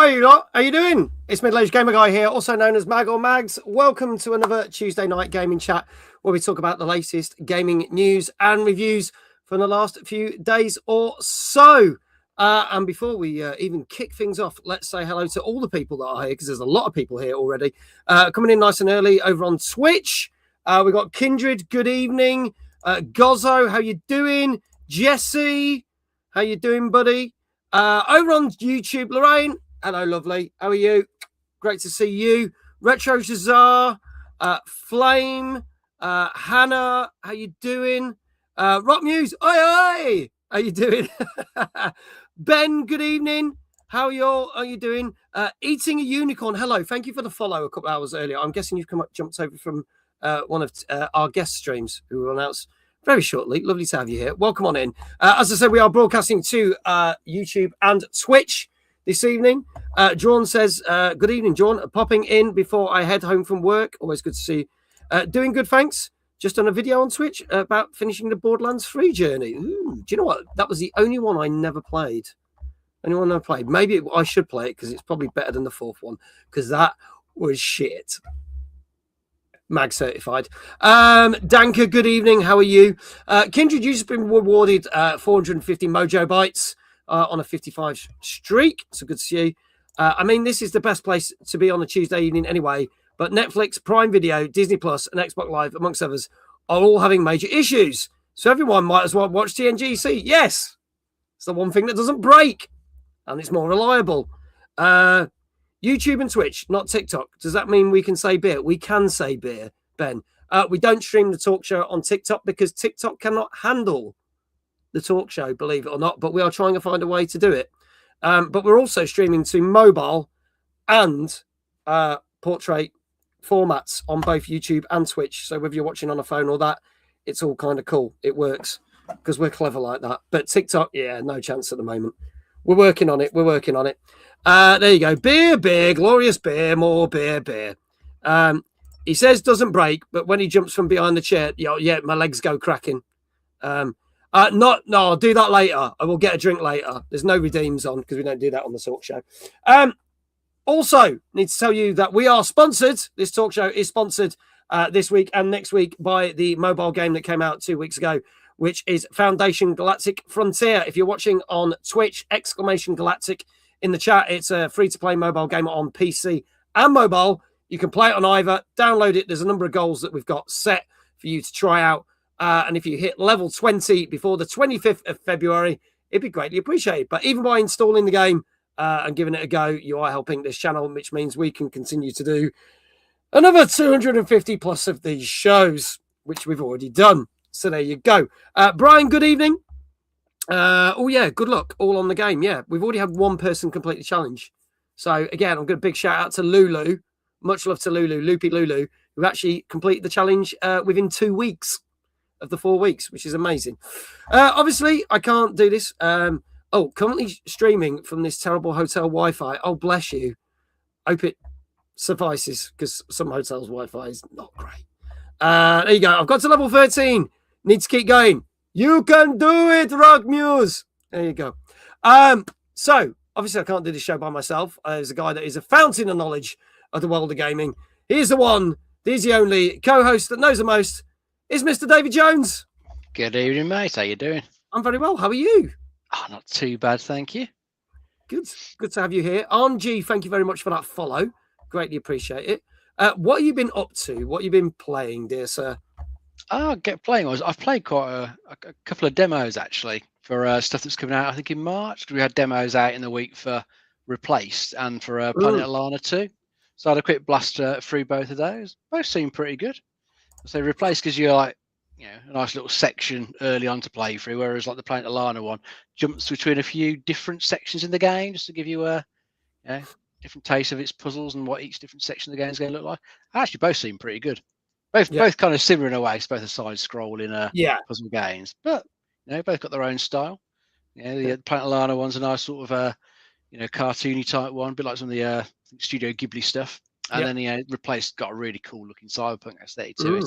Hi, you lot. How you doing? It's Middle-Aged Gamer Guy here, also known as Mag or Mags. Welcome to another Tuesday night gaming chat where we talk about the latest gaming news and reviews from the last few days or so. And before we even kick things off, let's say hello to all the people that are here, because there's a lot of people here already. Coming in nice and early over on Twitch. We've got Kindred, good evening. Gozzo, how you doing? Jesse, how you doing, buddy? Over on YouTube, Lorraine. Hello, lovely. How are you? Great to see you. Retro Shazar, Flame, Hannah, how you doing? Rock Muse, oi, oi! How you doing? Ben, good evening. How are you doing? Eating a Unicorn, hello. Thank you for the follow a couple hours earlier. I'm guessing you've jumped over from one of our guest streams who will announce very shortly. Lovely to have you here. Welcome on in. As I said, we are broadcasting to YouTube and Twitch this evening. John says, good evening, John. Popping in before I head home from work. Always good to see you. Doing good, thanks. Just on a video on Twitch about finishing the Borderlands 3 journey. Ooh, do you know what? That was the only one I never played. Only one I played. Maybe I should play it because it's probably better than the fourth one, because that was shit. Mag certified. Danka, good evening. How are you? Kindred, you've just been rewarded 450 Mojo Bytes on a 55 streak. So good to see you. I mean, this is the best place to be on a Tuesday evening anyway, but Netflix, Prime Video, Disney Plus, and Xbox Live, amongst others, are all having major issues. So everyone might as well watch TNGC. Yes, it's the one thing that doesn't break, and it's more reliable. YouTube and Twitch, not TikTok. Does that mean we can say beer? We can say beer, Ben. We don't stream the talk show on TikTok because TikTok cannot handle the talk show, believe it or not, but we are trying to find a way to do it. But we're also streaming to mobile and portrait formats on both YouTube and Twitch. So whether you're watching on a phone or that, it's all kind of cool. It works because we're clever like that. But TikTok, yeah, no chance at the moment. We're working on it. There you go. Beer, glorious beer, more beer. He says doesn't break, but when he jumps from behind the chair, yeah, my legs go cracking. No, I'll do that later. I will get a drink later. There's no redeems on because we don't do that on the talk show. Also, need to tell you that we are sponsored. This talk show is sponsored this week and next week by the mobile game that came out 2 weeks ago, which is Foundation Galactic Frontier. If you're watching on Twitch, !Galactic in the chat, it's a free-to-play mobile game on PC and mobile. You can play it on either, download it. There's a number of goals that we've got set for you to try out. And if you hit level 20 before the 25th of February, it'd be greatly appreciated. But even by installing the game and giving it a go, you are helping this channel, which means we can continue to do another 250 plus of these shows, which we've already done. So there you go. Brian, good evening. Oh, yeah, good luck. All on the game. Yeah, we've already had one person complete the challenge. So, again, I'm going to big shout out to Lulu. Much love to Lulu, Loopy Lulu, who actually completed the challenge within 2 weeks of the 4 weeks, which is amazing. Obviously, I can't do this. Currently streaming from this terrible hotel Wi-Fi. Oh, bless you. Hope it suffices, because some hotels' Wi-Fi is not great. There you go. I've got to level 13. Need to keep going. You can do it, Rock Muse. There you go. So, obviously, I can't do this show by myself. There's a guy that is a fountain of knowledge of the world of gaming. He's the one, he's the only co-host that knows the most. Is Mr. David Jones. Good evening, mate. How you doing? I'm very well. How are you? Oh, not too bad, thank you. Good to have you here. RNG, thank you very much for that follow. Greatly appreciate it. What have you been up to? What have you been playing, dear sir? I've played quite a couple of demos, actually, for stuff that's coming out, I think, in March. We had demos out in the week for Replaced and for Planet Alana 2. So I had a quick blast through both of those. Both seem pretty good. So Replaced gives you a nice little section early on to play through, whereas like the Planet Alana one jumps between a few different sections in the game just to give you a different taste of its puzzles and what each different section of the game is going to look like. Actually, both seem pretty good. Both kind of similar in a way. It's both a side-scrolling puzzle games, but both got their own style. The Planet Alana one's a nice sort of cartoony type one, a bit like some of the Studio Ghibli stuff. And then Replaced got a really cool looking cyberpunk aesthetic to it.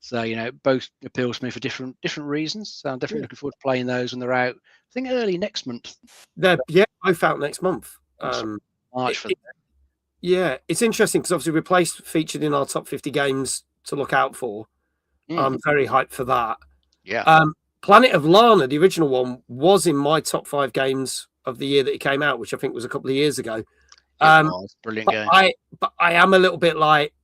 So both appeal to me for different reasons. So I'm definitely looking forward to playing those when they're out. I think early next month. They're both out next month. March for yeah, it's interesting because obviously Replaced featured in our top 50 games to look out for. I'm very hyped for that. Yeah. Planet of Lana, the original one, was in my top 5 games of the year that it came out, which I think was a couple of years ago. It was brilliant game. But I am a little bit like,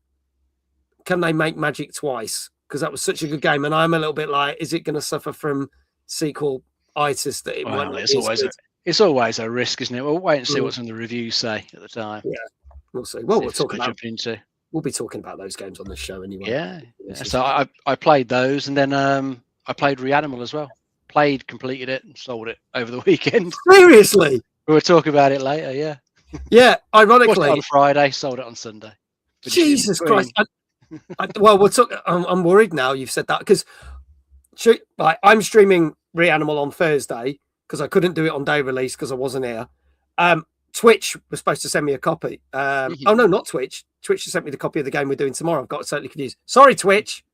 can they make Magic twice? Because that was such a good game, and I'm a little bit like, is it going to suffer from sequel-itis that it won't? It's always a risk, isn't it? We'll wait and see what some of the reviews say at the time. Yeah, we'll see. Well, we'll be talking about those games on this show anyway. Yeah. So I played those, and then I played Reanimal as well. Completed it, and sold it over the weekend. Seriously? We were talking about it later. Yeah. Yeah. Ironically, on Friday, sold it on Sunday. Jesus Christ! Well, I'm worried now. You've said that because I'm streaming Reanimal on Thursday because I couldn't do it on day release because I wasn't here. Twitch was supposed to send me a copy. Oh no, not Twitch. Twitch sent me the copy of the game we're doing tomorrow. I've got totally confused. Sorry, Twitch.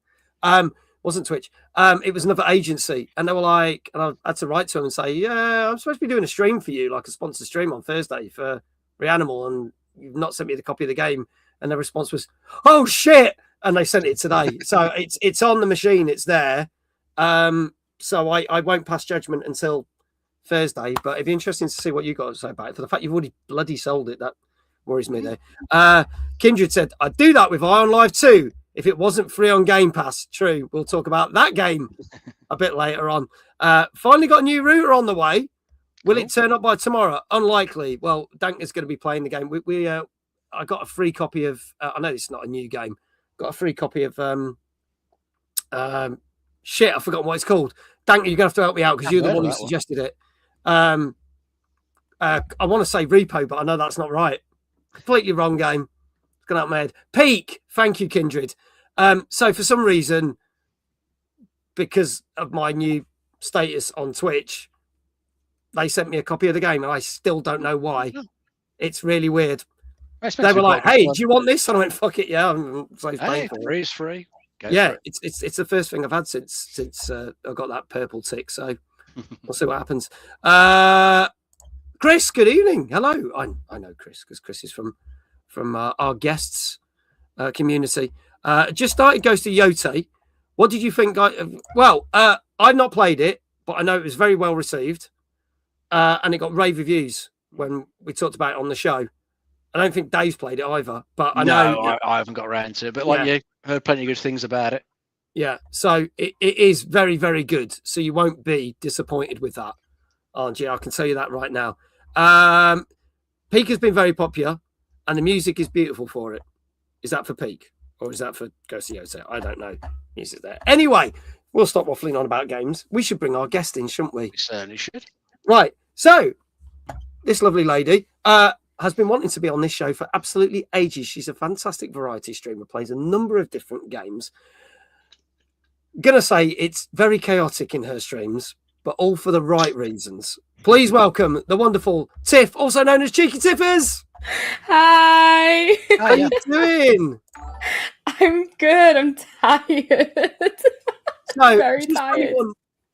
Wasn't Twitch. It was another agency, and they were like, and I had to write to them and say, yeah, I'm supposed to be doing a stream for you, like a sponsored stream on Thursday for Reanimal, and you've not sent me the copy of the game. And their response was, oh shit, and they sent it today. So it's on the machine, it's there. So I won't pass judgment until Thursday, but it'd be interesting to see what you got to say about it. For the fact you've already bloody sold it, that worries me there. Kindred said, I'd do that with Ion Live too if it wasn't free on Game Pass. True, we'll talk about that game a bit later on. Finally got a new router on the way. Will it turn up by tomorrow? Unlikely. Well, Dank is going to be playing the game. I got a free copy of I know it's not a new game. Got a free copy of shit, I've forgotten what it's called. Dank, you're gonna have to help me out because you're the one who suggested it. I want to say Repo, but I know that's not right. Completely wrong game. It's gone out my head. Peak. Thank you, Kindred. So for some reason, because of my new status on Twitch, they sent me a copy of the game, and I still don't know why. It's really weird. They were like, "Hey, do you want this?" And I went, "Fuck it, yeah." Free is free. Yeah, it's the first thing I've had since I got that purple tick. So we'll see what happens. Chris, good evening. Hello. I know Chris because Chris is from our guests community. Just started Ghost of Yote. What did you think? Well, I've not played it, but I know it was very well received, and it got rave reviews when we talked about it on the show. I don't think Dave's played it either, but I know I haven't got around to it. But like you, heard plenty of good things about it. Yeah, so it is very, very good. So you won't be disappointed with that, aren't you? I can tell you that right now. Peak has been very popular, and the music is beautiful for it. Is that for Peak, or is that for Ghost of Yote? I don't know. Music there. Anyway, we'll stop waffling on about games. We should bring our guest in, shouldn't we? We certainly should. Right. So this lovely lady has been wanting to be on this show for absolutely ages. She's a fantastic variety streamer, plays a number of different games. Gonna say it's very chaotic in her streams, but all for the right reasons. Please welcome the wonderful Tiff, also known as Cheeky Tiffers. Hi. How are you doing? I'm good. I'm tired. So, very tired.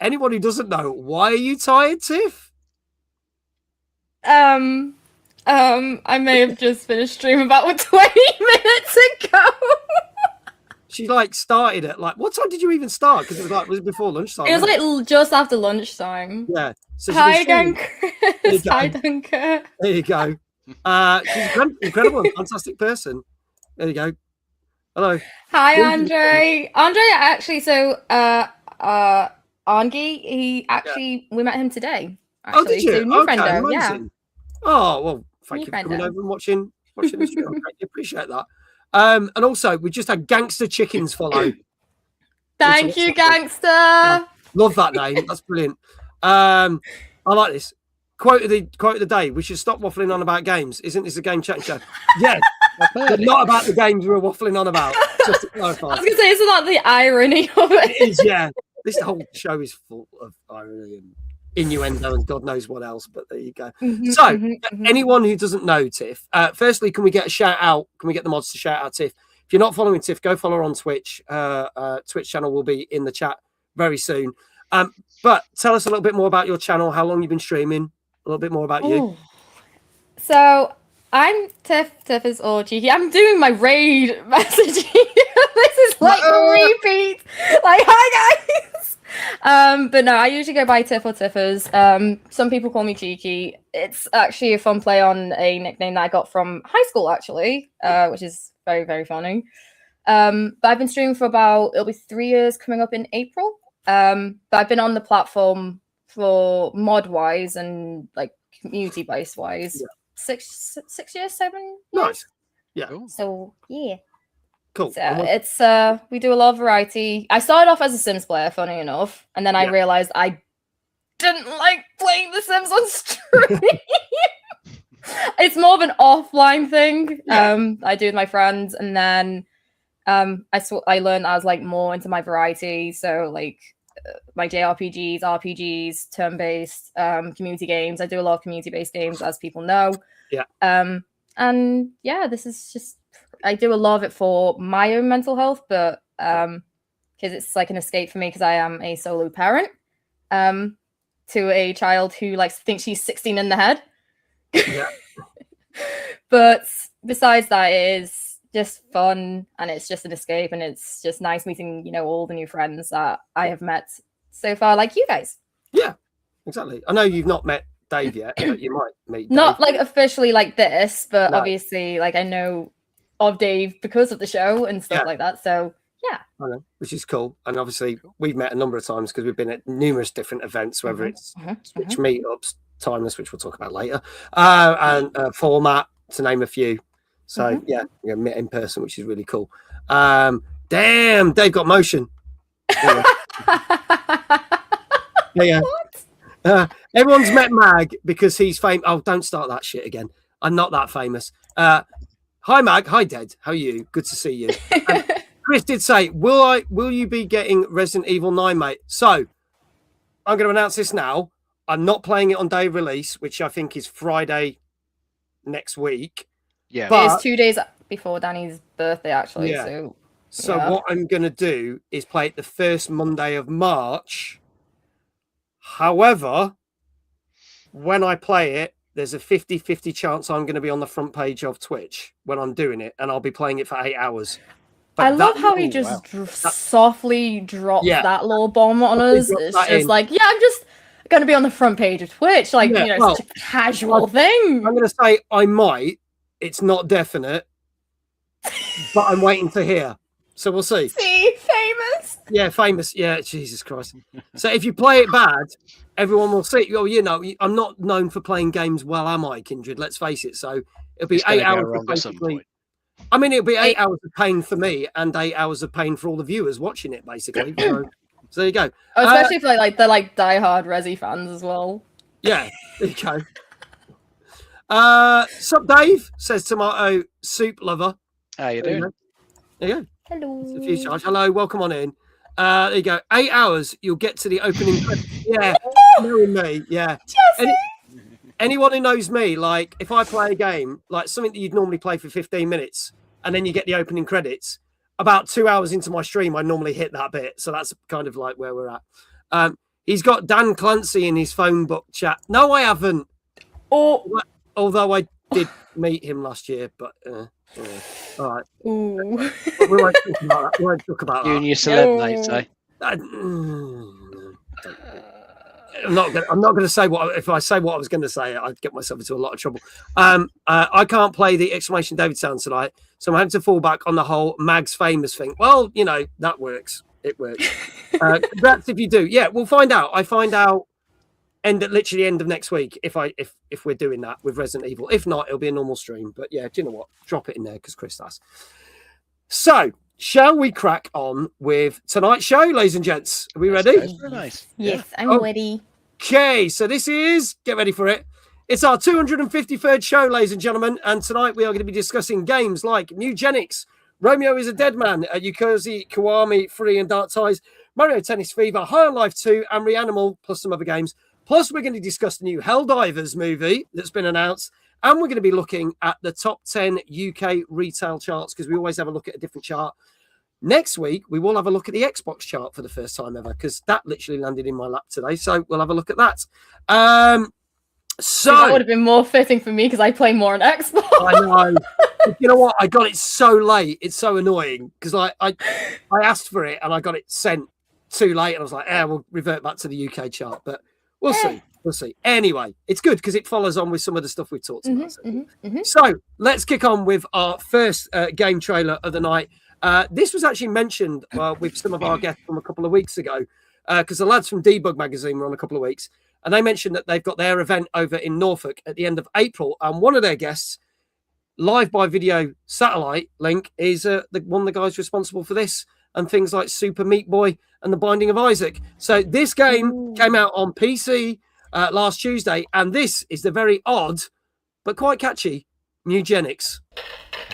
Anyone who doesn't know, why are you tired, Tiff? I may have just finished stream about 20 minutes ago. She started at what time did you even start? Because was it before lunchtime? It was just after lunchtime. Yeah. So hi again, Chris. Hi, Dunker. There you go. She's an incredible and fantastic person. There you go. Hello. Hi, Andre. Andre actually, Angi, we met him today. Actually. Oh, did you? New okay, friendo, amazing. yeah. Oh, well, thank you for coming over and watching the stream. I appreciate that. And also, we just had Gangster Chickens follow. Thank you, Gangster. Love that name. That's brilliant. I like this. Quote of the day. We should stop waffling on about games. Isn't this a game chat show? Yeah. But not about the games we're waffling on about. Just to clarify. I was going to say, it's not the irony of it. It is, yeah. This whole show is full of irony and innuendo and God knows what else, but there you go. Anyone who doesn't know Tiff, firstly, can we get a shout out? Can we get the mods to shout out Tiff? If you're not following Tiff, go follow her on Twitch. Twitch channel will be in the chat very soon. But tell us a little bit more about your channel, how long you've been streaming, a little bit more about you. So I'm Tiffers or Cheeky. I'm doing my raid messaging. This is like a repeat. Like, hi guys. But no, I usually go by Tiff or Tiffers. Some people call me Cheeky. It's actually a fun play on a nickname that I got from high school, actually, which is very, very funny. But I've been streaming for it'll be 3 years coming up in April. But I've been on the platform for mod wise and like community based wise. Yeah. 6 years, 7 years. Nice. Yeah. So yeah. Cool. So it's we do a lot of variety. I started off as a Sims player, funny enough, and then I realized I didn't like playing The Sims on stream. It's more of an offline thing. I do with my friends, and then I learned I was like more into my variety. So like my JRPGs, RPGs, turn-based, community games. I do a lot of community-based games, as people know. Yeah. And yeah, this is just I do a lot of it for my own mental health, but because it's like an escape for me because I am a solo parent to a child who likes to think she's 16 in the head. Yeah. But besides that, it is just fun and it's just an escape and it's just nice meeting, all the new friends that I have met so far, like you guys. Yeah, exactly. I know you've not met Dave yet, but you might meet Dave. Not like officially like this, but obviously like I know of Dave because of the show and stuff like that. So yeah. I know, which is cool. And obviously we've met a number of times because we've been at numerous different events, whether it's Twitch meetups, Timeless, which we'll talk about later, and format, to name a few. So yeah, met in person, which is really cool. Damn, Dave got motion. Yeah. Everyone's met Mag because he's famous. Oh, don't start that shit again. I'm not that famous. Hi Mag, hi Dead. How are you? Good to see you. Chris did say, will you be getting Resident Evil 9, mate? So I'm going to announce this now. I'm not playing it on day of release, which I think is Friday next week. Yeah, but it's 2 days before Danny's birthday, actually. Yeah. So what I'm going to do is play it the first Monday of March. However, when I play it, there's a 50-50 chance I'm going to be on the front page of Twitch when I'm doing it, and I'll be playing it for 8 hours. But I love how he just softly dropped that little bomb on us. It's just like, I'm just going to be on the front page of Twitch, like, such a casual thing. I'm going to say I might. It's not definite, but I'm waiting to hear. So we'll see. See, famous. Yeah, famous. Yeah, Jesus Christ. So if you play it bad, everyone will see. Oh, I'm not known for playing games well, am I, Kindred? Let's face it. So it'll be 8 hours of basically. I mean, it'll be 8 hours of pain for me and 8 hours of pain for all the viewers watching it, basically. So there you go. Especially for like the diehard Resi fans as well. Yeah, there you go. Sup, Dave? Says Tomato Soup Lover. How you doing? There you go. Hello. Hello, welcome on in. There you go. 8 hours, you'll get to the opening. Yeah, knowing me. Yeah. Anyone who knows me, like if I play a game, like something that you'd normally play for 15 minutes, and then you get the opening credits, about 2 hours into my stream, I normally hit that bit. So that's kind of like where we're at. He's got Dan Clancy in his phone book chat. No, I haven't. Although I did meet him last year, but all right. Ooh. We won't talk about that. We won't talk about that. You and your celeb mates, eh? I'm not going to say what. If I say what I was going to say, I'd get myself into a lot of trouble. I can't play the exclamation David sound tonight, so I'm having to fall back on the whole Mag's famous thing. Well, that works. It works. Perhaps if you do, yeah, we'll find out. I find out literally end of next week if we're doing that with Resident Evil. If not, it'll be a normal stream. But yeah, do you know what? Drop it in there because Chris does. So, shall we crack on with tonight's show, ladies and gents? Are we ready? Very nice. Yes, I'm ready. Okay, so this is, get ready for it. It's our 253rd show, ladies and gentlemen. And tonight we are going to be discussing games like Mewgenics, Romeo is a Dead Man, Yakuza, Kiwami, Free and Dark Ties, Mario Tennis Fever, High on Life 2, and Reanimal, plus some other games. Plus, we're going to discuss the new Helldivers movie that's been announced. And we're going to be looking at the top 10 UK retail charts because we always have a look at a different chart. Next week, we will have a look at the Xbox chart for the first time ever because that literally landed in my lap today. So we'll have a look at that. So that would have been more fitting for me because I play more on Xbox. I know. You know what? I got it so late. It's so annoying because I asked for it and I got it sent too late, and I was like, we'll revert back to the UK chart, but we'll see. We'll see. Anyway, it's good because it follows on with some of the stuff we've talked about. So let's kick on with our first game trailer of the night. This was actually mentioned with some of our guests from a couple of weeks ago because the lads from Debug Magazine were on a couple of weeks, and they mentioned that they've got their event over in Norfolk at the end of April, and one of their guests, live by video satellite link, is one of the guys responsible for this and things like Super Meat Boy and The Binding of Isaac. So this game came out on PC last Tuesday, and this is the very odd but quite catchy Mewgenics.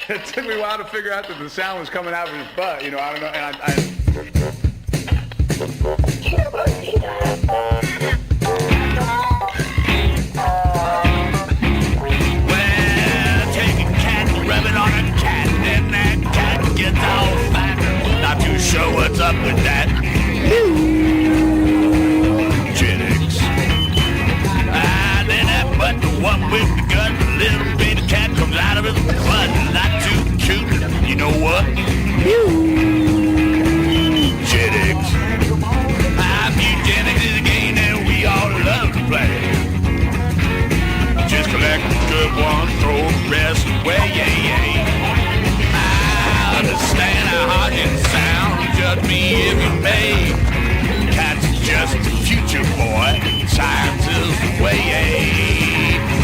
It took me a while to figure out that the sound was coming out of his butt. You know, I don't know. And take a cat, rub it on a cat, and that cat gets all fat. Not too sure what's up with that. Mewgenics. Then that butt, the one with the gun, the little baby cat comes out of his butt. Not too cute, you know what? Mewgenics. Mewgenics is a game that we all love to play. Just collect the good ones, throw the rest away, I understand how hard it sounds, judge me if you may. Cat's just the future, boy, science is the way,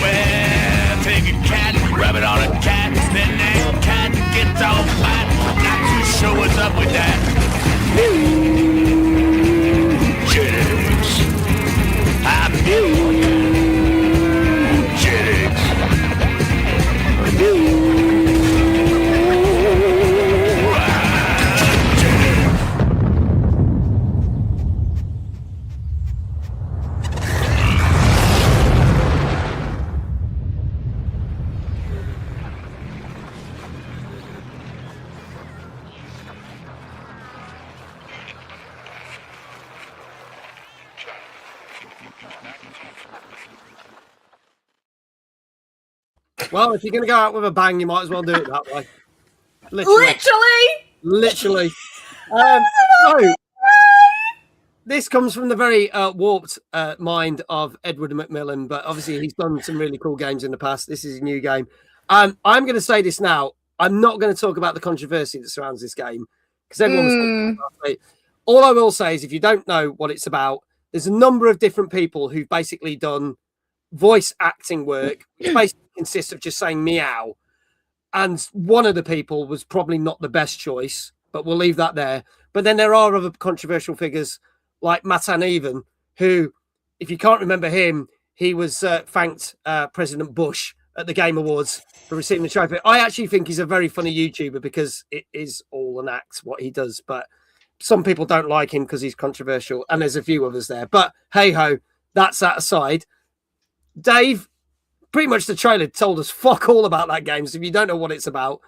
Well, take a cat, rub it on a cat, then that cat gets all fat. Not too sure what's up with that. Mewgenics. I'm Mewgenics. Well, if you're going to go out with a bang, you might as well do it that way. Literally. So, this comes from the very warped mind of Edward Macmillan, but obviously he's done some really cool games in the past. This is a new game. I'm going to say this now. I'm not going to talk about the controversy that surrounds this game because everyone's talking about it. All I will say is if you don't know what it's about, there's a number of different people who've basically done voice acting work, which basically consists of just saying meow. And one of the people was probably not the best choice, but we'll leave that there. But then there are other controversial figures like Matan Even, who, if you can't remember him, he was thanked President Bush at the Game Awards for receiving the trophy. I actually think he's a very funny YouTuber because it is all an act what he does. But some people don't like him because he's controversial, and there's a few others there. But hey ho, that's that aside. Dave, pretty much the trailer told us fuck all about that game. So if you don't know what it's about,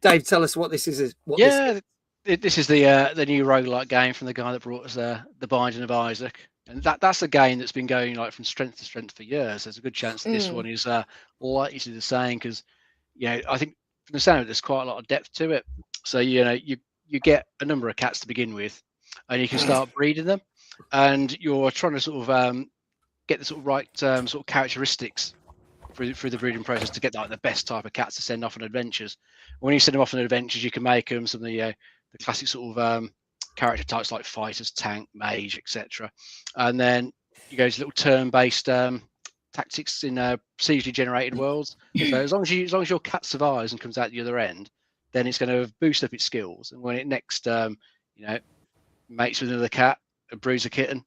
Dave, tell us what this is. This is the new roguelike game from the guy that brought us The Binding of Isaac, and that's a game that's been going like from strength to strength for years. There's a good chance that this one is likely to do the same because, I think from the sound of it, there's quite a lot of depth to it. So you get a number of cats to begin with, and you can start breeding them, and you're trying to sort of get the sort of right sort of characteristics through the breeding process to get like the best type of cats to send off on adventures. When you send them off on adventures, you can make them some of the classic sort of character types like fighters, tank, mage, etc. And then you go to little turn-based tactics in procedurally generated worlds. So as long as your cat survives and comes out the other end, then it's going to boost up its skills. And when it next mates with another cat and broods a kitten,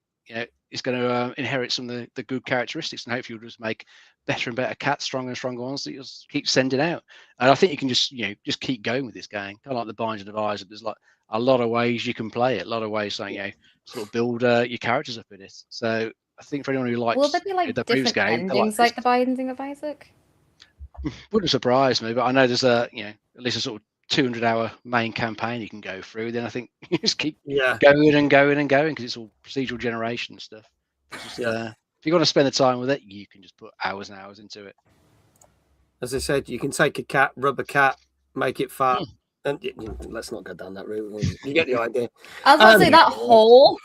it's going to inherit some of the good characteristics, and hopefully you'll just make better and better cats, stronger and stronger ones that you'll keep sending out. And I think you can just keep going with this game. Kind of like the Binding of Isaac. There's like a lot of ways you can play it, a lot of ways sort of build your characters up in it. So I think for anyone who likes, will there be like the different game, endings like the Binding of Isaac? Wouldn't surprise me, but I know there's at least a sort of 200-hour main campaign you can go through. Then I think you just keep going and going and going because it's all procedural generation stuff. It's just, if you're going to spend the time with it, you can just put hours and hours into it. As I said, you can take a cat, rub a cat, make it fat. And let's not go down that route. You get the idea. I was going to say that hole.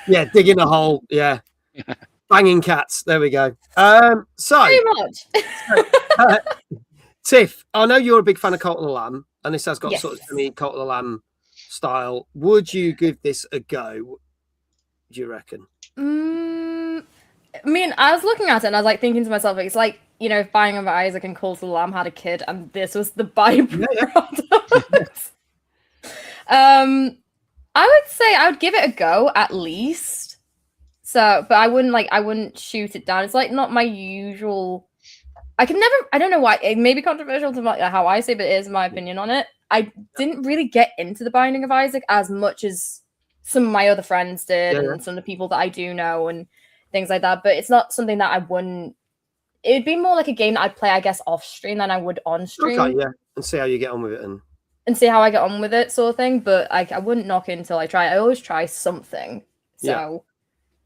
Yeah, digging a hole. Yeah. Banging cats. There we go. So, Very much. Tiff, I know you're a big fan of Cult of the Lamb, and this has got Yes. sort of semi Cult of the Lamb style. Would you give this a go? Do you reckon? I mean, I was looking at it and I was like thinking to myself, it's like, you know, if Binding of Isaac and Cult of the Lamb had a kid and this was the byproduct. I would say I would give it a go at least. So, but I wouldn't shoot it down. It's like not my usual. I don't know why. It may be controversial to how I say, but it is my opinion on it. I didn't really get into the Binding of Isaac as much as some of my other friends did, and some of the people that I do know and things like that. But it's not something that I wouldn't. It would be more like a game that I'd play, I guess, off stream than I would on stream. Okay, yeah, and see how you get on with it, and see how I get on with it, sort of thing. But I wouldn't knock it until I try. I always try something. So,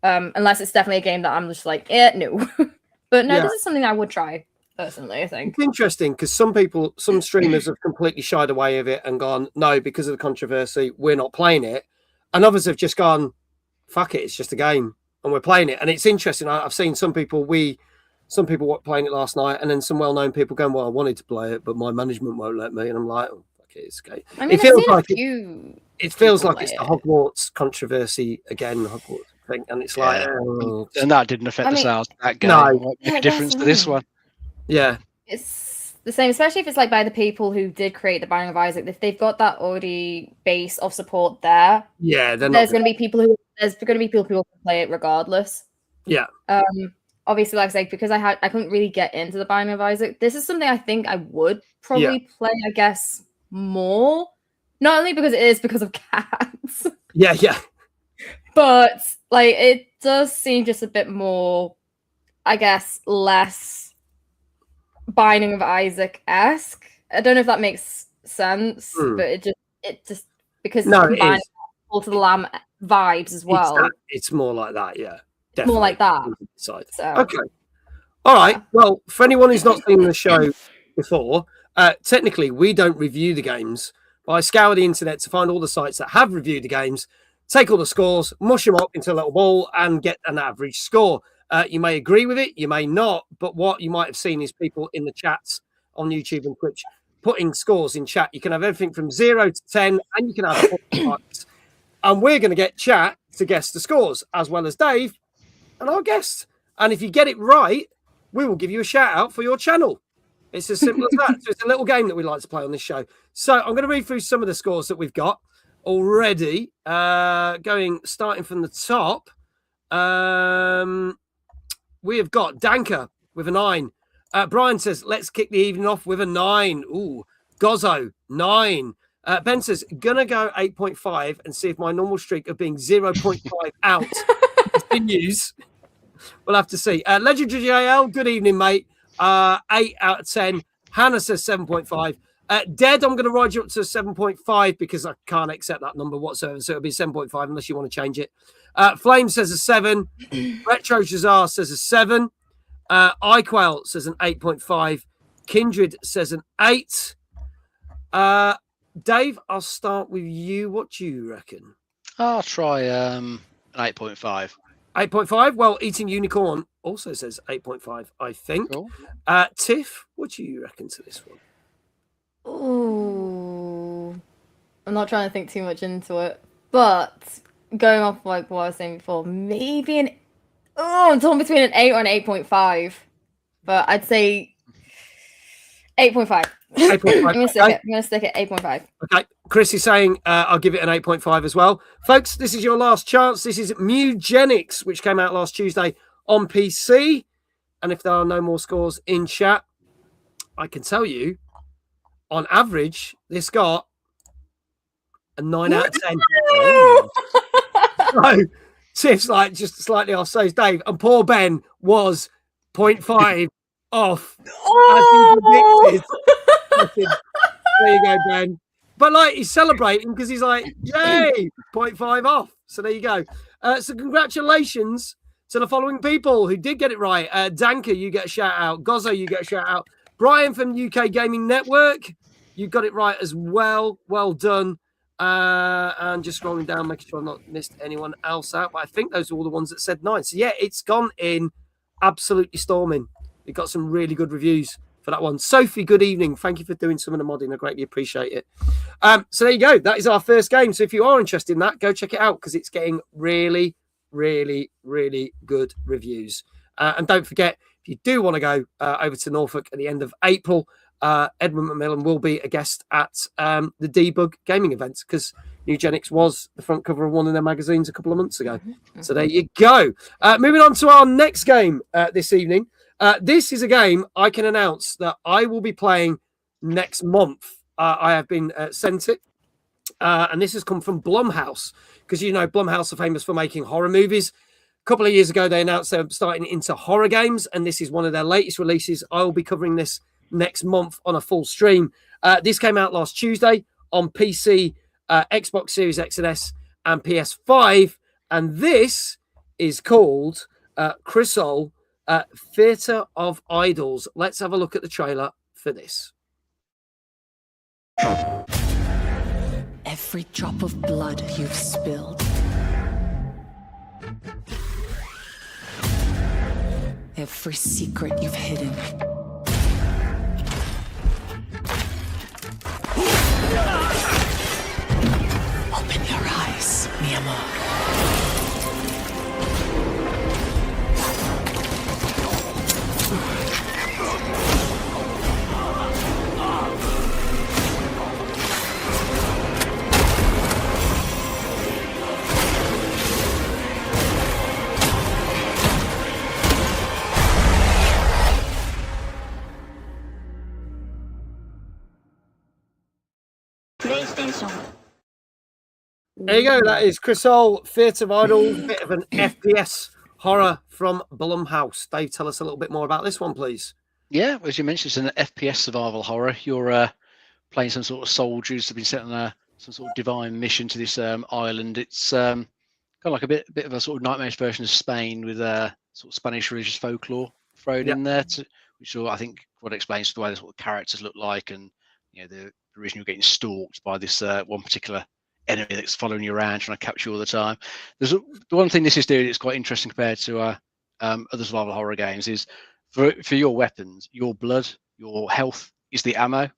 unless it's definitely a game that I'm just like, no. But no, this is something I would try. Personally, I think it's interesting because some streamers have completely shied away of it and gone, no, because of the controversy, we're not playing it, and others have just gone, fuck it, it's just a game and we're playing it. And it's interesting. I've seen some people were playing it last night, and then some well-known people going, well, I wanted to play it, but my management won't let me, and I'm like, oh, fuck it, it's okay. I mean, it feels like it's it. the Hogwarts controversy again, Hogwarts thing, and it's like, and that didn't affect the sales of that game. No. It won't make a difference to this one. Yeah, it's the same, especially if it's like by the people who did create the Binding of Isaac. If they've got that already base of support there, there's going to be people who will play it regardless. Yeah. Obviously, like I say, because I couldn't really get into the Binding of Isaac. This is something I think I would probably play, I guess, more. Not only because of cats. Yeah. But like it does seem just a bit more, I guess, less Binding of Isaac-esque. I don't know if that makes sense, but it just because it's combining Cult of the Lamb vibes as well. It's more like that, yeah. Definitely. More like that. So. Okay. All right. Well, for anyone who's not seen the show before, technically we don't review the games, but I scour the internet to find all the sites that have reviewed the games, take all the scores, mush them up into a little ball, and get an average score. You may agree with it, you may not, but what you might have seen is people in the chats on YouTube and Twitch putting scores in chat. You can have everything from 0 to 10, and you can have 4 marks. And we're going to get chat to guess the scores, as well as Dave and our guests. And if you get it right, we will give you a shout out for your channel. It's as simple as that. So it's a little game that we like to play on this show. So I'm going to read through some of the scores that we've got already, starting from the top. We have got Danker with a 9. Brian says, let's kick the evening off with a 9. Ooh, Gozzo, 9. Ben says, gonna go 8.5 and see if my normal streak of being 0.5 out continues. We'll have to see. Legendary JL, good evening, mate. 8 out of 10. Hannah says 7.5. Dead, I'm going to ride you up to 7.5 because I can't accept that number whatsoever. So it'll be 7.5 unless you want to change it. Flame says a 7. Retro Shazar says a 7. iQuail says an 8.5. Kindred says an 8. Dave, I'll start with you. What do you reckon? I'll try an 8.5. 8.5? Well, Eating Unicorn also says 8.5, I think. Cool. Tiff, what do you reckon to this one? Ooh, I'm not trying to think too much into it, but going off like what I was saying before, maybe I'm torn between an 8 or an 8.5, but I'd say 8.5. 8.5. I'm gonna stick at 8.5. Okay, Chris is saying I'll give it an 8.5 as well. Folks, this is your last chance. This is Mewgenics, which came out last Tuesday on PC. And if there are no more scores in chat, I can tell you, on average, this got a 9 out of 10. So, Tiff's like just slightly off. So is Dave. And poor Ben was 0.5 off. Oh! As he predicted. There you go, Ben. But like he's celebrating because he's like, yay, 0.5 off. So there you go. So congratulations to the following people who did get it right. Danka, you get a shout out. Gozzo, you get a shout out. Brian from UK Gaming Network, you got it right as well. Well done. And just scrolling down, making sure I've not missed anyone else out. But I think those are all the ones that said 9. So yeah, it's gone in absolutely storming. It got some really good reviews for that one. Sophie, good evening. Thank you for doing some of the modding. I greatly appreciate it. So there you go. That is our first game. So if you are interested in that, go check it out because it's getting really, really, really good reviews. And don't forget, if you do want to go over to Norfolk at the end of April, Edmund McMillan will be a guest at the Debug gaming event because Mewgenics was the front cover of one of their magazines a couple of months ago. So there you go. Moving on to our next game this evening. This is a game I can announce that I will be playing next month. I have been sent it. And this has come from Blumhouse because, you know, Blumhouse are famous for making horror movies. A couple of years ago, they announced they're starting into horror games, and this is one of their latest releases. I will be covering this next month on a full stream. This came out last Tuesday on PC, Xbox Series X and S, and PS5, and this is called Chrysol Theatre of Idols. Let's have a look at the trailer for this. Every drop of blood you've spilled, every secret you've hidden, open your eyes, mi amor. There you go. That is Chrysol Theatre of Idols, a bit of an FPS horror from Blumhouse. Dave, tell us a little bit more about this one, please. Yeah, as you mentioned, it's an FPS survival horror. You're playing some sort of soldiers who've been sent on some sort of divine mission to this island. It's kind of like a bit of a sort of nightmarish version of Spain with sort of Spanish religious folklore thrown in there, which I think what explains the way the sort of characters look like, and you know the reason you're getting stalked by this one particular enemy that's following you around trying to capture you all the time. The one thing this is doing that's quite interesting compared to other survival horror games is for your weapons, your blood, your health is the ammo.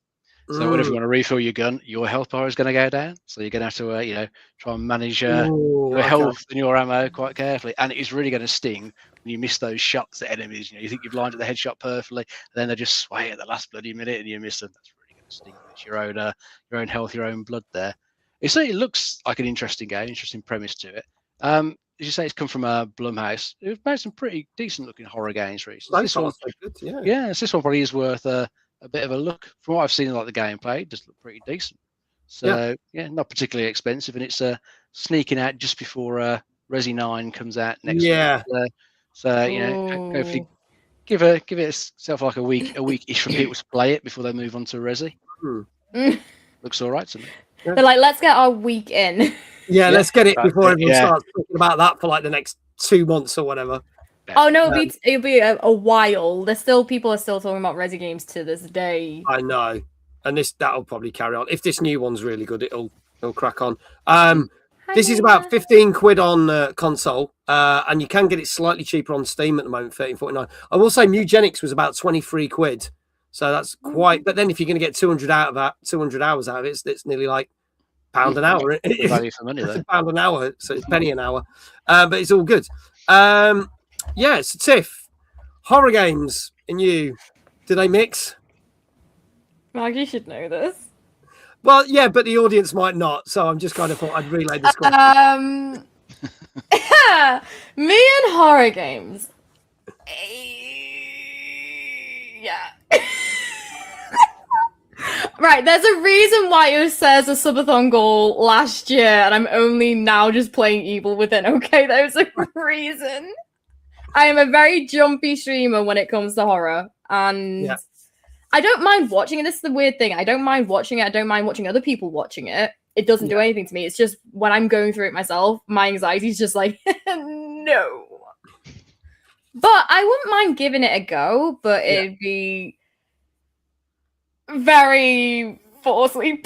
So whenever you want to refill your gun, your health bar is going to go down. So you're going to have to try and manage your health and your ammo quite carefully. And it is really going to sting when you miss those shots at enemies. You know, you think you've lined up the headshot perfectly, and then they just sway at the last bloody minute and you miss them. That's really going to sting. It's your own health, your own blood there. It certainly looks like an interesting game, interesting premise to it. As you say, it's come from Blumhouse. They've made some pretty decent looking horror games recently. This one probably is worth a bit of a look. From what I've seen, like the gameplay, it does look pretty decent. So yeah, not particularly expensive, and it's sneaking out just before Resi 9 comes out next week. So you know, hopefully give it itself like a week-ish for people to play it before they move on to Resi. Looks all right to me. They're like, let's get our week in. Yeah, let's get it before everyone starts talking about that for like the next 2 months or whatever. Oh no, it'll be a while. People are still talking about Resi games to this day. I know, and that'll probably carry on. If this new one's really good, it'll crack on. This is about 15 quid on console, and you can get it slightly cheaper on Steam at the moment, 13.49. I will say Mewgenics was about 23 quid, so that's quite. But then if you're going to get 200 hours out of it, it's nearly like £1 an hour. Value for money, though. It's £1 an hour, so it's penny an hour. But it's all good. Yeah, so Tiff, horror games and you, do they mix? Mag, you should know this. Well, yeah, but the audience might not, so I'm just kind of thought I'd relay this question. Me and horror games. Yeah. Right, there's a reason why it says a subathon goal last year, and I'm only now just playing Evil Within. Okay, there's a reason. I am a very jumpy streamer when it comes to horror, and I don't mind watching it. This is the weird thing. I don't mind watching it. I don't mind watching other people watching it. It doesn't do anything to me. It's just when I'm going through it myself, my anxiety is just like, no. But I wouldn't mind giving it a go, but it'd be very forcefully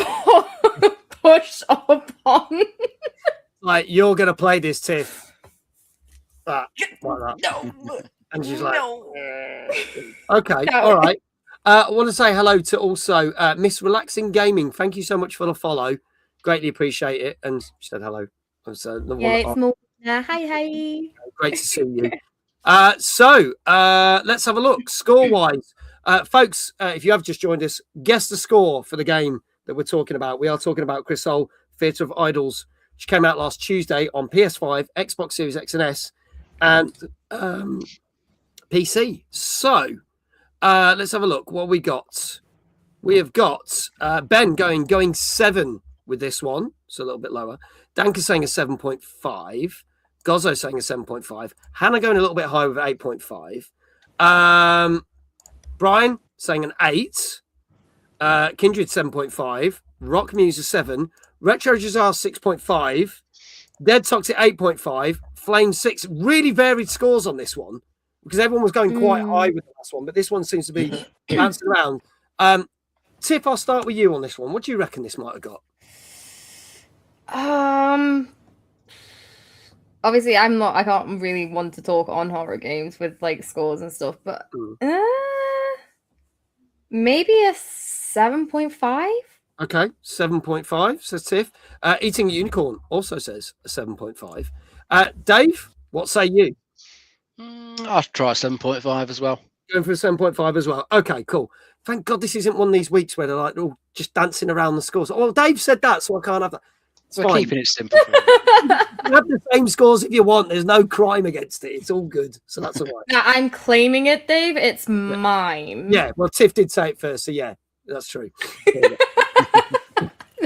pushed upon. Like, you're going to play this, Tiff. Like that. No. And she's like, No. okay, No. all right. I want to say hello to also Miss Relaxing Gaming. Thank you so much for the follow. Greatly appreciate it. And she said hello. So Yeah, it's more. Hi. great to see you. So let's have a look. Score-wise, folks, if you have just joined us, guess the score for the game that we're talking about. We are talking about Crisol Theatre of Idols, which came out last Tuesday on PS5, Xbox Series X and S, and PC. So let's have a look. What we got? We have got Ben going 7 with this one, so a little bit lower. Danka saying a 7.5. Gozzo saying a 7.5. Hannah going a little bit higher with 8.5. Brian saying an 8. Kindred 7.5. Rock Muse a 7. Retro Jazar 6.5. Dead Toxic 8.5. Flame 6. Really varied scores on this one because everyone was going quite high with the last one, but this one seems to be bouncing around. Tiff, I'll start with you on this one. What do you reckon this might have got? Obviously I can't really want to talk on horror games with like scores and stuff, but maybe a 7.5. Okay, 7.5 says Tiff. Eating a Unicorn also says a 7.5. Dave, what say you? I'll try 7.5 as well. Going for a 7.5 as well. Okay, cool. Thank God this isn't one of these weeks where they're like all just dancing around the scores. Oh, Dave said that, so I can't have that. We're keeping it simple. For You have the same scores if you want. There's no crime against it. It's all good. So that's all right. Yeah, I'm claiming it, Dave. It's mine. Yeah, well, Tiff did say it first, so yeah, that's true.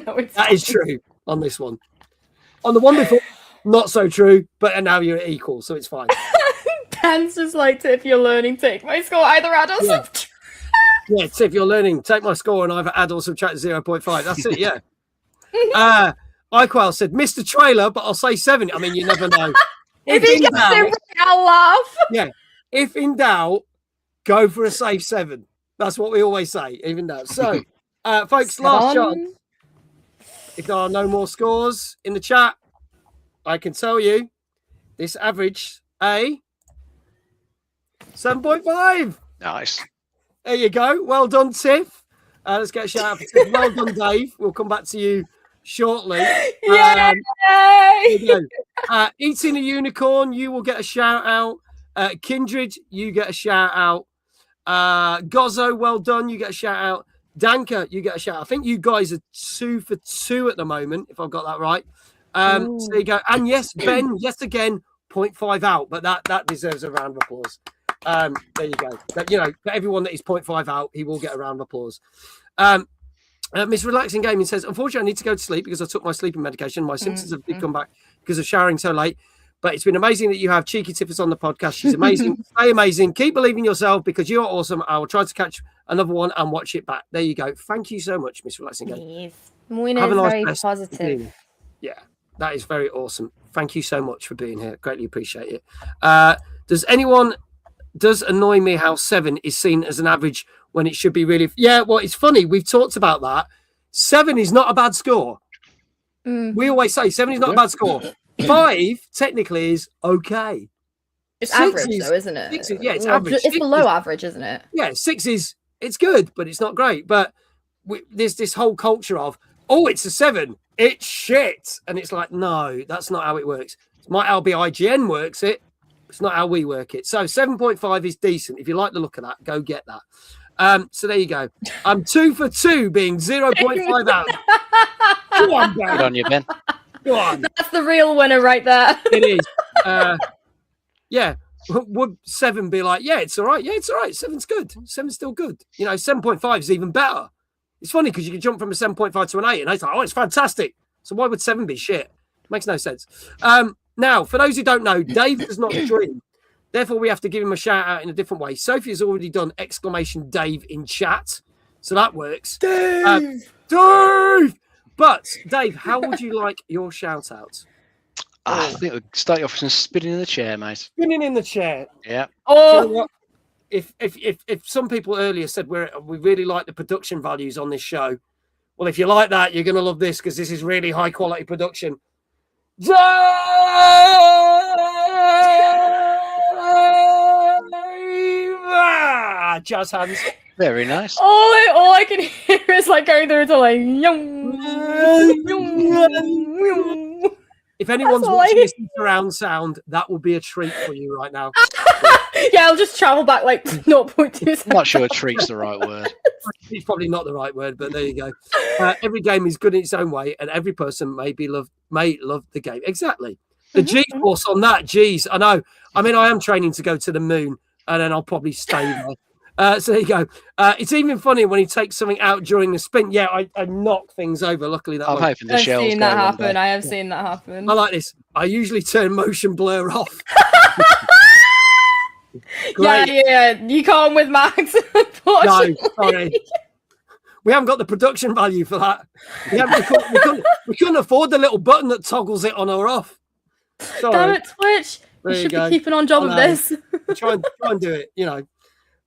No, it's That is true on this one. On the one before, not so true, but now you're equal, so it's fine. Dan's just like, Tiff, you're learning. Take my score, either add or Yeah. subtract. Yeah, Tiff, you're learning. Take my score and either add or subtract 0.5. That's it, yeah. Iqual said, missed the trailer, but I'll say 7. I mean, you never know. If he gets it right, I'll laugh. Yeah. If in doubt, go for a safe 7. That's what we always say, even though. So, folks, last chance. If there are no more scores in the chat, I can tell you this average a 7.5. Nice. There you go. Well done, Tiff. Let's get a shout out for Tiff. Well done, Dave. We'll come back to you shortly. Yay! There you go. Eating a Unicorn, you will get a shout out. Kindred, you get a shout out. Gozzo, well done. You get a shout out. Danka, you get a shout out. I think you guys are 2 for 2 at the moment, if I've got that right. So there you go. And yes, Ben, yes again, 0.5 out, but that deserves a round of applause. There you go. But, you know, for everyone that is 0.5 out, he will get a round of applause. Miss Relaxing Gaming says, unfortunately, I need to go to sleep because I took my sleeping medication. My symptoms have come back because of showering so late. But it's been amazing that you have Cheeky Tiffers on the podcast. She's amazing. Stay amazing. Keep believing yourself because you are awesome. I will try to catch another one and watch it back. There you go. Thank you so much, Miss Relaxing Gaming. Have a nice very positive. Yeah, that is very awesome. Thank you so much for being here. Greatly appreciate it. Does annoy me how 7 is seen as an average when it should be really... Yeah, well, it's funny. We've talked about that. 7 is not a bad score. We always say 7 is not a bad score. 5 technically is okay. It's average, though, isn't it? 6 is, yeah, it's average. It's below average, isn't it? Yeah, 6 is... It's good, but it's not great. But there's this whole culture of, oh, it's a 7. It's shit. And it's like, no, that's not how it works. It might how IGN works it. It's not how we work it. So 7.5 is decent. If you like the look of that, go get that. So there you go. I'm 2 for 2 being 0.5 out. Go on, Ben. Good on you, Ben. Go on. That's the real winner right there. It is. Yeah. Would 7 be like, yeah, it's all right. Yeah, it's all right. 7's good. 7's still good. You know, 7.5 is even better. It's funny because you can jump from a 7.5 to an 8 and it's like, oh, it's fantastic. So why would 7 be shit? Makes no sense. Now, for those who don't know, Dave does not stream. Therefore, we have to give him a shout out in a different way. Sophie has already done !Dave in chat. So that works. Dave! Dave! But, Dave, how would you like your shout out? I think we'll start you off with some spinning in the chair, mate. Spinning in the chair. Yeah. Do you know Oh, what? If some people earlier said we really like the production values on this show, well, if you like that, you're going to love this because this is really high quality production. Jazz hands. Very nice. all I can hear is like going through to like. Yum, yum. If anyone's all I watching hear. this in surround sound, that will be a treat for you right now. Yeah, I'll just travel back like 0.2 seconds. I'm not sure treat's the right word. It's probably not the right word, but there you go. Every game is good in its own way, and every person may love the game. Exactly. The G-force on that, geez, I know. I mean, I am training to go to the moon, and then I'll probably stay there. So there you go. It's even funny when he takes something out during the spin. Yeah, I knock things over. Luckily, that I'm one. hoping the I've shells seen go that one happen. day. I have seen that happen. I like this. I usually turn motion blur off. Yeah, Great. yeah. You can't with Max. No, Unfortunately. sorry. We haven't got the production value for that. We couldn't afford the little button that toggles it on or off. Sorry. Damn it, Twitch. There You you should go. be keeping on job I of know. this. try and do it, you know.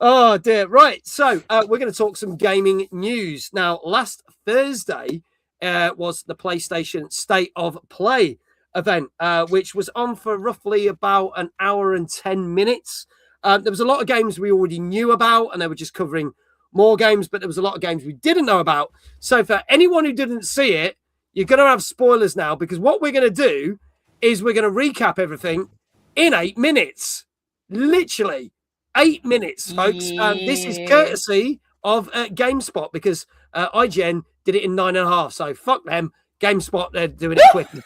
Oh dear. Right. So we're going to talk some gaming news. Now, last Thursday was the PlayStation State of Play event, which was on for roughly about an hour and 10 minutes. There was a lot of games we already knew about, and they were just covering more games, but there was a lot of games we didn't know about. So for anyone who didn't see it, you're going to have spoilers now, because what we're going to do is we're going to recap everything in 8 minutes. Literally 8 minutes, folks. This is courtesy of GameSpot, because IGN did it in 9.5. So fuck them. GameSpot, they're doing it quicker.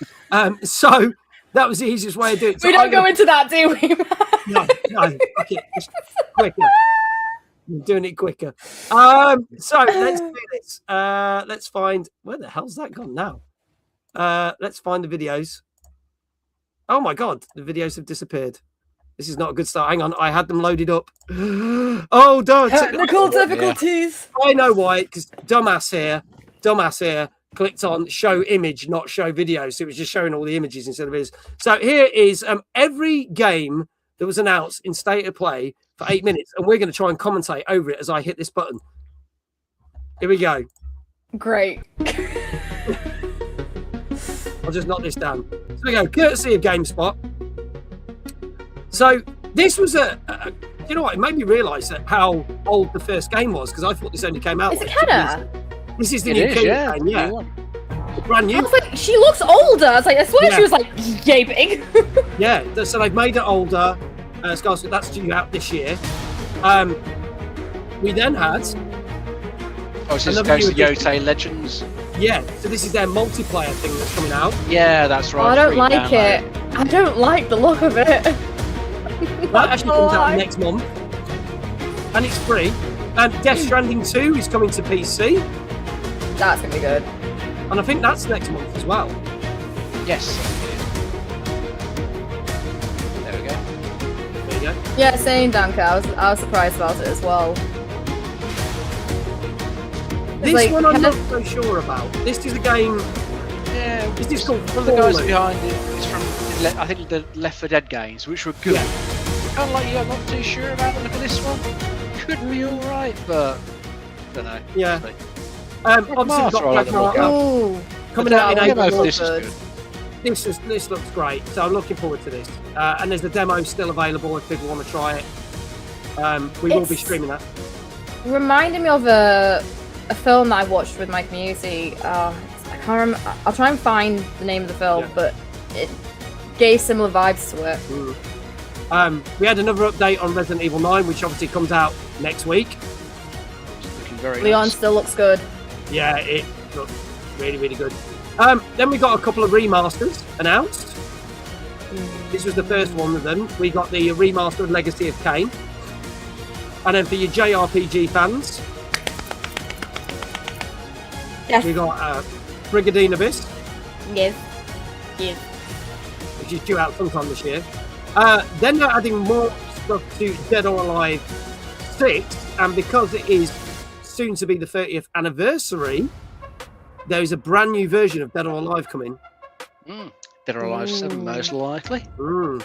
So that was the easiest way to do it. So We don't go into that, do we? No, fuck it. Just quicker. I'm doing it quicker. So let's do this. Let's find, where the hell's that gone now? Let's find the videos. Oh my god, the videos have disappeared. This is not a good start. Hang on, I had them loaded up. Oh, don't. Technical difficulties. I know why, because dumbass here clicked on show image, not show video. So it was just showing all the images instead of videos. So here is every game that was announced in State of Play for 8 minutes, and we're going to try and commentate over it as I hit this button. Here we go. Great. I'll just knock this down. So we go, courtesy of GameSpot. So this was you know what? It made me realise that how old the first game was, because I thought this only came out. Is it like 2 years Kenna? ago. This is the It new is, King yeah. game, yeah. New one. Brand I new. was like, she looks older. I was like, I swear Yeah. she was like yay big. Yeah, so they've made it older. That's due out this year. We then had, Oh, is this Another goes to new edition. Yote Legends? yeah, so this is their multiplayer thing that's coming out. Yeah, that's Oh, right. I don't free like download. it. I don't like the look of it. That actually comes out Why? next month. And it's free. And Death Stranding 2 is coming to PC. That's gonna be good. And I think that's next month as well. Yes. There we go. There you go. Yeah, same Danka. I was surprised about it as well. This like, one I'm kind not of- so sure about. This is a game. Yeah, Is this called one of the guys Fallen? behind it is from, I think, the Left 4 Dead games, which were good. Yeah. Kind of like you, I'm not too sure about the look of this one. Could be alright, but don't know. Yeah. We'll see. Obviously, we've Master, I got like the Black look Mark of. Ooh. coming The out in demo April. for this is good. This looks great, so I'm looking forward to this. And there's the demo still available if people want to try it. We will be It's- streaming that. Reminded me of a film that I watched with my community. I can't remember. I'll try and find the name of the film, Yeah. but it gave similar vibes to it. We had another update on Resident Evil 9, which obviously comes out next week. It's looking very Leon nice. still looks good. Yeah, it looks really, really good. Then we got a couple of remasters announced. This was the first one of them. We got the remaster of Legacy of Kain. And then for your JRPG fans, Yes. we got Brigadine Abyss, Yes. Yes. which is due out sometime this year. Then they're adding more stuff to Dead or Alive 6, and because it is soon to be the 30th anniversary, there is a brand new version of Dead or Alive coming. Dead Dead or Alive 7 most likely,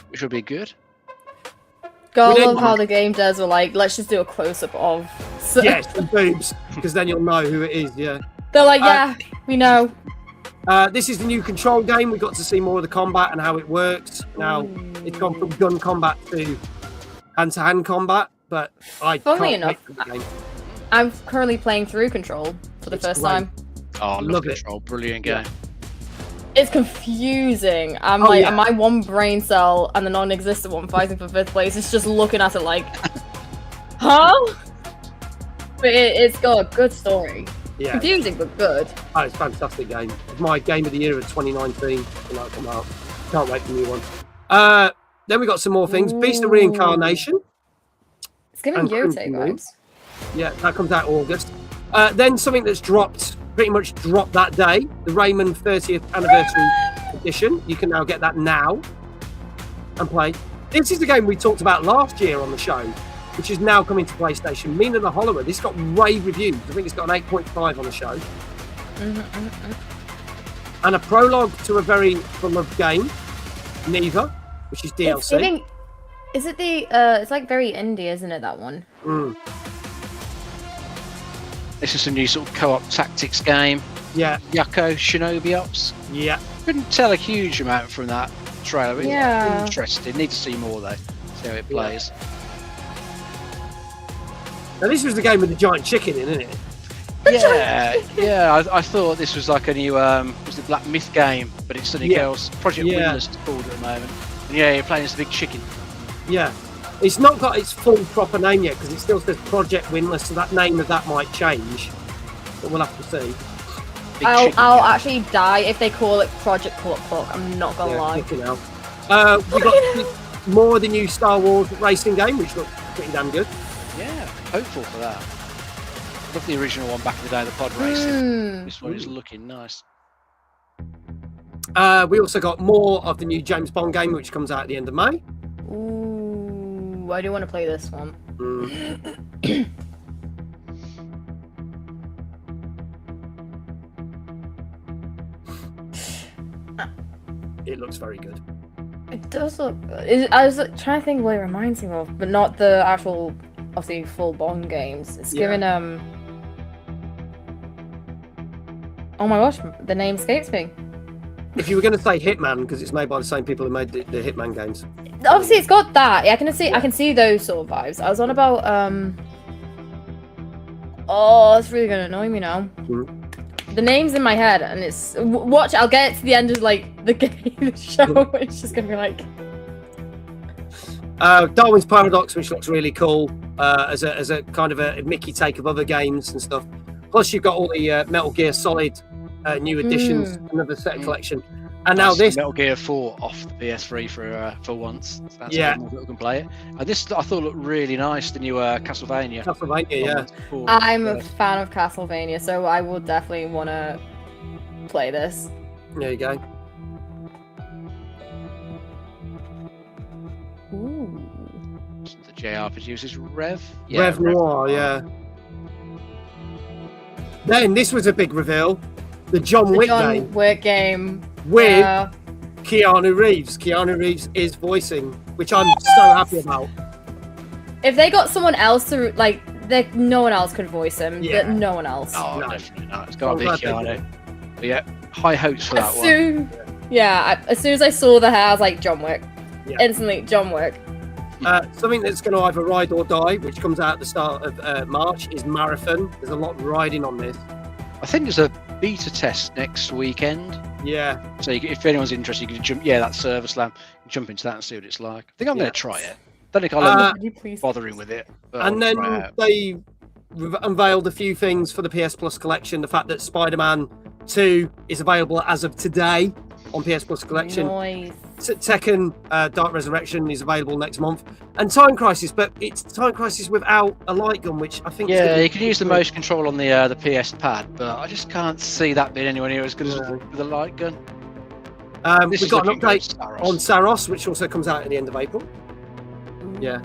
which would be good. God, I love how the game does. We're like, let's just do a close up of. Yes, the boobs, because then you'll know who it is. Yeah. They're like, yeah, we know. This is the new Control game. We got to see more of the combat and how it works. Now it's gone from gun combat to hand-to-hand combat, but Funnily enough, I'm currently playing through Control for the first time. Oh, I love Control. Brilliant game. It's confusing. I'm like, am I one brain cell and the non-existent one fighting for 5th place? It's just looking at it like, huh? But it's got a good story. Yeah. Confusing, but good. Oh, it's a fantastic game. It's my game of the year of 2019 when that come out. Can't wait for the new one. Then we got some more things. Beast of Reincarnation. It's giving Yote vibes. Yeah, that comes out August. Then something that's pretty much dropped that day, the Rayman 30th Anniversary Edition. You can now get that now and play. This is the game we talked about last year on the show, which is now coming to PlayStation. Mina the Hollower. This got rave reviews. I think it's got an 8.5 on the show. And a prologue to a very beloved game, Neva, which is DLC. Is it the? It's like very indie, isn't it? That one. This is a new sort of co-op tactics game. Yeah. Yako Shinobi Ops. Yeah. Couldn't tell a huge amount from that trailer. Yeah. Interesting. Need to see more though. See how it plays. Now this was the game with the giant chicken in, isn't it? Yeah. I thought this was like a new was the Black Myth game, but it's something else. Project Windless it's called at the moment. And yeah, you're playing as a big chicken. Yeah. It's not got its full proper name yet because it still says Project Windless, so that name of that might change. But we'll have to see. I'll actually die if they call it Project Clock. I'm not gonna lie. We got more of the new Star Wars racing game, which looks pretty damn good. Yeah, hopeful for that. Love the original one back in the day, the pod racing. This one is looking nice. We also got more of the new James Bond game, which comes out at the end of May. Ooh, I do want to play this one. It looks very good. It does look good. I was trying to think what it reminds me of, but not the actual, obviously, full Bond games. It's given, oh my gosh, the name escapes me. If you were going to say Hitman, because it's made by the same people who made the Hitman games. Obviously, it's got that. Yeah, I can see those sort of vibes. I was on about, oh, it's really going to annoy me now. The name's in my head, and it's watch. I'll get to the end of like the game show. It's just gonna be like Darwin's Paradox, which looks really cool as a kind of a Mickey take of other games and stuff. Plus, you've got all the Metal Gear Solid new additions, another set of collection, and now this Metal Gear 4 off the PS3 for once. So that's more people can play it. And this I thought looked really nice. The new Castlevania. Yeah. I'm a fan of Castlevania, so I will definitely want to play this. There you go. Ooh. The JRPG is Rev. Rev Noir, yeah. Then this was a big reveal. The John Wick game. With Keanu Reeves. Keanu Reeves is voicing, which I'm so happy about. If they got someone else to no one else could voice him. Yeah. No one else. Oh, no. Definitely not. It's got to be Keanu. But yeah, high hopes for that one. Yeah, as soon as I saw the hair, I was like, John Wick. Yeah. Instantly, John Wick. Something that's going to either ride or die, which comes out at the start of March, is Marathon. There's a lot riding on this. I think there's a beta test next weekend. Yeah. So if anyone's interested, you can jump. Yeah, that Server Slam. You can jump into that and see what it's like. I think I'm going to try it. Don't think I'll end up bothering with it. And then they unveiled a few things for the PS Plus collection. The fact that Spider-Man 2 is available as of today on PS Plus collection. Nice. Tekken Dark Resurrection is available next month, and Time Crisis, but it's Time Crisis without a light gun, which I think you can use the motion control on the PS Pad, but I just can't see that being anywhere near as good as the light gun. We've got an update on Saros, which also comes out at the end of April. Yeah.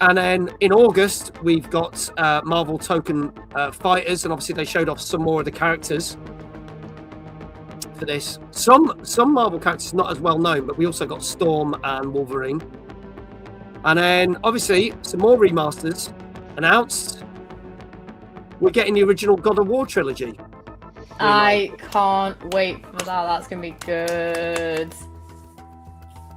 And then in August, we've got Marvel Token Fighters, and obviously they showed off some more of the characters for this. Some Marvel characters not as well known, but we also got Storm and Wolverine. And then obviously some more remasters announced. We're getting the original God of War trilogy. I can't wait for that. That's gonna be good.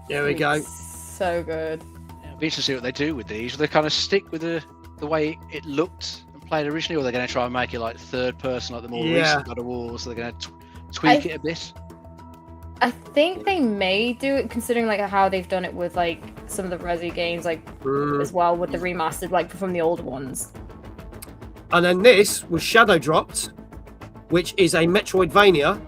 There we go. So good. It'll be interesting to see what they do with these. Will they kind of stick with the way it looked and played originally, or are they going to try and make it like third person, like the more recent God of War? So they're going to tweak it a bit. I think they may do it, considering like how they've done it with like some of the Resi games, like as well with the remastered, like from the older ones. And then this was shadow dropped, which is a Metroidvania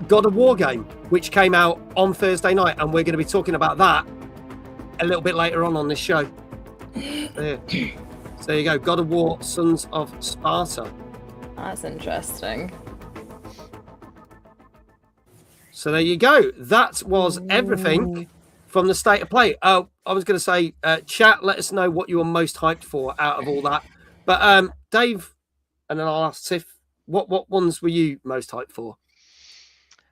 God of War game, which came out on Thursday night, and we're going to be talking about that a little bit later on this show. There. So there you go, God of War, Sons of Sparta. That's interesting. So there you go. That was everything from the state of play. Oh, I was going to say, chat, let us know what you were most hyped for out of all that. But Dave, and then I'll ask Tiff, what ones were you most hyped for?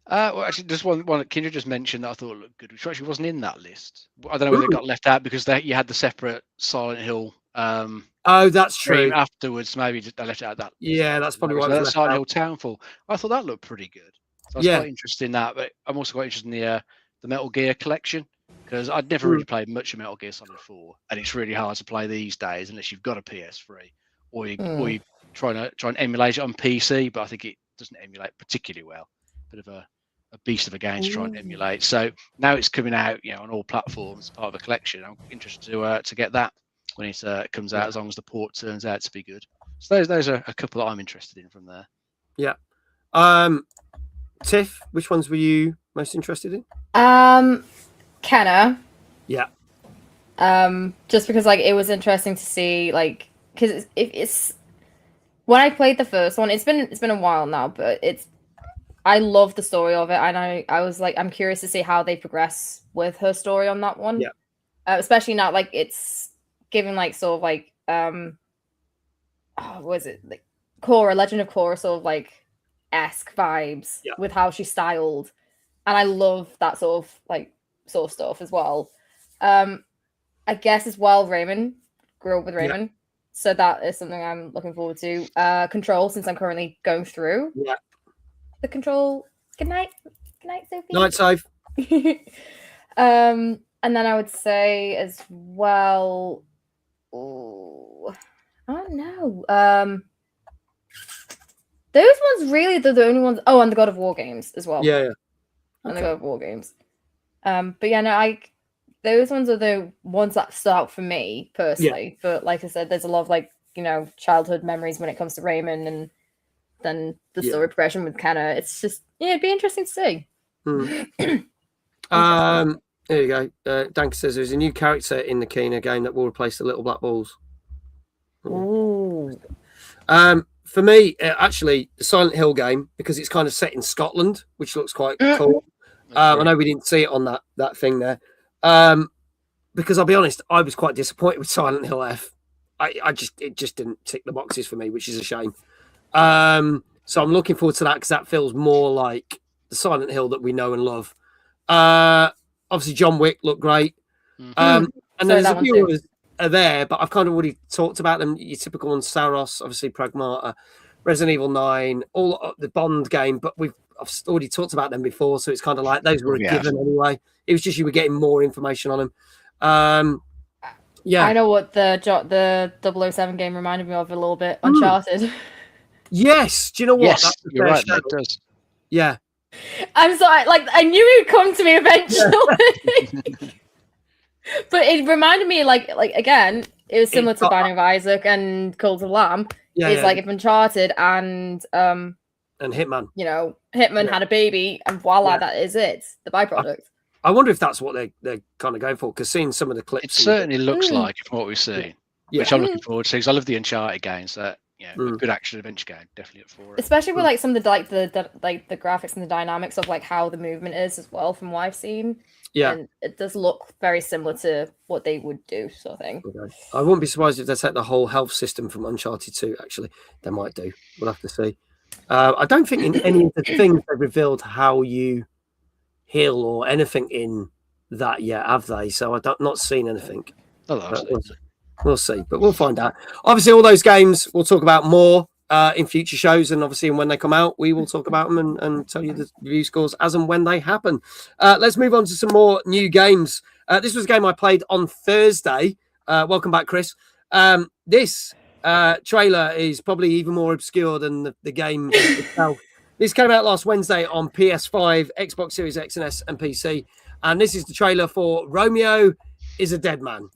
Well, actually, just one Kendra just mentioned that I thought looked good, which actually wasn't in that list. I don't know whether it got left out because you had the separate Silent Hill. Oh, that's true. Afterwards, maybe they left it out that. Yeah, that's probably why. That Silent Hill Townfall. I thought that looked pretty good. So I was quite interested in that, but I'm also quite interested in the Metal Gear collection because I'd never really played much of Metal Gear Solid 4, and it's really hard to play these days unless you've got a PS3 or you try and emulate it on PC. But I think it doesn't emulate particularly well. Bit of a beast of a game to try and emulate. So now it's coming out, on all platforms, part of a collection. I'm interested to get that when it comes out, as long as the port turns out to be good. So those are a couple that I'm interested in from there. Yeah. Tiff, which ones were you most interested in? Kenna. Yeah. Just because it was interesting to see because it's when I played the first one, it's been a while now, but I love the story of it, and I was I'm curious to see how they progress with her story on that one. Yeah. Especially now, it's giving sort of what is it, Korra, Legend of Korra, sort of esque vibes with how she's styled, and I love that sort of stuff as well. I guess as well, Raymond grew up with Raymond, so that is something I'm looking forward to. Control, since I'm currently going through. Yeah. The Control. Good night, Sophie. Night, Soph. And then I would say as well. Oh, I don't know. Those ones really the only ones. Oh, and the God of War games as well. Yeah. And the God of War games. But yeah, no, those ones are the ones that stood out for me personally. Yeah. But like I said, there's a lot of childhood memories when it comes to Raymond, and then the story progression with Kenna. It's just it'd be interesting to see. There you go. Dank says there's a new character in the Kena game that will replace the little black balls. Ooh. For me, actually, the Silent Hill game, because it's kind of set in Scotland, which looks quite cool. I know we didn't see it on that thing there. Because I'll be honest, I was quite disappointed with Silent Hill F. It just didn't tick the boxes for me, which is a shame. So I'm looking forward to that because that feels more like the Silent Hill that we know and love. Obviously, John Wick looked great. And there's a few others are there, but I've kind of already talked about them. Your typical ones, Saros, obviously Pragmata, Resident Evil 9, all the Bond game, but I've already talked about them before, so it's kind of like those were a given anyway. It was just you were getting more information on them. I know what the 007 game reminded me of a little bit. Uncharted. Yes. Do you know what? Yes, you're right. That does. Yeah. I'm sorry. I knew it would come to me eventually. But it reminded me, again, it was similar to Binding of Isaac and Cult of Lamb. If Uncharted and Hitman. Hitman had a baby, and voila, that is it. The byproduct. I wonder if that's what they're kind of going for, because seeing some of the clips, it certainly looks like from what we've seen, which I'm looking forward to, because I love the Uncharted games. That a good action adventure game. Definitely up for it. Especially with like some of the the graphics and the dynamics of like how the movement is as well, from what I've seen. Yeah, and it does look very similar to what they would do, sort of thing. Okay. I wouldn't be surprised if they take the whole health system from Uncharted 2. Actually, they might do. We'll have to see. I don't think in any of the things they've revealed how you heal or anything in that yet, have they? So I've not seen anything. We'll see, but we'll find out. Obviously, all those games we'll talk about more in future shows, and obviously when they come out, we will talk about them and tell you the review scores as and when they happen. Let's move on to some more new games. This was a game I played on Thursday. Welcome back, Chris. This trailer is probably even more obscure than the game itself. This came out last Wednesday on PS5, Xbox Series X and S, and PC. And this is the trailer for Romeo is a Dead Man.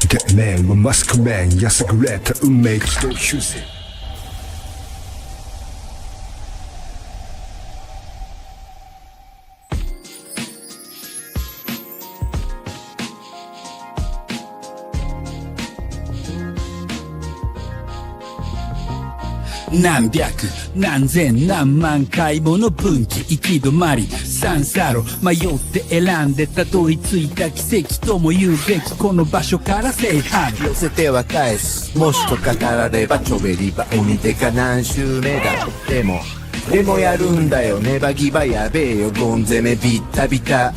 Dead man, one must command. 야사그레타 운명의 지도 휴식.何百何千何万回もの分岐行き止まり三差路迷って選んでたどり着いた奇跡とも言うべきこの場所から正反寄せては返すもしと語らればちょべりば鬼手か何周目だでもやるんだよネバギバやべえよゴン攻めビッタビタ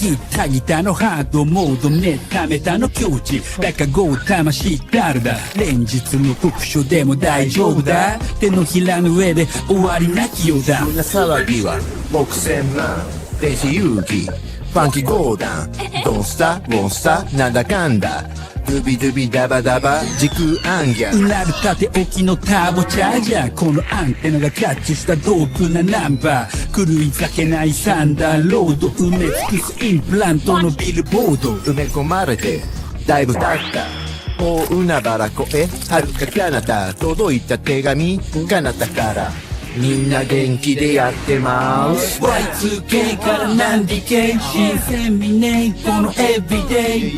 ギタのハードモードメタメタの境地だかゴー魂誰だ連日の酷暑でも大丈夫だ手のひらの上で終わりなきようだ胸騒ぎは6000万電子遊戯ファンキーゴーダンドンスタウォンスタなんだかんだドゥビドゥビダバダバ時空暗ギャうなる縦置きのターボチャージャーこのアンテナがキャッチしたドープなナンバー狂い咲けないサンダーロード埋め尽くすインプラントのビルボード埋め込まれてだいぶ経った大海原越え遥か彼方届いた手紙彼方からみんな元気でやってます Y2K から何ディケイ新鮮味ねえこのエビデイ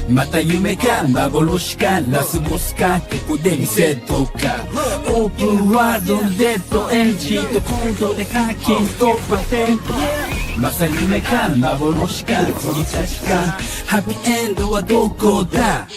また夢か幻かラスボスかここでリセットかオープンワールドのデッドエンジンとコードでハッキング突破点まさに夢か幻か次たちかハッピーエンドはどこだ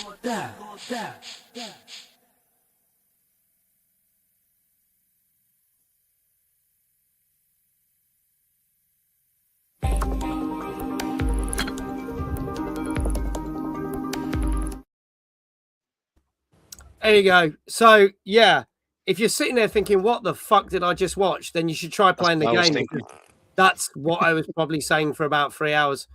There you go. So, yeah, if you're sitting there thinking, what the fuck did I just watch? Then you should try playing the game. That's what I was probably saying for about 3 hours.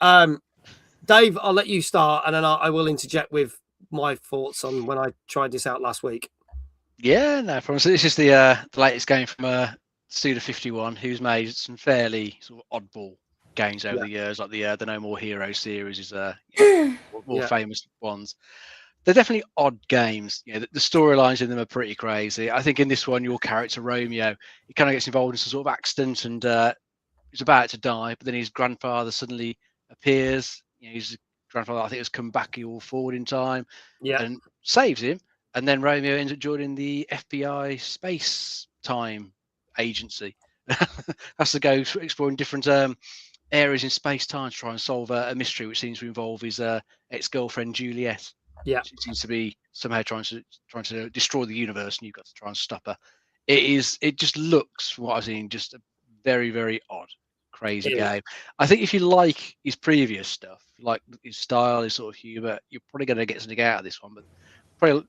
Dave, I'll let you start, and then I will interject with my thoughts on when I tried this out last week. Yeah, no problem. So this is the latest game from Suda51, who's made some fairly sort of oddball games over the years, like the No More Heroes series is more famous ones. They're definitely odd games. You know, the storylines in them are pretty crazy. I think in this one, your character Romeo, he kind of gets involved in some sort of accident and he's about to die, but then his grandfather suddenly appears. You know, his grandfather, I think, has come back all forward in time and saves him. And then Romeo ends up joining the FBI space time agency. Has to go exploring different areas in space time to try and solve a mystery, which seems to involve his ex-girlfriend Juliet. Yeah, she seems to be somehow trying to destroy the universe, and you've got to try and stop her. It just looks, from what I've seen, just a very, very odd, crazy game. I think if you like his previous stuff, like his style, his sort of humor, you're probably going to get something out of this one. But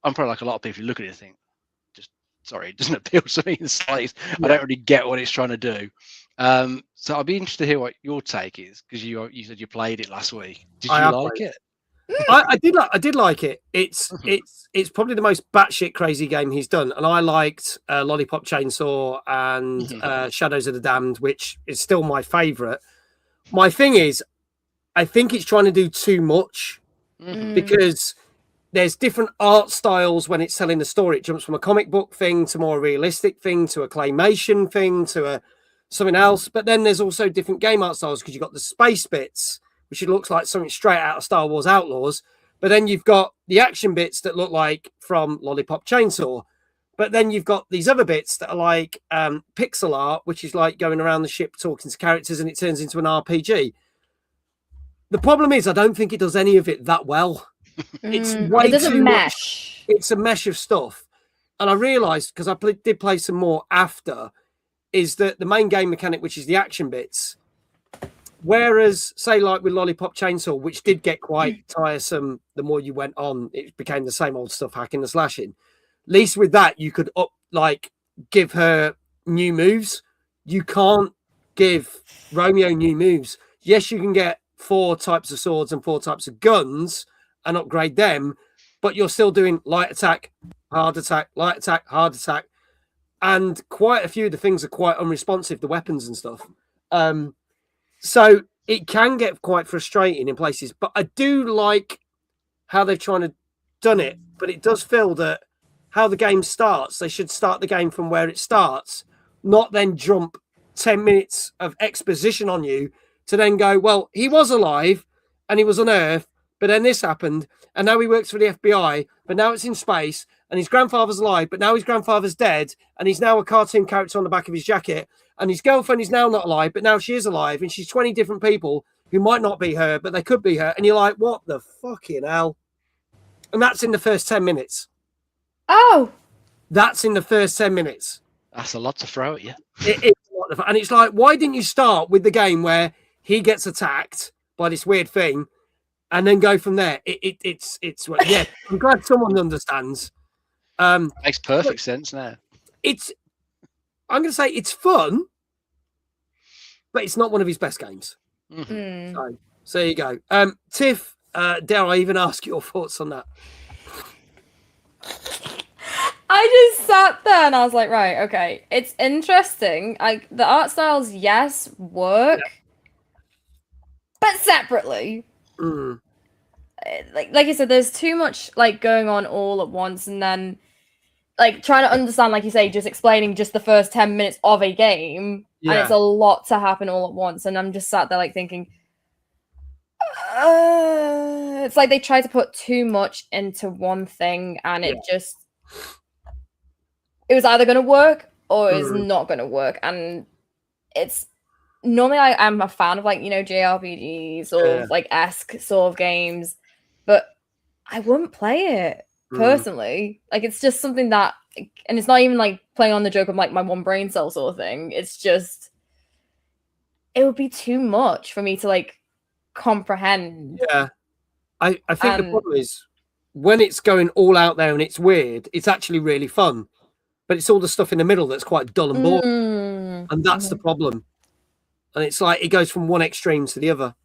I'm probably like a lot of people. If you look at it, and think, it doesn't appeal to me in the slightest. I don't really get what it's trying to do. So I'd be interested to hear what your take is, because you said you played it last week. Did you like it? I did like it. It's probably the most batshit crazy game he's done, and I liked Lollipop Chainsaw and Shadows of the Damned, which is still my favorite. My thing is, I think it's trying to do too much because there's different art styles when it's telling the story. It jumps from a comic book thing to more realistic thing to a claymation thing to a something else. But then there's also different game art styles because you've got the space bits, which it looks like something straight out of Star Wars Outlaws. But then you've got the action bits that look like from Lollipop Chainsaw. But then you've got these other bits that are like pixel art, which is like going around the ship talking to characters, and it turns into an RPG. The problem is, I don't think it does any of it that well. It's way it doesn't too mesh. It's a mesh of stuff. And I realised, because I did play some more after, is that the main game mechanic, which is the action bits, whereas, say, like with Lollipop Chainsaw, which did get quite tiresome the more you went on, it became the same old stuff, hacking and slashing. At least with that, you could give her new moves. You can't give Romeo new moves. Yes, you can get 4 types of swords and 4 types of guns and upgrade them, but you're still doing light attack, hard attack, light attack, hard attack. And quite a few of the things are quite unresponsive, the weapons and stuff. So it can get quite frustrating in places, but I do like how they've done it. But it does feel that how the game starts, they should start the game from where it starts, not then jump 10 minutes of exposition on you to then go, well, he was alive and he was on Earth, but then this happened, and now he works for the FBI, but now it's in space, and his grandfather's alive, but now his grandfather's dead, and he's now a cartoon character on the back of his jacket, and his girlfriend is now not alive, but now she is alive, and she's 20 different people who might not be her, but they could be her, and you're like, what the fucking hell? And that's in the first 10 minutes. Oh! That's in the first 10 minutes. That's a lot to throw at you. It is a lot of, and it's like, why didn't you start with the game where he gets attacked by this weird thing and then go from there? It's yeah, I'm glad someone understands. Makes perfect sense now. I'm going to say it's fun, but it's not one of his best games. Mm-hmm. So there you go. Tiff, dare I even ask your thoughts on that? I just sat there and I was like, right, okay, it's interesting. The art styles, yes, work, but separately. Like I said, there's too much going on all at once, and then trying to understand, like you say, just explaining just the first 10 minutes of a game, and it's a lot to happen all at once. And I'm just sat there thinking, it's like they try to put too much into one thing, and it was either going to work or it's not going to work. And it's normally I'm a fan of JRPGs or esque sort of games, but I wouldn't play it personally. It's just something that, and it's not even playing on the joke of my one brain cell sort of thing. It's just, it would be too much for me to comprehend. Yeah. I think the problem is when it's going all out there and it's weird, it's actually really fun. But it's all the stuff in the middle that's quite dull and boring. And that's the problem. And it's it goes from one extreme to the other,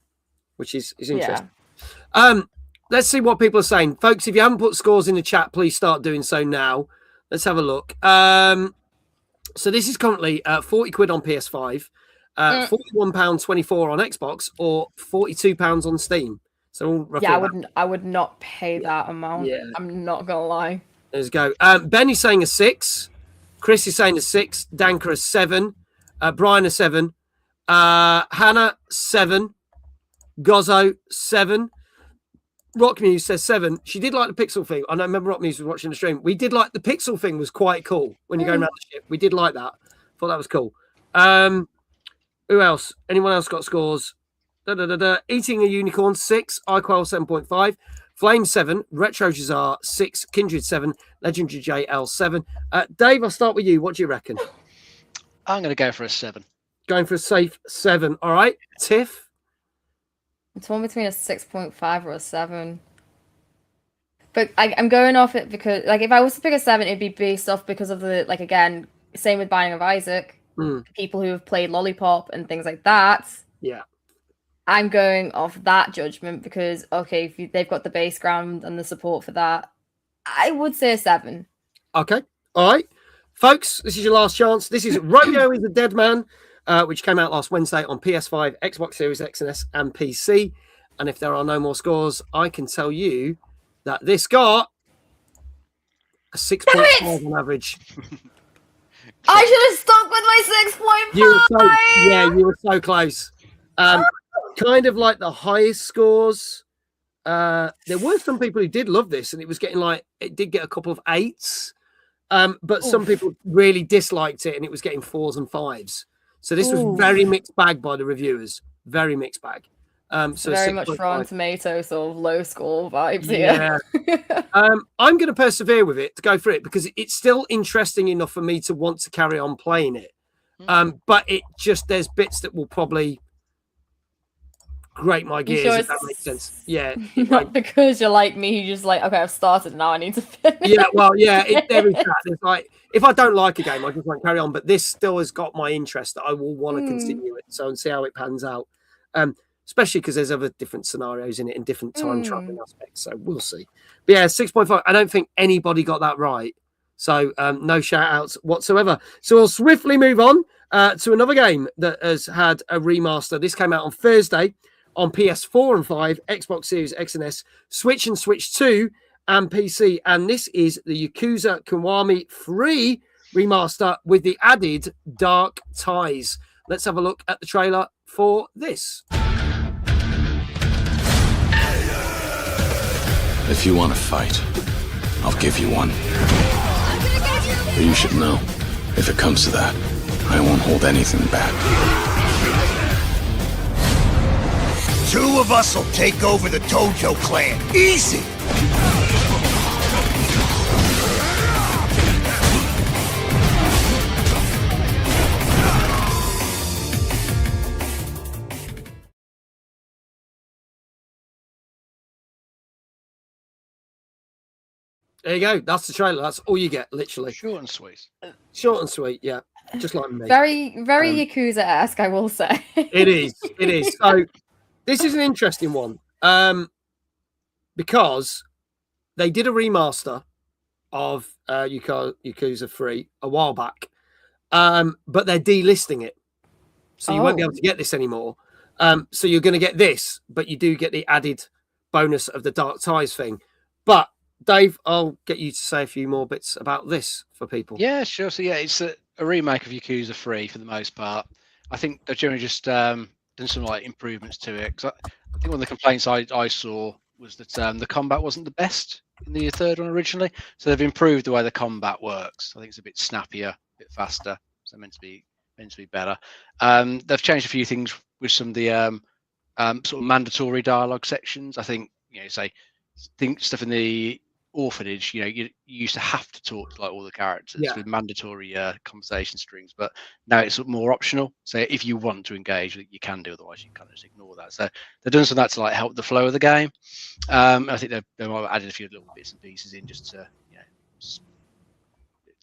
which is interesting. Yeah. Let's see what people are saying. Folks, if you haven't put scores in the chat, please start doing so now. Let's have a look. So this is currently 40 quid on PS5, £41.24 on Xbox, or £42 on Steam. So I would not pay that amount. Yeah. I'm not gonna lie. Let's go. Ben is saying a 6. Chris is saying a 6. Danker a 7. Brian a 7. Hannah 7. Gozzo 7. Rockmuse says 7. She did like the pixel thing. I know. Remember Rockmuse was watching the stream. We did like the pixel thing. Was quite cool when you're going around the ship. We did like that. Thought that was cool. Who else? Anyone else got scores? Eating a Unicorn 6. iQuell 7.5. Flame 7, Retro Jazar 6, Kindred 7, Legendary JL 7. Dave, I'll start with you. What do you reckon? I'm going to go for a 7. Going for a safe 7. All right. Tiff? I'm torn between a 6.5 or a 7. But I'm going off it because, if I was to pick a 7, it'd be based off because of the, again, same with Binding of Isaac. People who have played Lollipop and things like that. Yeah. I'm going off that judgment because, okay, if they've got the base ground and the support for that, I would say a 7. Okay. All right. Folks, this is your last chance. This is Romeo is a Dead Man, which came out last Wednesday on PS5, Xbox Series X and S, and PC. And if there are no more scores, I can tell you that this got a 6.5 on average. I should have stuck with my 6.5. You were so close. Kind of like the highest scores. There were some people who did love this, and it was getting it did get a couple of 8s. But some people really disliked it, and it was getting 4s and 5s. So this was very mixed bag by the reviewers. Very mixed bag. So very much Rotten Tomato sort of low score vibes here. Yeah. I'm going to persevere with it to go through it because it's still interesting enough for me to want to carry on playing it. But there's bits that will probably grate my gears, if that makes sense. Yeah. Not because you're like me, you just like, okay, I've started now, I need to finish. Yeah, well, yeah, there is that. It's like, if I don't like a game, I just won't carry on. But this still has got my interest that I will want to continue it. So and see how it pans out. Especially because there's other different scenarios in it and different time traveling aspects. So we'll see. But yeah, 6.5. I don't think anybody got that right. So no shout outs whatsoever. So we'll swiftly move on to another game that has had a remaster. This came out on Thursday on PS4 and 5, Xbox Series X and S, Switch and Switch 2, and PC. And this is the Yakuza Kiwami 3 remaster with the added Dark Ties. Let's have a look at the trailer for this. If you want to fight, I'll give you one. But you should know, if it comes to that, I won't hold anything back. 2 of us will take over the Tojo clan. Easy! There you go. That's the trailer. That's all you get, literally. Short and sweet. Short and sweet, yeah. Just like me. Very Yakuza-esque, I will say. It is. It is. So this is an interesting one. Because they did a remaster of Yakuza 3 a while back. But they're delisting it. So you won't be able to get this anymore. So you're going to get this, but you do get the added bonus of the Dark Ties thing. But Dave, I'll get you to say a few more bits about this for people. Yeah, sure. So yeah, it's a remake of Yakuza 3 for the most part. I think they've generally just done some improvements to it. Cause I think one of the complaints I saw was that the combat wasn't the best in the third one originally. So they've improved the way the combat works. I think it's a bit snappier, a bit faster. So meant to be better. They've changed a few things with some of the sort of mandatory dialogue sections. I think stuff in the orphanage, you used to have to talk to all the characters with mandatory conversation strings, but now it's more optional. So if you want to engage, you can do, otherwise you can just ignore that. So they've done some of that to help the flow of the game. I think they might have added a few little bits and pieces in just to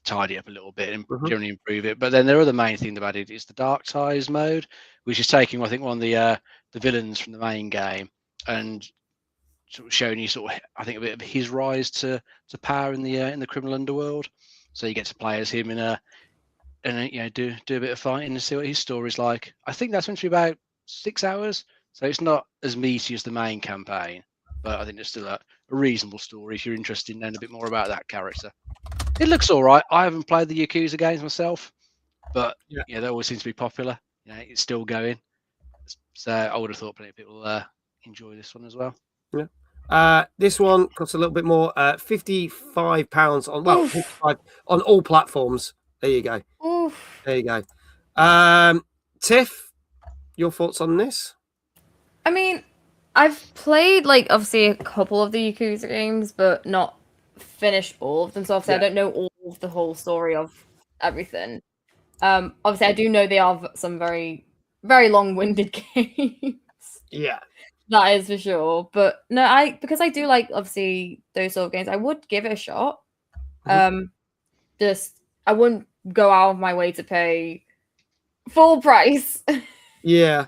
tidy up a little bit and generally improve it. But then the other main thing they've added is the Dark Ties mode, which is taking, I think, one of the villains from the main game and sort of showing you I think a bit of his rise to power in the criminal underworld. So you get to play as him do a bit of fighting and see what his story's like. I think that's meant to be about 6 hours, so it's not as meaty as the main campaign, but I think it's still a reasonable story if you're interested in knowing a bit more about that character. It looks all right. I haven't played the Yakuza games myself, but they always seem to be popular. It's still going, so I would have thought plenty of people enjoy this one as well. Yeah. This one costs a little bit more, £55 on all platforms. There you go. Oof. There you go. Tiff, your thoughts on this? I mean, I've played obviously a couple of the Yakuza games, but not finished all of them. So obviously I don't know all of the whole story of everything. Obviously I do know they are some very, very long-winded games. Yeah. That is for sure. But no, because I do like obviously those sort of games, I would give it a shot. Just I wouldn't go out of my way to pay full price. Yeah.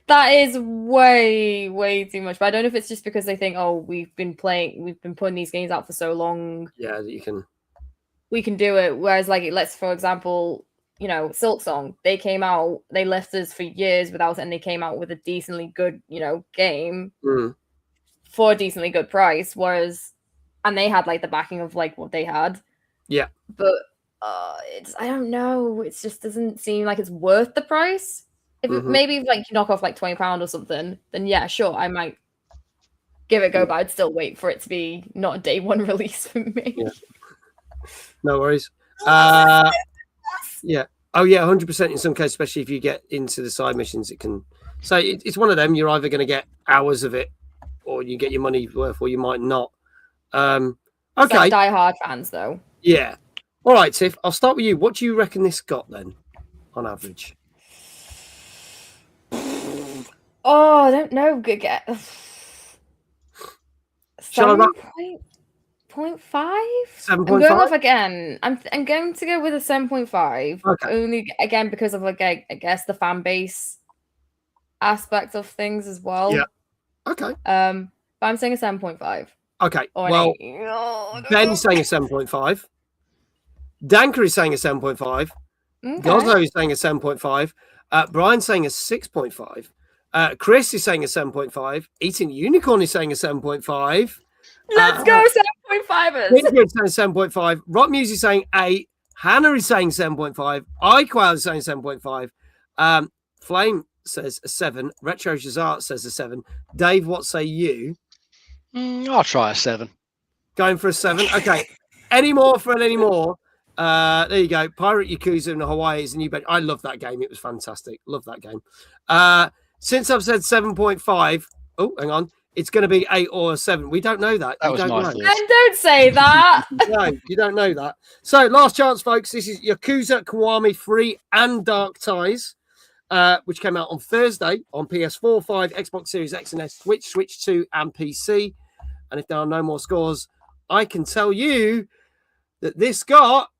That is way, way too much. But I don't know if it's just because they think, we've been putting these games out for so long. Yeah, that we can do it. Whereas let's for example, Silk Song, they came out, they left us for years without it, and they came out with a decently good, game for a decently good price. And they had the backing of what they had. Yeah. But I don't know. It just doesn't seem like it's worth the price. Maybe if like you knock off like £20 or something, then yeah, sure, I might give it a go, but I'd still wait for it to be not a day one release for me. Yeah. No worries. Yeah. Oh yeah, 100% in some cases, especially if you get into the side missions, it can. So it's one of them. You're either going to get hours of it, or you get your money worth, or you might not. Okay. Like die-hard fans, though. Yeah. All right, Tiff. I'll start with you. What do you reckon this got then, on average? Oh, I don't know. Shall I 7.5? 7.5? I'm going off again. I'm going to go with a 7.5. Okay. Only again because of like I guess the fan base aspect of things as well. Yeah. Okay. But I'm saying a 7.5. Okay. Well, Ben's saying a 7.5. Danker is saying a 7.5. Okay. Goslo is saying a 7.5. Brian's saying a 6.5. Chris is saying a 7.5. Eating Unicorn is saying a 7.5. Let's go 7.5ers. Ingrid's saying 7.5. Rock Music is saying 8. Hannah is saying 7.5. iQual is saying 7.5. Flame says a 7. Retro Shazart says a 7. Dave, what say you? I'll try a 7. Going for a 7. Okay. Any more for any more? There you go. Pirate Yakuza in Hawaii is a new bench. I love that game. It was fantastic. Love that game. Since I've said 7.5, oh, hang on. It's going to be 8 or a 7. We don't know that. That was my thought. And don't say that. No, you don't know that. So, last chance, folks. This is Yakuza Kiwami Free and Dark Ties, which came out on Thursday on PS4, 5, Xbox Series X and S, Switch 2, and PC. And if there are no more scores, I can tell you that this got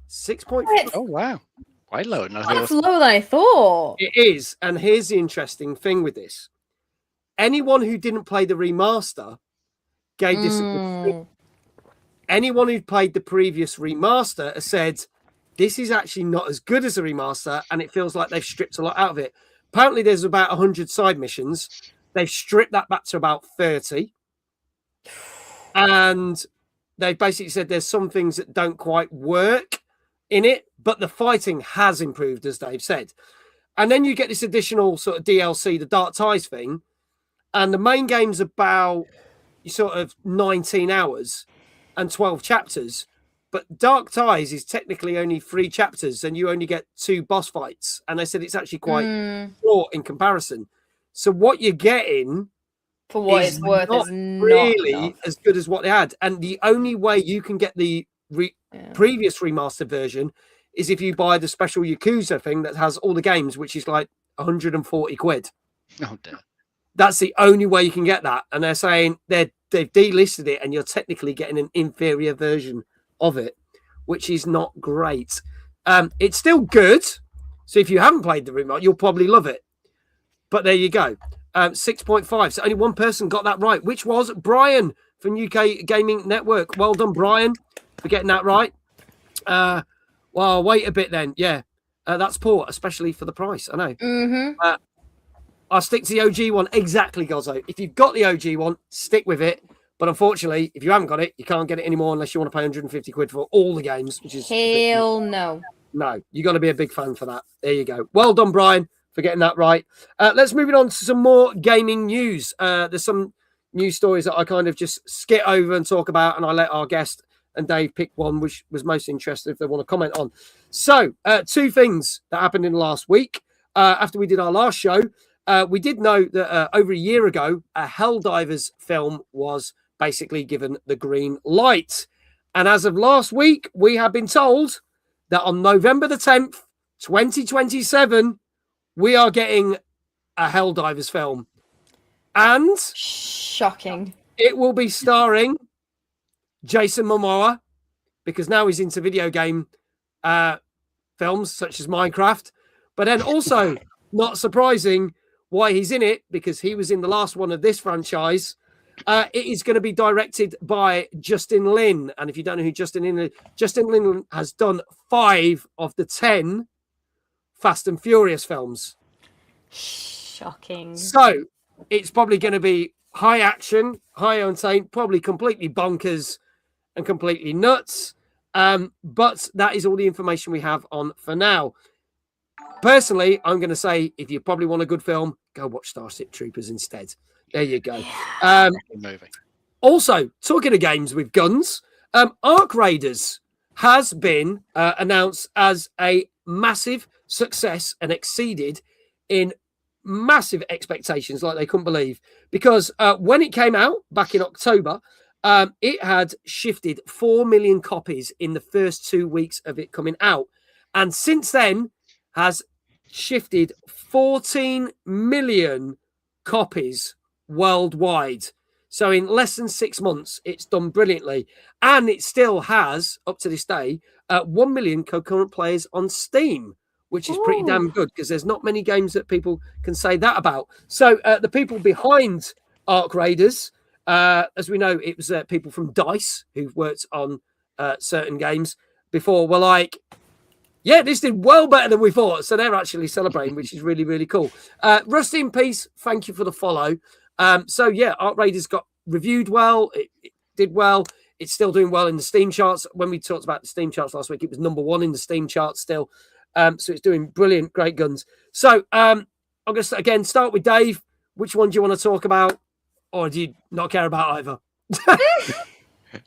6.5. Oh, wow. Quite low. That's lower than I thought. It is. And here's the interesting thing with this. Anyone who didn't play the remaster gave this a good. Anyone who played the previous remaster has said this is actually not as good as a remaster, and it feels like they've stripped a lot out of it. Apparently, there's about 100 side missions. They've stripped that back to about 30. And they basically said there's some things that don't quite work in it, but the fighting has improved, as Dave said. And then you get this additional sort of DLC, the Dark Ties thing. And the main game's about sort of 19 hours and 12 chapters. But Dark Ties is technically only 3 chapters and you only get 2 boss fights. And they said it's actually quite short in comparison. So what you're getting for what it's worth is not really as good as what they had. And the only way you can get the previous remastered version is if you buy the special Yakuza thing that has all the games, which is like 140 quid. Oh, dear. That's the only way you can get that. And they're saying they've delisted it and you're technically getting an inferior version of it, which is not great. It's still good. So if you haven't played the remote, you'll probably love it. But there you go. 6.5. So only one person got that right, which was Brian from UK Gaming Network. Well done, Brian, for getting that right. Well, wait a bit then. Yeah, that's poor, especially for the price. I know. I'll stick to the OG one. Exactly, Gozzo. If you've got the OG one, stick with it. But unfortunately, if you haven't got it, you can't get it anymore unless you want to pay 150 quid for all the games, which is... Hell no. No, you got to be a big fan for that. There you go. Well done, Brian, for getting that right. Let's move it on to some more gaming news. There's some news stories that I kind of just skip over and talk about, and I let our guest and Dave pick one which was most interested if they want to comment on. So, 2 things that happened in the last week. After we did our last show, we did know that over a year ago, a Helldivers film was basically given the green light. And as of last week, we have been told that on November the 10th, 2027, we are getting a Helldivers film. And... shocking. It will be starring Jason Momoa, because now he's into video game films such as Minecraft. But then also, not surprising, why he's in it, because he was in the last one of this franchise. It is going to be directed by Justin Lin. And if you don't know who Justin Lin is, Justin Lin has done 5 of the 10 Fast and Furious films. Shocking. So it's probably going to be high action, high octane, probably completely bonkers and completely nuts. But that is all the information we have on for now. Personally, I'm going to say if you probably want a good film, go watch Starship Troopers instead. There you go. Movie. Also, talking of games with guns, Arc Raiders has been announced as a massive success and exceeded in massive expectations like they couldn't believe. Because when it came out back in October, it had shifted 4 million copies in the first 2 weeks of it coming out. And since then has shifted 14 million copies worldwide. So in less than 6 months, it's done brilliantly. And it still has, up to this day, 1 million concurrent players on Steam, which is pretty damn good because there's not many games that people can say that about. So the people behind Arc Raiders, as we know, it was people from DICE who've worked on certain games before were like, yeah, this did well better than we thought. So they're actually celebrating, which is really, really cool. Rusty in Peace, thank you for the follow. So yeah, Arc Raiders got reviewed well. It did well. It's still doing well in the Steam charts. When we talked about the Steam charts last week, it was #1 in the Steam charts still. So it's doing brilliant, great guns. So I'm going to, again, start with Dave. Which one do you want to talk about? Or do you not care about either?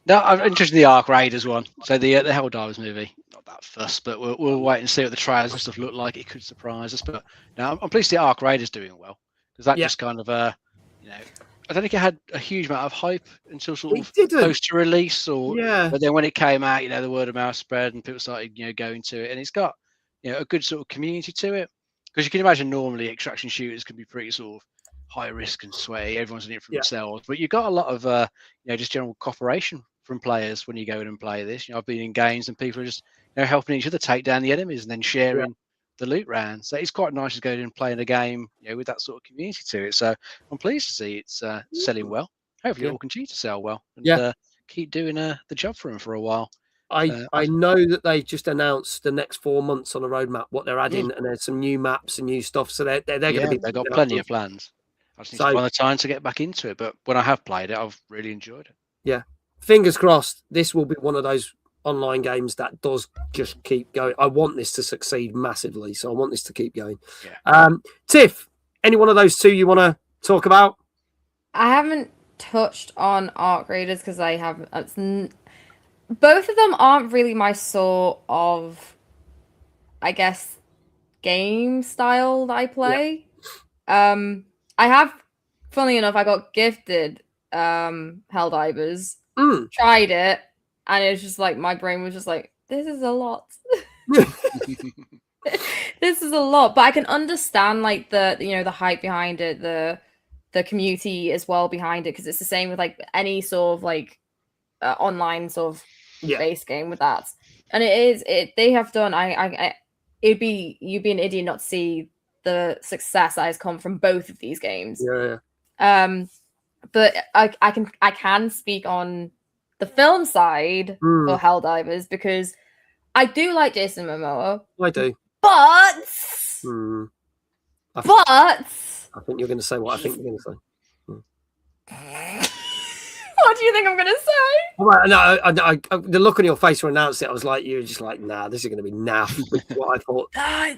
No, I'm interested in the Arc Raiders one. So the Helldivers movie, not that fussed, but we'll wait and see what the trailers and stuff look like. It could surprise us. But no, I'm pleased the Arc Raiders doing well because that just kind of, you know, I don't think it had a huge amount of hype until sort of post release, or but then when it came out, you know, the word of mouth spread and people started, you know, going to it, and it's got, you know, a good sort of community to it. Because you can imagine normally extraction shooters can be pretty sort of high risk and sweaty. Everyone's in it for themselves, but you've got a lot of you know, just general cooperation from players when you go in and play this. You know, I've been in games and people are just, you know, helping each other take down the enemies and then sharing the loot round. So it's quite nice to go in and play in a game, you know, with that sort of community to it. So I'm pleased to see it's selling well. Hopefully it will continue to sell well and keep doing the job for them for a while. I know that they just announced the next 4 months on the roadmap what they're adding, and there's some new maps and new stuff. So they're going to be. They've got plenty of plans. I just need to find the time to get back into it. But when I have played it, I've really enjoyed it. Yeah, fingers crossed. This will be one of those online games that does just keep going. I want this to succeed massively, so I want this to keep going. Tiff, any one of those two you want to talk about? I haven't touched on Arc Raiders because I have. Both of them aren't really my sort of, I guess, game style that I play. I have, funnily enough, I got gifted Helldivers, tried it, and it was just like, my brain was just like, this is a lot. This is a lot. But I can understand like the, you know, the hype behind it, the community as well behind it, because it's the same with like any sort of like online sort of base game with that. And they have done, you'd be an idiot not to see the success that has come from both of these games. But I can speak on the film side for Helldivers because I do like Jason Momoa. I do. But I think you're going to say what I think you're going to say. What do you think I'm going to say? Well, no, the look on your face when I announced it, I was like, you were just like, nah, this is going to be naff. What I thought.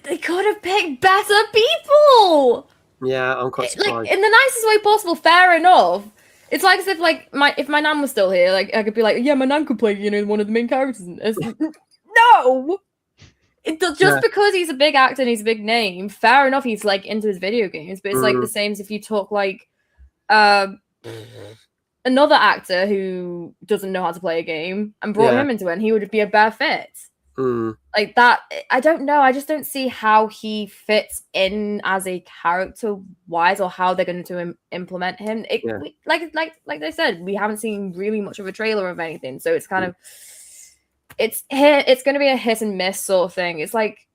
They could have picked better people. Yeah, I'm quite surprised. Like, in the nicest way possible, fair enough. It's like as if like if my nan was still here, like I could be like, yeah, my nan could play, you know, one of the main characters. No! Just because he's a big actor and he's a big name, fair enough, he's like into his video games, but it's like the same as if you took like another actor who doesn't know how to play a game and brought him into it, and he would be a better fit. Like that, I don't know. I just don't see how he fits in as a character wise, or how they're going to implement him. Like they said, we haven't seen really much of a trailer of anything, so it's kind of it's going to be a hit and miss sort of thing. It's like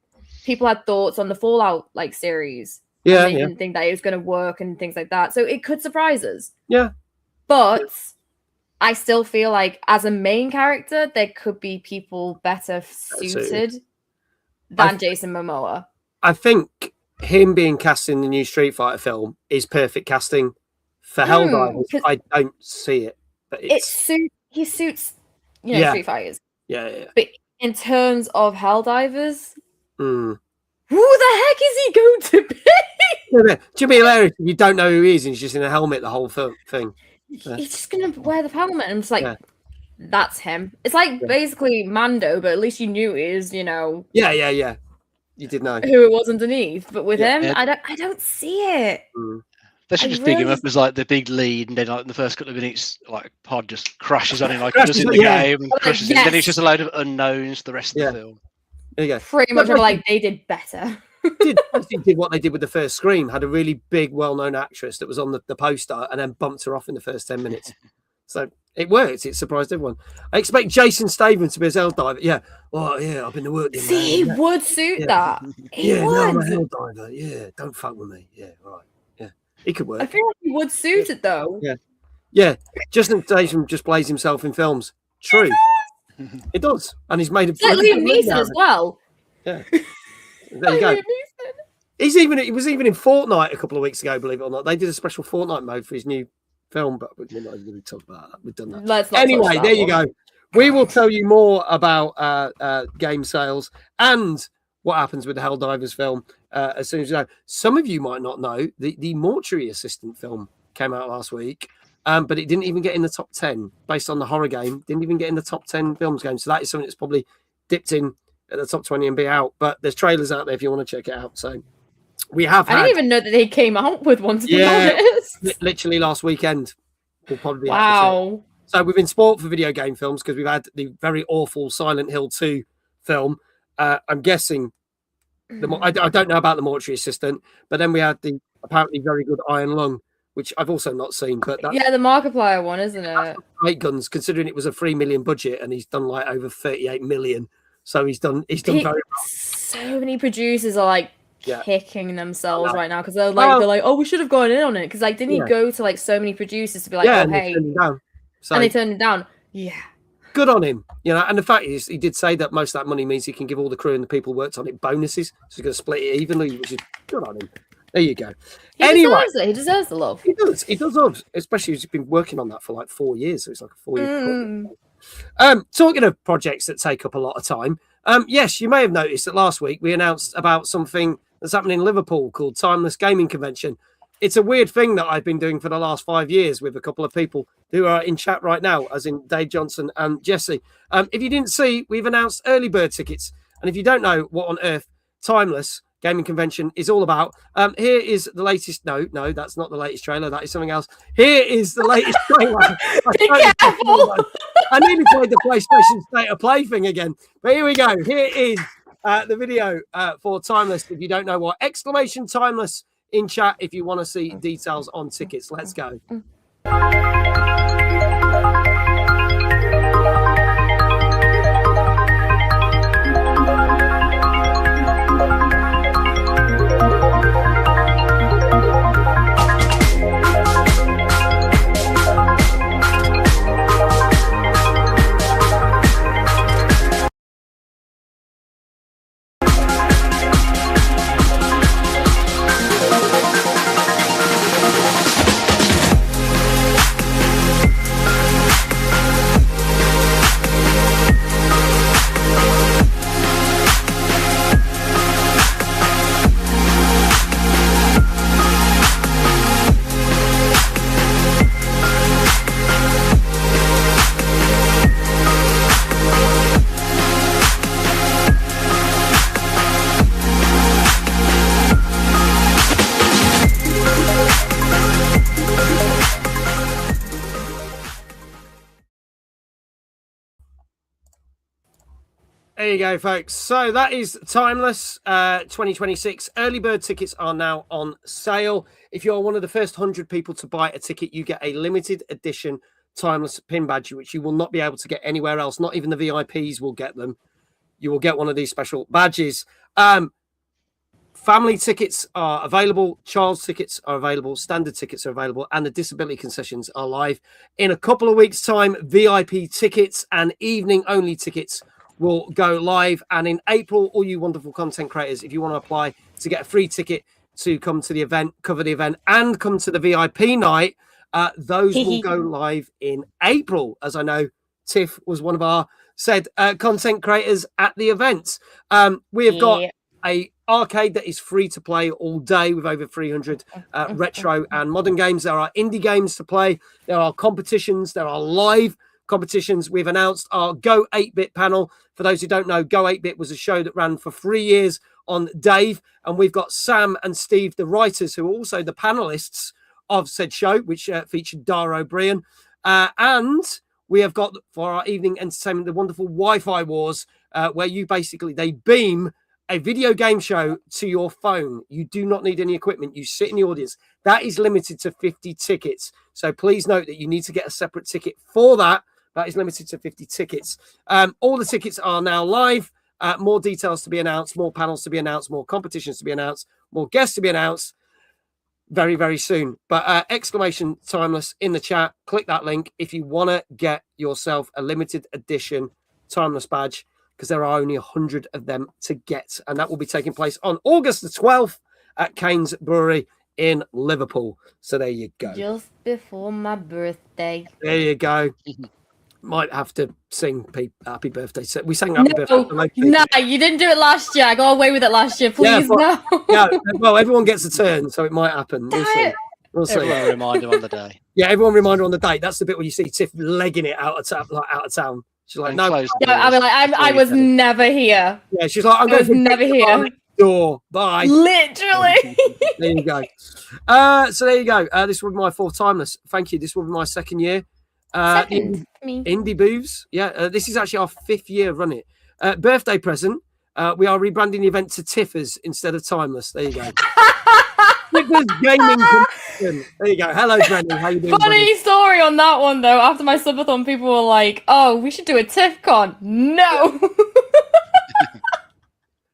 people had thoughts on the Fallout like series, and they didn't think that it was going to work and things like that. So it could surprise us. But I still feel like as a main character, there could be people better suited than Jason Momoa. I think him being cast in the new Street Fighter film is perfect casting for Helldivers. I don't see it, but he suits, you know, Street Fighters. Yeah. But in terms of Helldivers, Mm. who the heck is he going to be? Jimmy hilarious if you don't know who he is and he's just in a helmet the whole thing. Yeah. He's just gonna wear the helmet, and I'm just like, Yeah. that's him. It's like basically Mando, but at least you knew it is, Yeah. You did know who it was underneath. But with him, Yeah. I don't see it. They should just big him up as like the big lead, and then like in the first couple of minutes, like Pod just crashes on him like he does in the game, and crashes him. Then it's just a load of unknowns for the rest of the film. There you go. Pretty much, I'm like, they did better. did what they did with the first Scream. Had a really big, well-known actress that was on the poster, and then bumped her off in the first 10 minutes. So it worked. It surprised everyone. I expect Jason Statham to be as Helldiver. Yeah. Oh yeah, I've been to work. See, he would suit that. He would. No, I'm a Helldiver. Yeah, don't fuck with me. Yeah, right. Yeah, he could work. I feel like he would suit it though. Yeah. Justin Statham just plays himself in films. True. It does, and he's made a. It's like Liam Neeson as well. Yeah. There you go. He was even in Fortnite a couple of weeks ago, believe it or not. They did a special Fortnite mode for his new film, but we're not even going to talk about that. We've done that. Anyway, there you go. We will tell you more about game sales and what happens with the Helldivers film as soon as you know. Some of you might not know the Mortuary Assistant film came out last week, but it didn't even get in the top 10 based on the horror game. Didn't even get in the top 10 films game. So that is something that's probably dipped in at the top 20 and be out. But there's trailers out there if you want to check it out. So we have. I didn't even know that they came out with one. To be honest, literally last weekend. Will probably be wow. So we've been spoiled for video game films because we've had the very awful Silent Hill 2 film. I'm guessing I don't know about the Mortuary Assistant, but then we had the apparently very good Iron Lung, which I've also not seen. But that's the Markiplier one, isn't it? Great guns, considering it was a $3 million budget and he's done like over 38 million. So he's done very well. So many producers are like kicking themselves right now because they're like, oh, we should have gone in on it because like didn't he go to like so many producers to be like, oh hey, and they turned him down. Yeah. Good on him, and the fact is, he did say that most of that money means he can give all the crew and the people who worked on it bonuses. So he's going to split it evenly, which is good on him. There you go. He deserves it. He deserves the love. He does. He does love, especially he's been working on that for like 4 years. So it's like a 4-year project. Talking of projects that take up a lot of time, yes, you may have noticed that last week we announced about something that's happening in Liverpool called Timeless Gaming Convention. It's a weird thing that I've been doing for the last 5 years with a couple of people who are in chat right now, as in Dave Johnson and Jesse. If you didn't see, we've announced early bird tickets. And if you don't know what on earth Timeless Gaming Convention is all about, here is the latest. No, that's not the latest trailer. That is something else. Here is the latest trailer. Be careful. I nearly played the PlayStation State of Play thing again. But here we go. Here is the video for Timeless. If you don't know what, exclamation Timeless in chat if you want to see details on tickets. Let's go. There you go, folks. So that is Timeless 2026. Early bird tickets are now on sale. If you're one of the first 100 people to buy a ticket, you get a limited edition Timeless pin badge, which you will not be able to get anywhere else. Not even the VIPs will get them. You will get one of these special badges. Family tickets are available. Child's tickets are available. Standard tickets are available. And the disability concessions are live. In a couple of weeks' time, VIP tickets and evening-only tickets will go live. And in April, all you wonderful content creators, if you want to apply to get a free ticket to come to the event, cover the event, and come to the VIP night, those will go live in April. As I know, Tiff was one of our said content creators at the events. We have got a arcade that is free to play all day with over 300 retro and modern games. There are indie games to play. There are competitions. There are live competitions. We've announced our Go 8-Bit panel. For those who don't know, Go 8-Bit was a show that ran for 3 years on Dave, and we've got Sam and Steve, the writers, who are also the panelists of said show, which featured Dara O'Brien. And we have got, for our evening entertainment, the wonderful Wi-Fi Wars, where they beam a video game show to your phone. You do not need any equipment. You sit in the audience. That is limited to 50 tickets. So please note that you need to get a separate ticket for that. That is limited to 50 tickets. All the tickets are now live. More details to be announced, more panels to be announced, more competitions to be announced, more guests to be announced very, very soon. But exclamation Timeless in the chat. Click that link if you want to get yourself a limited edition Timeless badge, because there are only 100 of them to get. And that will be taking place on August the 12th at Kane's Brewery in Liverpool. So there you go. Just before my birthday. There you go. Might have to sing happy birthday. So we sang happy birthday. No, you didn't do it last year. I got away with it last year. Please, no. Yeah, well, everyone gets a turn, so it might happen. We'll see. We'll see. Everyone remind her on the day. Yeah, everyone remind her on the date. That's the bit where you see Tiff legging it out of town. She's like, no. I mean, like, I was never here. Yeah, she's like, I'm going to never here. Door. Bye. Literally. There you go. So there you go. This will be my fourth Timeless. Thank you. This will be my second year. Indie Booths. Yeah, this is actually our 5th year run it. Birthday present. We are rebranding the event to Tiffers instead of Timeless. There you go. Tiffers Gaming Connection. There you go. Hello, Brendan. How you doing? Funny story on that one though. After my subathon, people were like, "Oh, we should do a TIFFCon." No.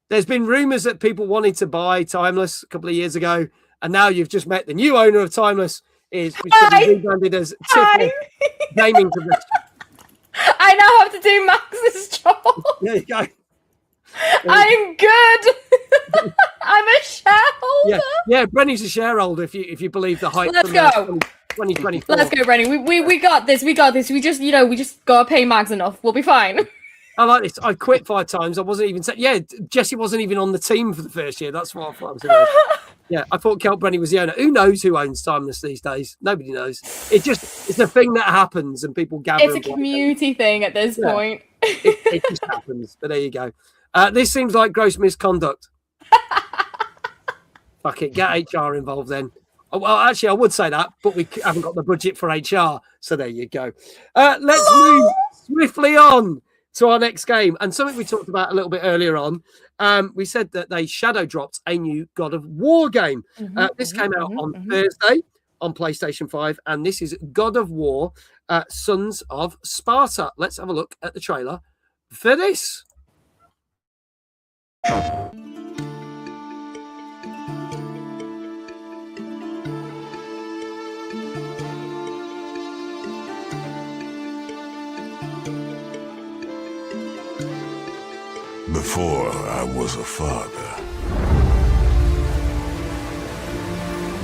There's been rumours that people wanted to buy Timeless a couple of years ago, and now you've just met the new owner of Timeless. Which could be rebranded as Tiffers Gaming Connection. I now have to do Max's job. There you go. I'm good. I'm a shareholder. Yeah, Brenny's a shareholder if you believe the hype. Let's go. 2024. Let's go, Brenny. We got this. We just we just gotta pay Max enough. We'll be fine. I like this. I quit 5 times. I wasn't even Jesse wasn't even on the team for the first year. That's what I thought I was doing. Yeah, I thought Kel Brenny was the owner. Who knows who owns Timeless these days? Nobody knows. It's a thing that happens and people gather. It's a community thing at this point. It just happens. But there you go. This seems like gross misconduct. Fuck it, get HR involved then. Oh, well, actually, I would say that, but we haven't got the budget for HR. So there you go. Let's move swiftly on to our next game. And something we talked about a little bit earlier on. We said that they shadow dropped a new God of War game. This came out on Thursday on PlayStation 5, and this is God of War, Sons of Sparta. Let's have a look at the trailer for this. Before I was a father.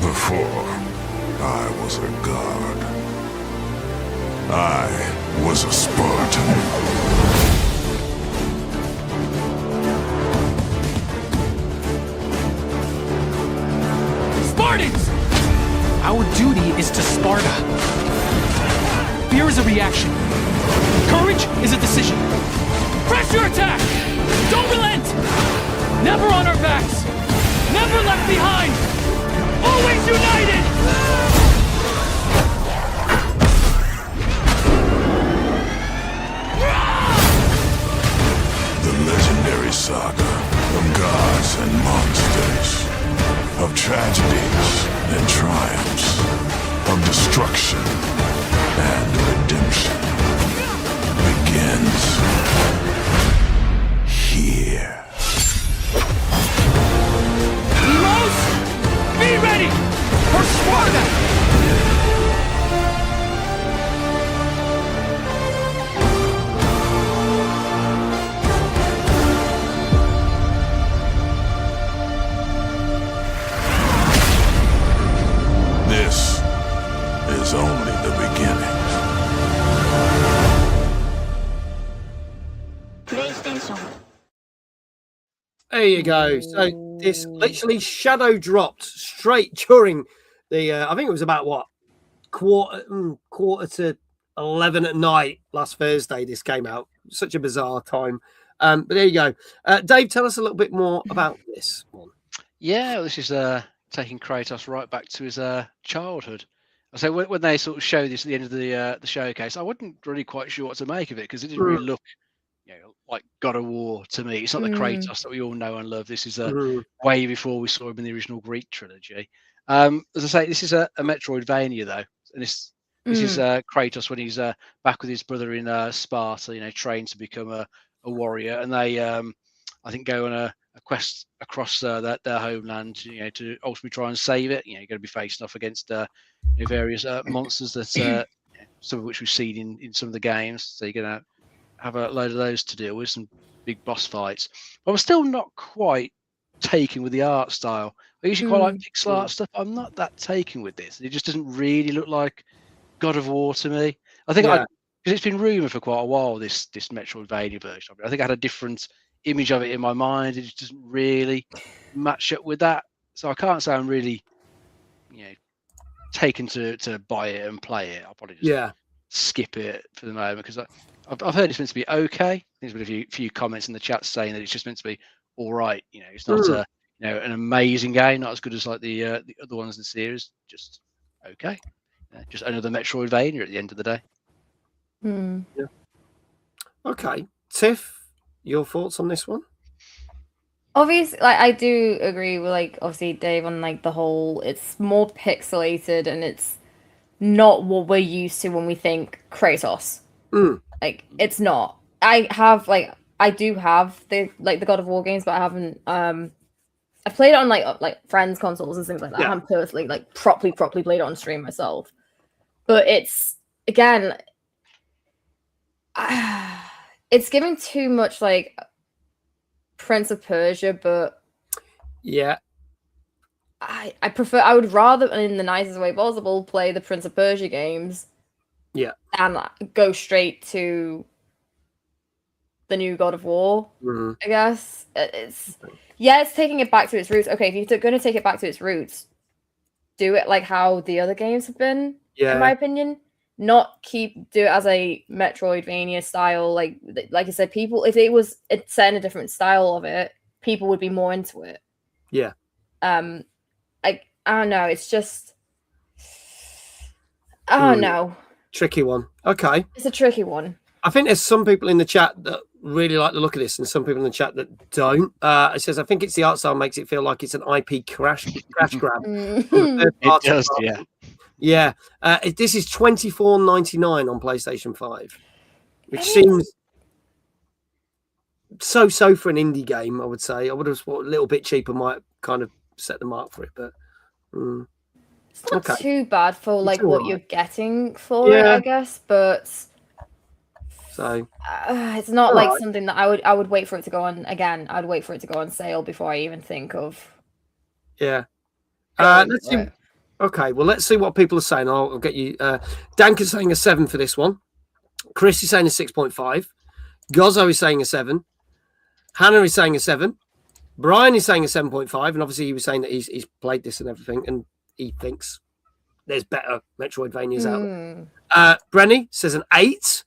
Before I was a god. I was a Spartan. Spartans! Our duty is to Sparta. Fear is a reaction. Courage is a decision. Press your attack! Don't relent! Never on our backs! Never left behind! Always united! The legendary saga of gods and monsters, of tragedies and triumphs, of destruction and redemption begins here. Heroes, be ready for Sparta! This is only the beginning. There you go. So this literally shadow dropped straight during the. I think it was about what quarter to 11 at night last Thursday. This came out. Such a bizarre time. But there you go. Dave, tell us a little bit more about this one. Yeah, this is taking Kratos right back to his childhood. So when they sort of show this at the end of the showcase, I wasn't really quite sure what to make of it because it didn't really look, like God of War to me. It's not the Kratos that we all know and love. This is way before we saw him in the original Greek trilogy. As I say, this is a Metroidvania though, and this is Kratos when he's back with his brother in Sparta, trained to become a warrior, and they I think go on a quest across their homeland, to ultimately try and save it. You're going to be facing off against various monsters that some of which we've seen in some of the games. So you're going to have a load of those to deal with, some big boss fights. But I'm still not quite taken with the art style. I usually quite like pixel art stuff. I'm not that taken with this. It just doesn't really look like God of War to me. I think because it's been rumoured for quite a while, this Metroidvania version of it. I think I had a different image of it in my mind. It just doesn't really match up with that. So I can't say I'm really, taken to buy it and play it. I'll probably just skip it for the moment because I've heard it's meant to be okay. There's been a few comments in the chat saying that it's just meant to be all right. It's not an amazing game, not as good as like the other ones in the series. Just okay. Just another Metroidvania at the end of the day. Yeah. Okay, Tiff, your thoughts on this one? Obviously, I do agree with obviously Dave on the whole. It's more pixelated and it's not what we're used to when we think Kratos. It's not. I do have the God of War games, but I haven't. I played it on like friends' consoles and things like that. I haven't personally properly played it on stream myself. But it's again, it's giving too much Prince of Persia, but I would rather, in the nicest way possible, play the Prince of Persia games and go straight to the new God of War. I guess it's taking it back to its roots. Okay, if you're going to take it back to its roots, do it like how the other games have been, in my opinion. Not do it as a Metroidvania style, like I said. People, if it was set in a different style of it, people would be more into it. I don't know. It's just I don't know. Tricky one. Okay, it's a tricky one. I think there's some people in the chat that really like the look of this, and some people in the chat that don't. It says, I think it's the art style makes it feel like it's an IP crash grab. It does, yeah. Yeah, this is $24.99 on PlayStation 5, which seems so for an indie game. I would say I would have thought a little bit cheaper might kind of set the mark for it, but it's not too bad for what you're getting for it, I guess. But so it's not something that I would wait for it to go on again. I'd wait for it to go on sale before I even think of. Let's see. Okay, well, let's see what people are saying. I'll get you. Danka's saying a 7 for this one. Chris is saying a 6.5. Gozzo is saying a 7. Hannah is saying a 7. Brian is saying a 7.5. And obviously, he was saying that he's played this and everything, and he thinks there's better Metroidvanias out there. Brenny says an 8.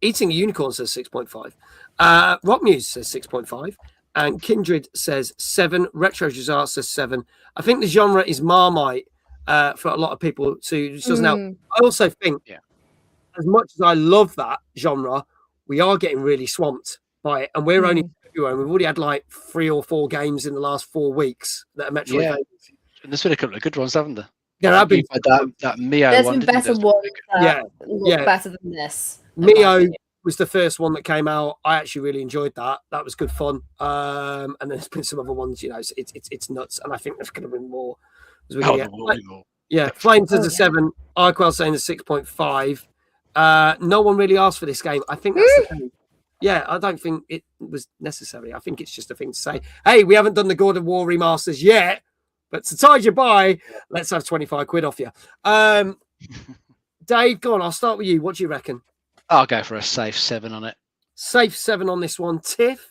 Eating a Unicorn says 6.5. Rockmuse says 6.5. And Kindred says 7. Retro Jazar says 7. I think the genre is Marmite for a lot of people to just now. I also think, as much as I love that genre, we are getting really swamped by it. And we're only February. We've already had 3 or 4 games in the last 4 weeks that are Metroidvania. And there's been a couple of good ones, haven't there? Yeah, I've been that Mio There's one. been better ones that look better than this. Mio was the first one that came out. I actually really enjoyed that. That was good fun. And then there's been some other ones, it's nuts. And I think there's going to be more. Yeah, Flames is a 7. Arquel saying a 6.5. No one really asked for this game. I think that's the thing. Yeah, I don't think it was necessary. I think it's just a thing to say, hey, we haven't done the God of War remasters yet, but to tide you by, let's have 25 quid off you. Dave, go on. I'll start with you. What do you reckon? I'll go for a safe 7 on it. Safe 7 on this one. Tiff?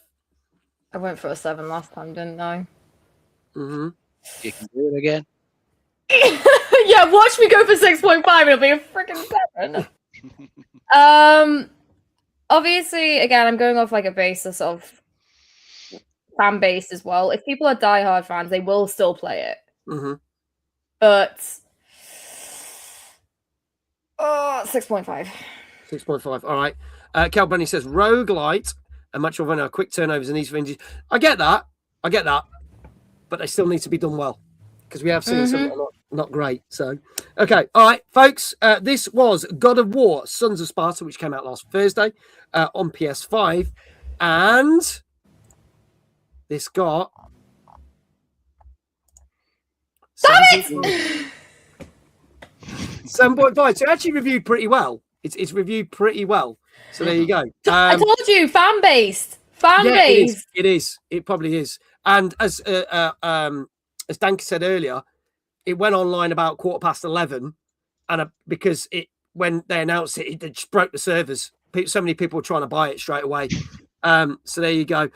I went for a 7 last time, didn't I? Mm-hmm. You can do it again. Yeah, watch me go for 6.5. It'll be a freaking 7. Obviously, again, I'm going off like a basis of fan base as well. If people are diehard fans, they will still play it. Mm-hmm. But 6.5. 6.5. All right. Cal Bunny says roguelite and much of a quick turnovers and these things. I get that. But they still need to be done well because we have seen some that are not great. So, okay. All right, folks. This was God of War, Sons of Sparta, which came out last Thursday on PS5. And this got 7.5. So it actually reviewed pretty well. It's reviewed pretty well. So there you go. I told you, fan based. Fan based. It is. It probably is. And as Danke said earlier, it went online about 11:15, and because when they announced it just broke the servers. So many people were trying to buy it straight away. So there you go.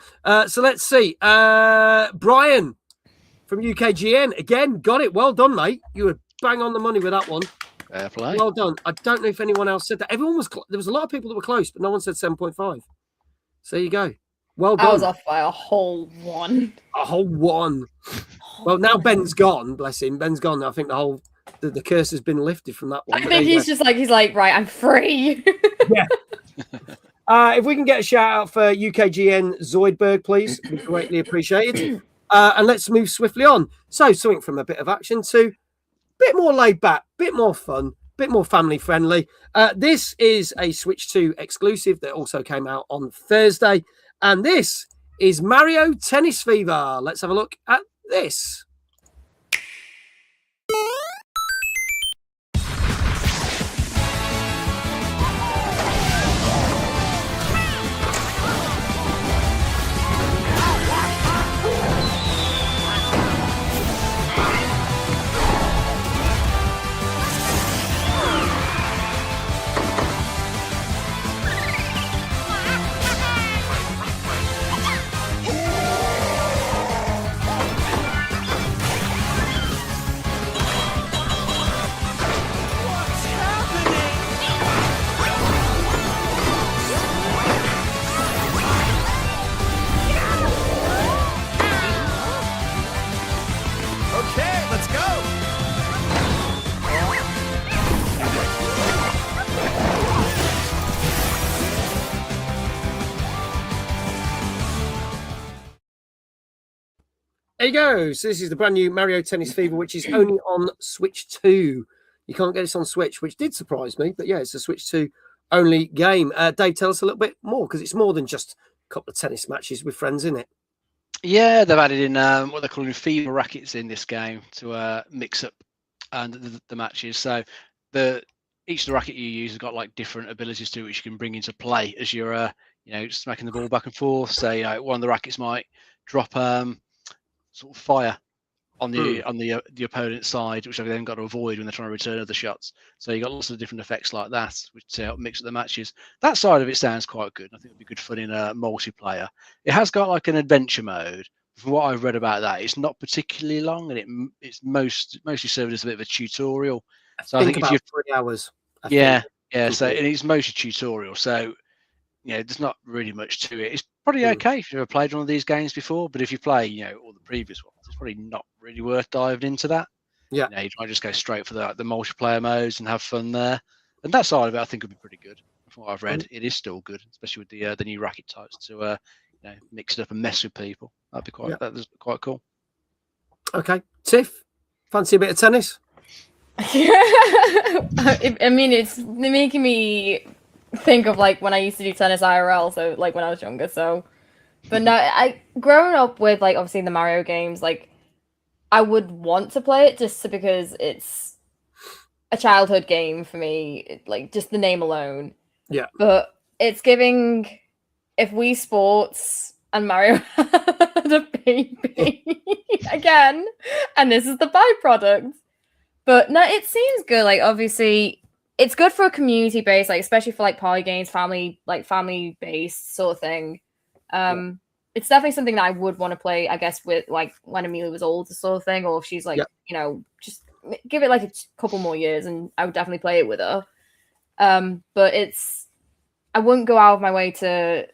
So let's see. Brian from UKGN again got it. Well done, mate. You were bang on the money with that one. Fair play. Well done. I don't know if anyone else said that. Everyone was. There was a lot of people that were close, but no one said 7.5. So there you go. Well done. I was off by a whole 1. A whole 1. Well, now Ben's gone. Bless him. Ben's gone. I think the curse has been lifted from that one. I think he's like, right, I'm free. Yeah. If we can get a shout out for UKGN Zoidberg, please, it'd be greatly appreciated. And let's move swiftly on. So, something from a bit of action to a bit more laid back, bit more fun, bit more family friendly. This is a Switch 2 exclusive that also came out on Thursday. And this is Mario Tennis Fever. Let's have a look at this. There you go. So this is the brand new Mario Tennis Fever, which is only on Switch 2. You can't get this on Switch, which did surprise me. But yeah, it's a Switch 2 only game. Dave, tell us a little bit more, because it's more than just a couple of tennis matches with friends, isn't it? Yeah, they've added in what they're calling fever rackets in this game to mix up the matches. So each of the racket you use has got like different abilities to it, which you can bring into play as you're smacking the ball back and forth. So one of the rackets might drop sort of fire on the opponent's side, which they've then got to avoid when they're trying to return other shots. So you got lots of different effects like that, which help mix up the matches. That side of it sounds quite good. I think it'd be good fun in a multiplayer. It has got like an adventure mode. From what I've read about that, it's not particularly long, and it's mostly served as a bit of a tutorial. So I think about if 3 hours. Yeah. So and it's mostly tutorial. So there's not really much to it. It's probably okay if you've ever played one of these games before, but if you play, all the previous ones, it's probably not really worth diving into that. Yeah. You might just go straight for the multiplayer modes and have fun there. And that side of it, I think, would be pretty good. From what I've read, it is still good, especially with the new racket types to mix it up and mess with people. That'd be quite cool. Okay, Tiff, fancy a bit of tennis? I mean, it's making me think of like when I used to do tennis IRL, so like when I was younger. So, but no, I growing up with like obviously the Mario games, like I would want to play it just because it's a childhood game for me, like just the name alone. Yeah. But it's giving, if Wii Sports and Mario had a baby again, and this is the byproduct. But no, it seems good. Like obviously, it's good for a community base, like especially for like party games, family based sort of thing. it's definitely something that I would want to play, I guess, with like when Amelia was older, sort of thing, or if she's like, just give it like a couple more years, and I would definitely play it with her. But I wouldn't go out of my way to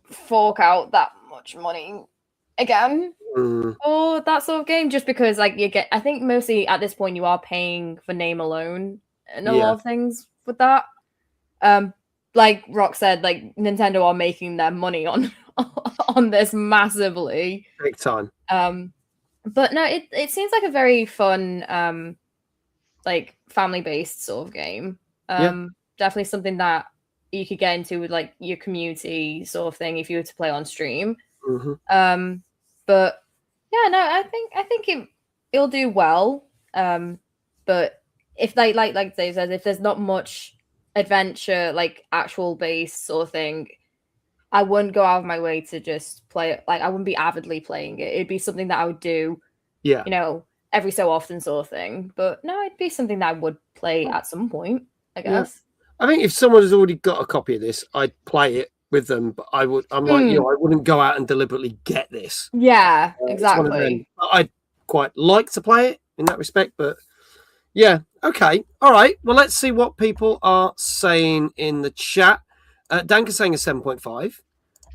fork out that much money again for that sort of game, just because like I think mostly at this point you are paying for name alone and a lot of things with that. Like Rock said, like Nintendo are making their money on this massively, big time. But no, it seems like a very fun like family-based sort of game. Definitely something that you could get into with like your community sort of thing if you were to play on stream. But yeah, no, I think it'll do well. But if they like Dave says, if there's not much adventure, like actual base sort of thing, I wouldn't go out of my way to just play it. Like I wouldn't be avidly playing it. It'd be something that I would do, every so often sort of thing. But no, it'd be something that I would play at some point, I guess. I think if someone has already got a copy of this, I'd play it with them. But I'm like I wouldn't go out and deliberately get this. Yeah, exactly. I'd quite like to play it in that respect, but yeah, okay, all right. Well, let's see what people are saying in the chat. Danka saying a 7.5.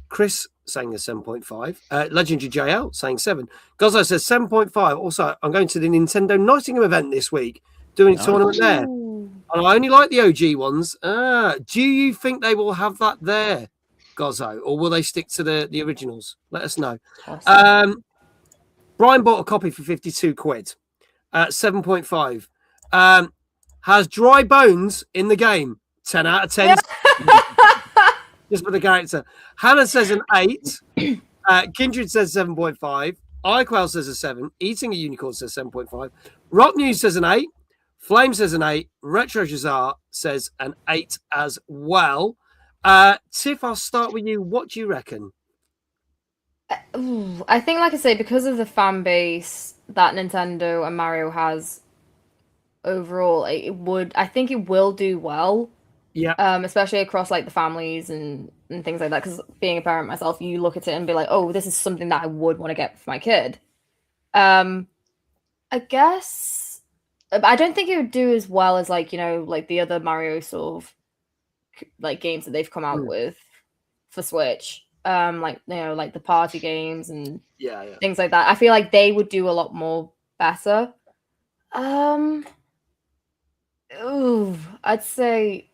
Chris saying a 7.5. Legendary JL saying 7. Gozzo says 7.5. Also, I'm going to the Nintendo Nottingham event this week, doing a tournament there. And I only like the OG ones. Do you think they will have that there, Gozzo, or will they stick to the originals? Let us know. Awesome. Brian bought a copy for 52 quid. 7.5. Has dry bones in the game. 10 out of 10. Just for the character. Hannah says an 8. Kindred says 7.5. iQuell says a 7. Eating a Unicorn says 7.5. Rock News says an 8. Flame says an 8. Retro Jazar says an 8 as well. Tiff, I'll start with you. What do you reckon? I think, like I say, because of the fan base that Nintendo and Mario has overall, I think it will do well. Yeah. Especially across like the families and things like that. Because being a parent myself, you look at it and be like, oh, this is something that I would want to get for my kid. I guess I don't think it would do as well as like the other Mario sort of like games that they've come out with for Switch. Like the party games and things like that. I feel like they would do a lot more better. I'd say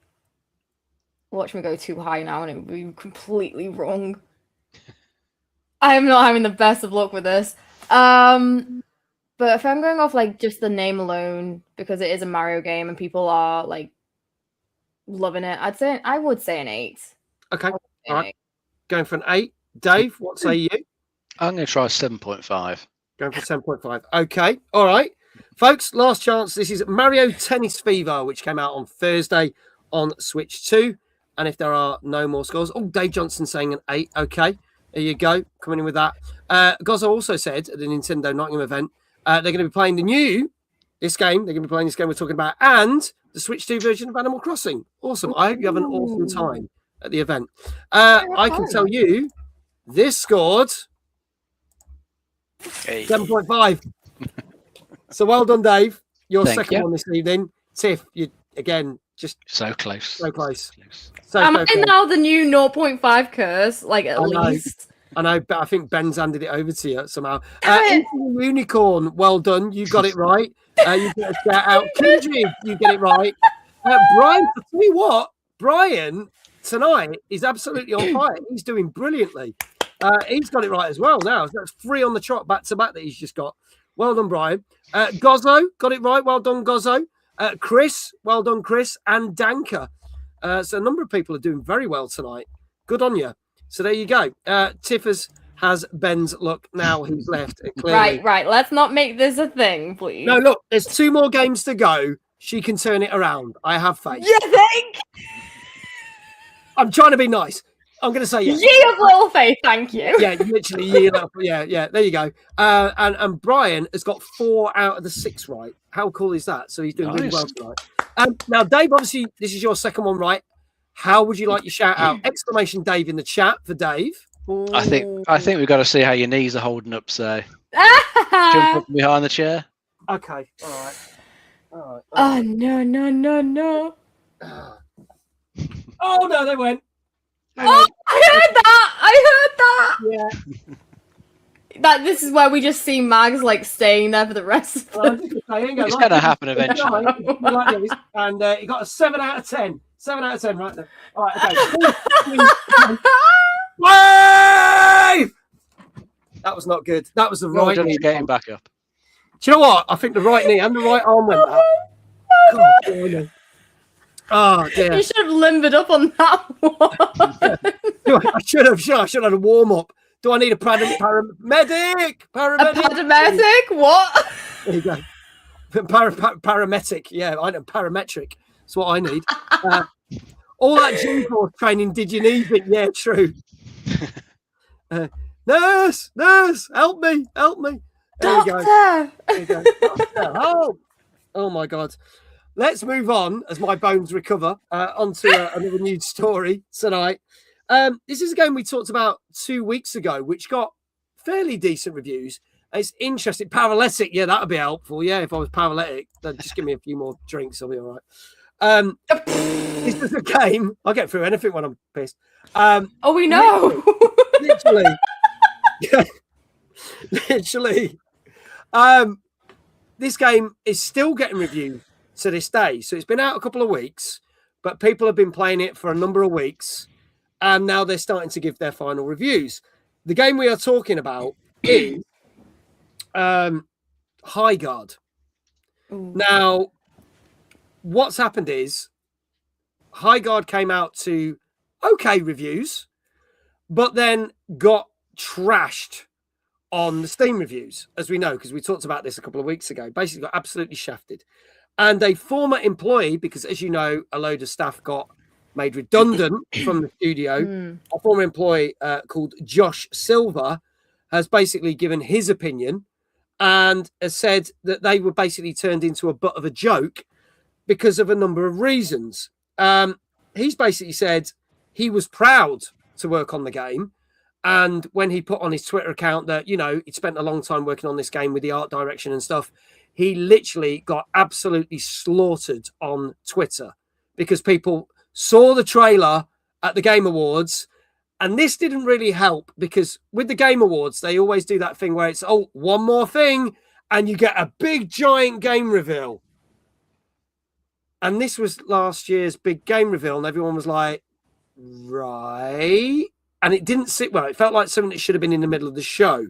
watch me go too high now and it would be completely wrong. I'm not having the best of luck with this. But if I'm going off like just the name alone, because it is a Mario game and people are like loving it, I would say an 8. Okay. All right. Going for an 8. Dave, what say you? I'm going to try 7.5. Going for 7.5. Okay. All right. Folks, last chance. This is Mario Tennis Fever, which came out on Thursday on Switch 2. And if there are no more scores... Oh, Dave Johnson saying an 8. Okay. There you go. Coming in with that. Gozzo also said at the Nintendo Nottingham event, they're going to be playing this game. They're going to be playing this game we're talking about, and the Switch 2 version of Animal Crossing. Awesome. I hope you have an awesome time at the event. I can tell you this scored 7.5. So well done, Dave. Your second one this evening. Tiff, you again just so close. So close. Am I now the new 0.5 curse? Like at least. I know, but I think Ben's handed it over to you somehow. Unicorn, well done. You got it right. You get a shout out. Kindred, you get it right. Brian, I'll tell you what, Brian tonight is absolutely on fire. He's doing brilliantly. He's got it right as well now. So that's 3 on the trot back to back that he's just got. Well done, Brian. Gozzo, got it right. Well done, Gozzo. Chris, well done, Chris. And Danka. So a number of people are doing very well tonight. Good on you. So there you go. Tiffers has Ben's luck now. He's left. Clearly. Right. Let's not make this a thing, please. No, look, there's 2 more games to go. She can turn it around. I have faith. You think? I'm trying to be nice. I'm going to say yes. Ye of little faith, thank you. Yeah, literally. Yeah. There you go. And Brian has got 4 out of the 6 right. How cool is that? So he's doing really well tonight. Now, Dave, obviously, this is your second one right. How would you like your shout out? Exclamation Dave in the chat for Dave. I think we've got to see how your knees are holding up. So jump up behind the chair. Okay. All right. Oh no. Oh no, they went. Oh, I heard that. Yeah. That this is where we just see Mags like staying there for the rest of the It's going to happen eventually. Like this, and he got a 7 out of 10. 7 out of 10 right there. All right, okay. Wave! That was not good. That was the right knee. Getting back up. Do you know what? I think the right knee and the right arm went up. God, damn. Oh dear. You should have limbered up on that one. I should have had a warm up. Do I need a paramedic? A paramedic? What? There you go. Parametric. Yeah, I know parametric. That's what I need. All that gym course training. Did you need it? Yeah, true. Nurse, help me. There you go. There you go. Oh my God. Let's move on as my bones recover onto another news story tonight. This is a game we talked about 2 weeks ago, which got fairly decent reviews. It's interesting. Paralytic, yeah, that would be helpful. Yeah, if I was paralytic, then just give me a few more drinks, I'll be all right. This is a game. I'll get through anything when I'm pissed. We know. Literally. This game is still getting reviews to this day. So it's been out a couple of weeks, but people have been playing it for a number of weeks, and now they're starting to give their final reviews. The game we are talking about is High Guard. Now, what's happened is High Guard came out to okay reviews, but then got trashed on the Steam reviews, as we know, because we talked about this a couple of weeks ago. Basically got absolutely shafted. And a former employee, because as you know, a load of staff got made redundant from the studio. A former employee called Josh Silver has basically given his opinion and has said that they were basically turned into a butt of a joke because of a number of reasons. He's basically said he was proud to work on the game. And when he put on his Twitter account that, you know, he'd spent a long time working on this game with the art direction and stuff, he literally got absolutely slaughtered on Twitter because people saw the trailer at the Game Awards. And this didn't really help because with the Game Awards, they always do that thing where it's, oh, one more thing, and you get a big giant game reveal. And this was last year's big game reveal, and everyone was like, right. And it didn't sit well. It felt like something that should have been in the middle of the show.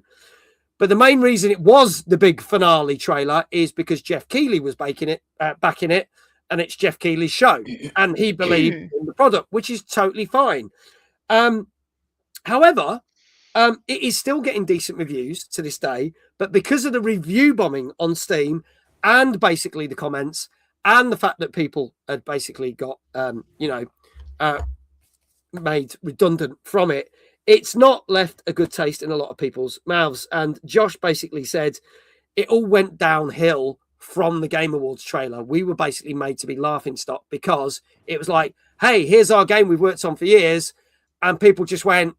But the main reason it was the big finale trailer is because Jeff Keighley was backing it, backing it, and it's Jeff Keighley's show. And he believed in the product, which is totally fine. However, it is still getting decent reviews to this day. But because of the review bombing on Steam and basically the comments and the fact that people had basically got, made redundant from it, it's not left a good taste in a lot of people's mouths. And Josh basically said it all went downhill from the Game Awards trailer. We were basically made to be laughing stock because it was like, hey, here's our game we've worked on for years. And people just went,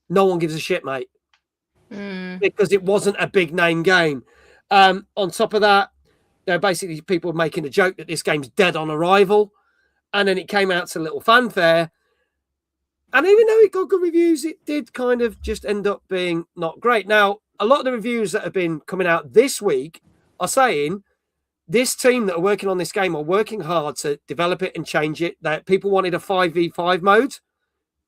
no one gives a shit, mate. Because it wasn't a big name game. On top of that, basically people were making a joke that this game's dead on arrival. And then it came out to a little fanfare. And even though it got good reviews, it did kind of just end up being not great. Now, a lot of the reviews that have been coming out this week are saying this team that are working on this game are working hard to develop it and change it. That people wanted a 5v5 mode.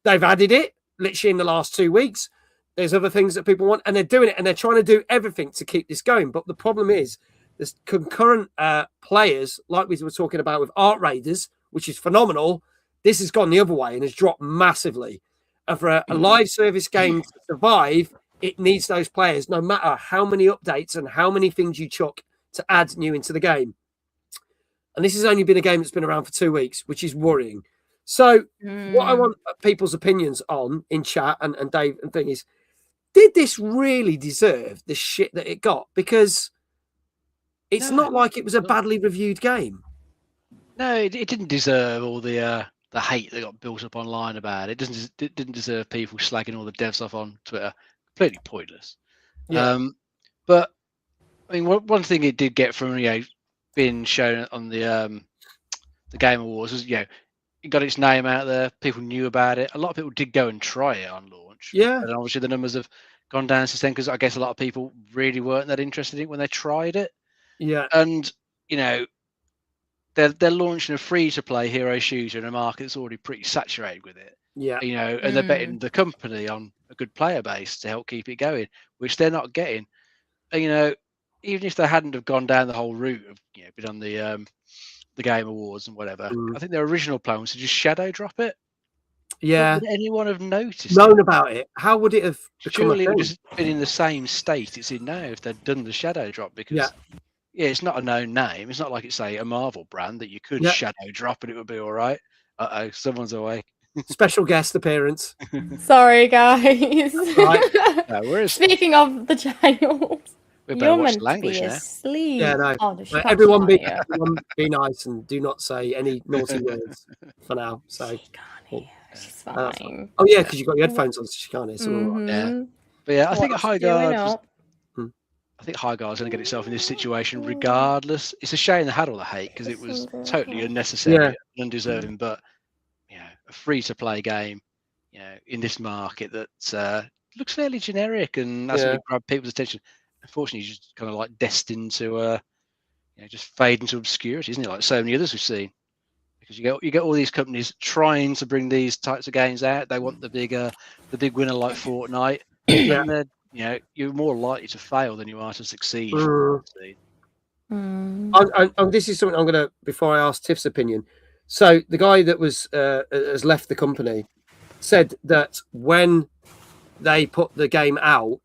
They've added it literally in the last 2 weeks. There's other things that people want, and they're doing it, and they're trying to do everything to keep this going. But the problem is there's concurrent players, like we were talking about with Art Raiders, which is phenomenal. This has gone the other way and has dropped massively. And for a live service game to survive, it needs those players, no matter how many updates and how many things you chuck to add new into the game. And this has only been a game that's been around for 2 weeks, which is worrying. So what I want people's opinions on in chat and Dave and thing is, did this really deserve the shit that it got? Because it's not like it was a badly reviewed game. No, it didn't deserve all the the hate that got built up online about it. It didn't deserve people slagging all the devs off on Twitter. Completely pointless. Yeah. But I mean, one thing it did get from being shown on the Game Awards was it got its name out there. People knew about it. A lot of people did go and try it on launch. Yeah. And obviously the numbers have gone down since then because I guess a lot of people really weren't that interested in it when they tried it. Yeah. And they're launching a free-to-play hero shooter in a market that's already pretty saturated with it. Yeah. And they're betting the company on a good player base to help keep it going, which they're not getting. And, even if they hadn't have gone down the whole route of been on the Game Awards and whatever, I think their original plan was to just shadow drop it. Yeah. Would anyone have noticed? Known about it? How would it have become Surely a it would thing? have just been in the same state it's in now if they'd done the shadow drop because. Yeah, it's not a known name. It's not like it's a Marvel brand that you could shadow drop and it would be all right. Someone's away. Special guest appearance. Sorry, guys. Right. Speaking of the child, We better you're watch meant the language to be now. asleep. Yeah, no. Oh, the shot's Everyone not be here. nice and do not say any naughty words for now. So. She's fine. Oh yeah, because you got your headphones on, so she can't hear. So all right. Yeah, but yeah, I think What's High doing Guard. up? I think High Guard's going to get itself in this situation regardless. It's a shame they had all the hate because it was totally unnecessary and undeserving. But a free-to-play game, in this market that looks fairly generic and hasn't really grabbed people's attention. Unfortunately, just kind of like destined to just fade into obscurity, isn't it? Like so many others we've seen. Because you get all these companies trying to bring these types of games out. They want the big winner like Fortnite. And you're more likely to fail than you are to succeed. This is something I'm gonna before I ask Tiff's opinion. So the guy that was has left the company said that when they put the game out,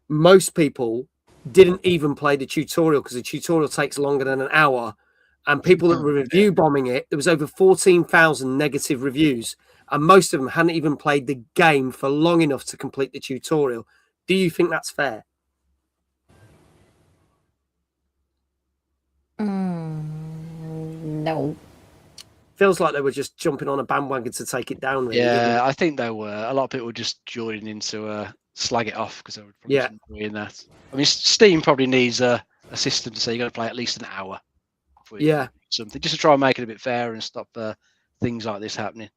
most people didn't even play the tutorial because the tutorial takes longer than an hour. And people that were review bombing it, there was over 14,000 negative reviews, and most of them hadn't even played the game for long enough to complete the tutorial. Do you think that's fair? No. Feels like they were just jumping on a bandwagon to take it down. Really, Yeah, I think they were. A lot of people were just joining in to slag it off because they were probably enjoying that. I mean, Steam probably needs a system to say you got to play at least an hour. Something just to try and make it a bit fairer and stop things like this happening.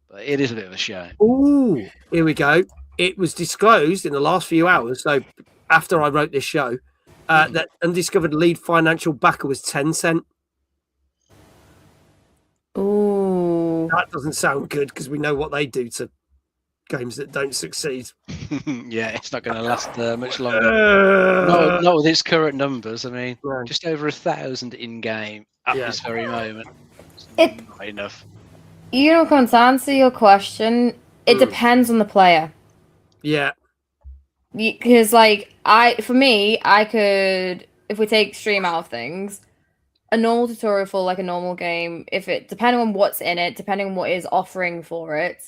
But it is a bit of a shame. Ooh, here we go. It was disclosed in the last few hours, so after I wrote this show, that undiscovered lead financial backer was Tencent. Ooh, that doesn't sound good because we know what they do to games that don't succeed. Yeah, it's not going to last much longer. Not with its current numbers. I mean, just over 1,000 in game at this very moment. It's not enough. To answer your question, it depends on the player. Yeah. Because, for me, I could, if we take stream out of things, a normal tutorial for a normal game, depending on what's in it, depending on what is offering for it,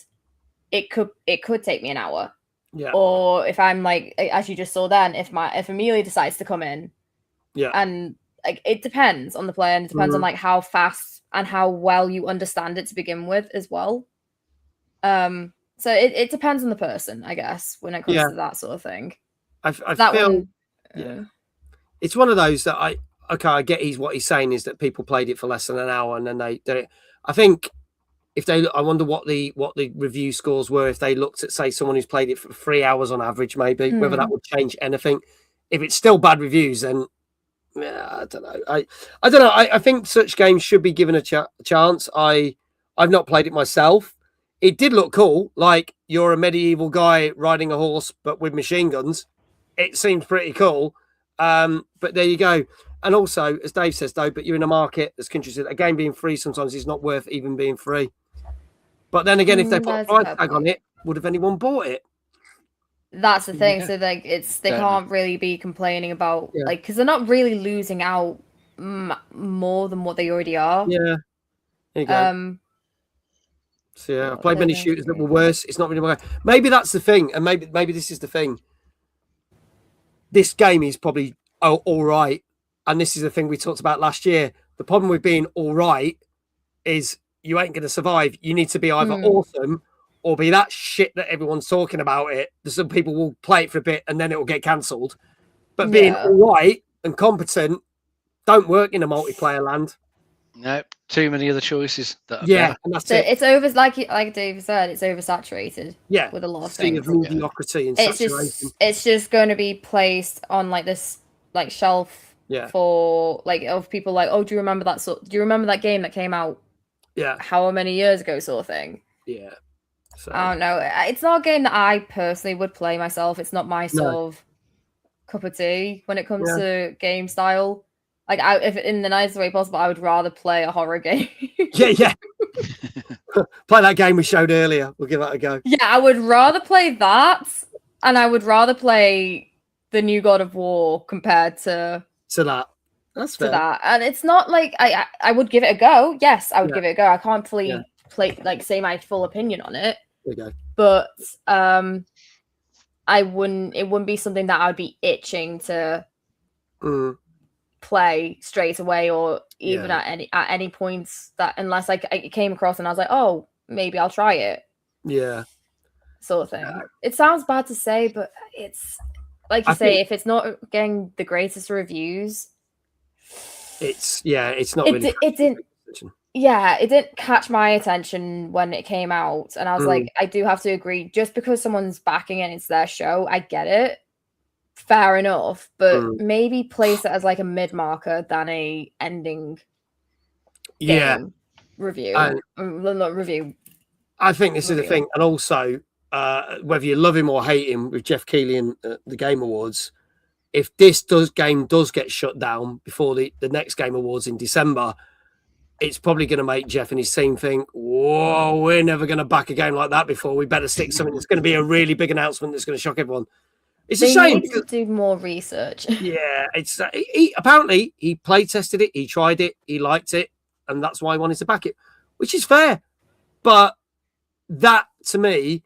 it could take me an hour. Yeah. Or if I'm as you just saw then, if Amelia decides to come in, and it depends on the player and it depends on how fast and how well you understand it to begin with as well. So it depends on the person, I guess, when it comes to that sort of thing. I feel it's one of those that I get what he's saying is that people played it for less than an hour and then they I think I wonder what the review scores were if they looked at, say, someone who's played it for 3 hours on average, maybe whether that would change anything. If it's still bad reviews, then I don't know. I don't know. I think such games should be given a chance. I've not played it myself. It did look cool, like you're a medieval guy riding a horse but with machine guns. It seems pretty cool. But there you go. And also, as Dave says, though, but you're in a market, as Country said, a game being free sometimes is not worth even being free. But then again, if they put a price tag on it, would have anyone bought it? That's the thing. So they can't really be complaining about because they're not really losing out more than what they already are. Yeah. There you go. So yeah, I've played many shooters that were worse. It's not really my game. Maybe that's the thing, and maybe this is the thing. This game is probably all right, and this is the thing we talked about last year. The problem with being all right is you ain't going to survive. You need to be either awesome or be that shit that everyone's talking about it. Some people will play it for a bit and then it will get cancelled. But being all right and competent don't work in a multiplayer land. No, too many other choices. That are better. And that's it. It's over, like Dave said, it's oversaturated. Yeah, with a lot of things. Of mediocrity and saturation. It's just going to be placed on like this like shelf for like of people like, oh, do you remember that game that came out? Yeah, how many years ago, sort of thing. Yeah, so. I don't know. It's not a game that I personally would play myself. It's not my sort of cup of tea when it comes to game style. Like, if in the nicest way possible, I would rather play a horror game. yeah. Play that game we showed earlier. We'll give that a go. Yeah, I would rather play that, and I would rather play the new God of War compared to that. That's fair. To that. And it's not like I would give it a go. Yes, I would give it a go. I can't fully say my full opinion on it. There you go. But it wouldn't be something that I would be itching to play straight away, or even at any points, that unless I came across and I was like, oh, maybe I'll try it. Yeah. Sort of thing. It sounds bad to say, but it's like you say, if it's not getting the greatest reviews, it's not really. It didn't. Yeah, it didn't catch my attention when it came out, and I was like, I do have to agree. Just because someone's backing it, it's their show. I get it. Fair enough, but maybe place it as like a mid marker than a ending. Game review. Not review. I think this is the thing, and also whether you love him or hate him, with Jeff Keighley and the Game Awards, if this game does get shut down before the next Game Awards in December, it's probably going to make Jeff and his team think, whoa, we're never going to back a game like that before. We better stick something that's going to be a really big announcement that's going to shock everyone. It's a shame. Need to do more research. Yeah, it's apparently he play tested it, he tried it, he liked it, and that's why he wanted to back it, which is fair. But that, to me,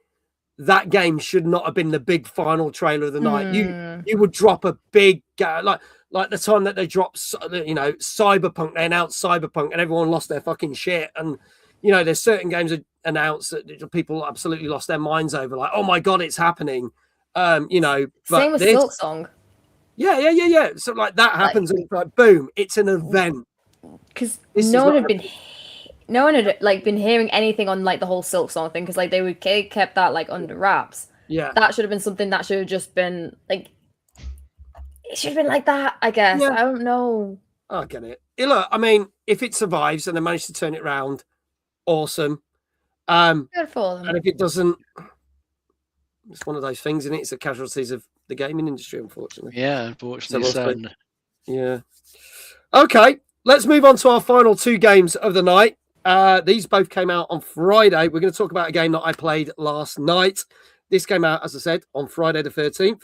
that game should not have been the big final trailer of the night. You would drop a big like the time that they dropped, Cyberpunk. They announced Cyberpunk, and everyone lost their fucking shit. And there's certain games that announced that people absolutely lost their minds over. Like, oh my god, it's happening. But same with Silksong. Yeah. So like that happens, and it's like boom, it's an event. Because no one had been hearing anything on like the whole Silksong thing, because like they kept that like under wraps. Yeah, that should have been something that should have just been like, it should have been like that, I guess. I don't know. I get it. Look, I mean, if it survives and they manage to turn it around, awesome. Good for them. And if it doesn't, it's one of those things, isn't it? It's the casualties of the gaming industry, unfortunately. Yeah, unfortunately. So yeah. Okay, let's move on to our final two games of the night. These both came out on Friday. We're going to talk about a game that I played last night. This came out, as I said, on Friday the 13th.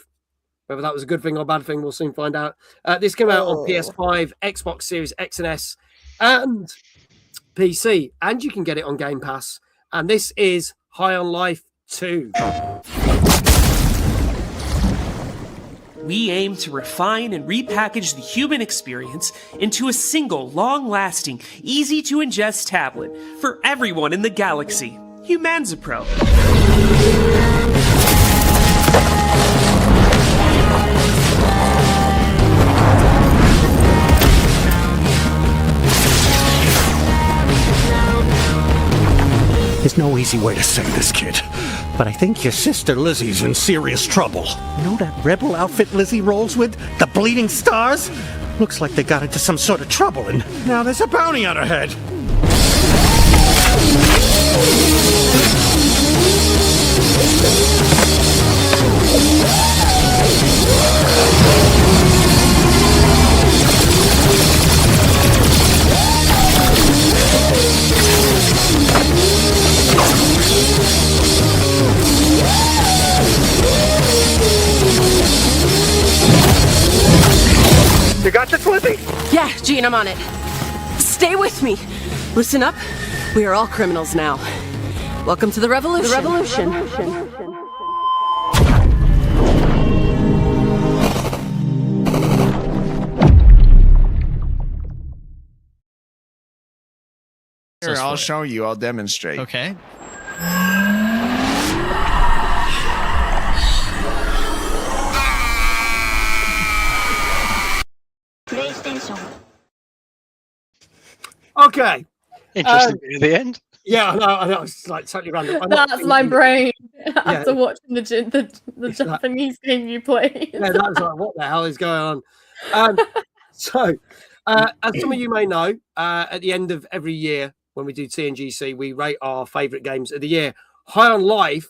Whether that was a good thing or a bad thing, we'll soon find out. This came out on PS5, Xbox Series X and S, and PC. And you can get it on Game Pass. And this is High on Life 2. We aim to refine and repackage the human experience into a single, long-lasting, easy-to-ingest tablet for everyone in the galaxy. Humanzapro. There's no easy way to say this, kid, but I think your sister Lizzie's in serious trouble. You know that rebel outfit Lizzie rolls with? The Bleeding Stars? Looks like they got into some sort of trouble, and now there's a bounty on her head. You got this, Lizzie? Yeah, Gene, I'm on it. Stay with me. Listen up. We are all criminals now. Welcome to the revolution. The revolution. Sure, us I'll for it. show you. I'll demonstrate. Okay. Okay. Interesting bit at the end. Yeah, I know. It's like totally random. That's my brain after Yeah. watching the Japanese game you played. Yeah, that was like, what the hell is going on? So, as some of you may know, at the end of every year when we do TNGC, we rate our favourite games of the year. High on Life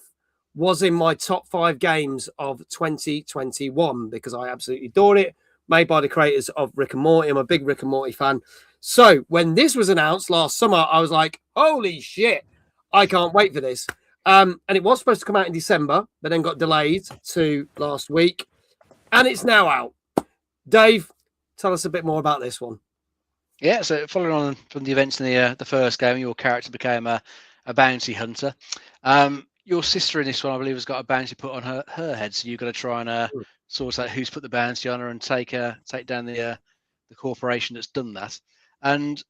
was in my top 5 games of 2021 because I absolutely adored it. Made by the creators of Rick and Morty. I'm a big Rick and Morty fan. So when this was announced last summer, I was like, holy shit, I can't wait for this. And it was supposed to come out in December, but then got delayed to last week. And it's now out. Dave, tell us a bit more about this one. Yeah, so following on from the events in the first game, your character became a bounty hunter. Your sister in this one, I believe, has got a bounty put on her head, so you've got to try and sort out who's put the bounty on her and take down the corporation that's done that. And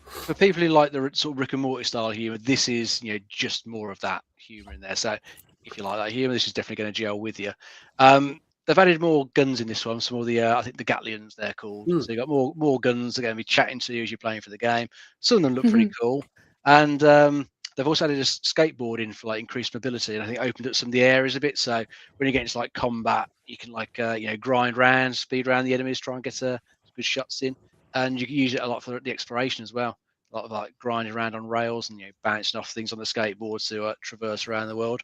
for people who like the sort of Rick and Morty style humor, this is just more of that humor in there. So if you like that humor, this is definitely going to gel with you. They've added more guns in this one. Some of the I think the Gatlians they're called. So you've got more guns. They're going to be chatting to you as you're playing for the game. Some of them look pretty cool. And they've also added a skateboarding for like increased mobility, and I think opened up some of the areas a bit. So when you get into like combat, you can like grind around, speed around the enemies, try and get some good shots in. And you can use it a lot for the exploration as well. A lot of like grinding around on rails and bouncing off things on the skateboard to traverse around the world.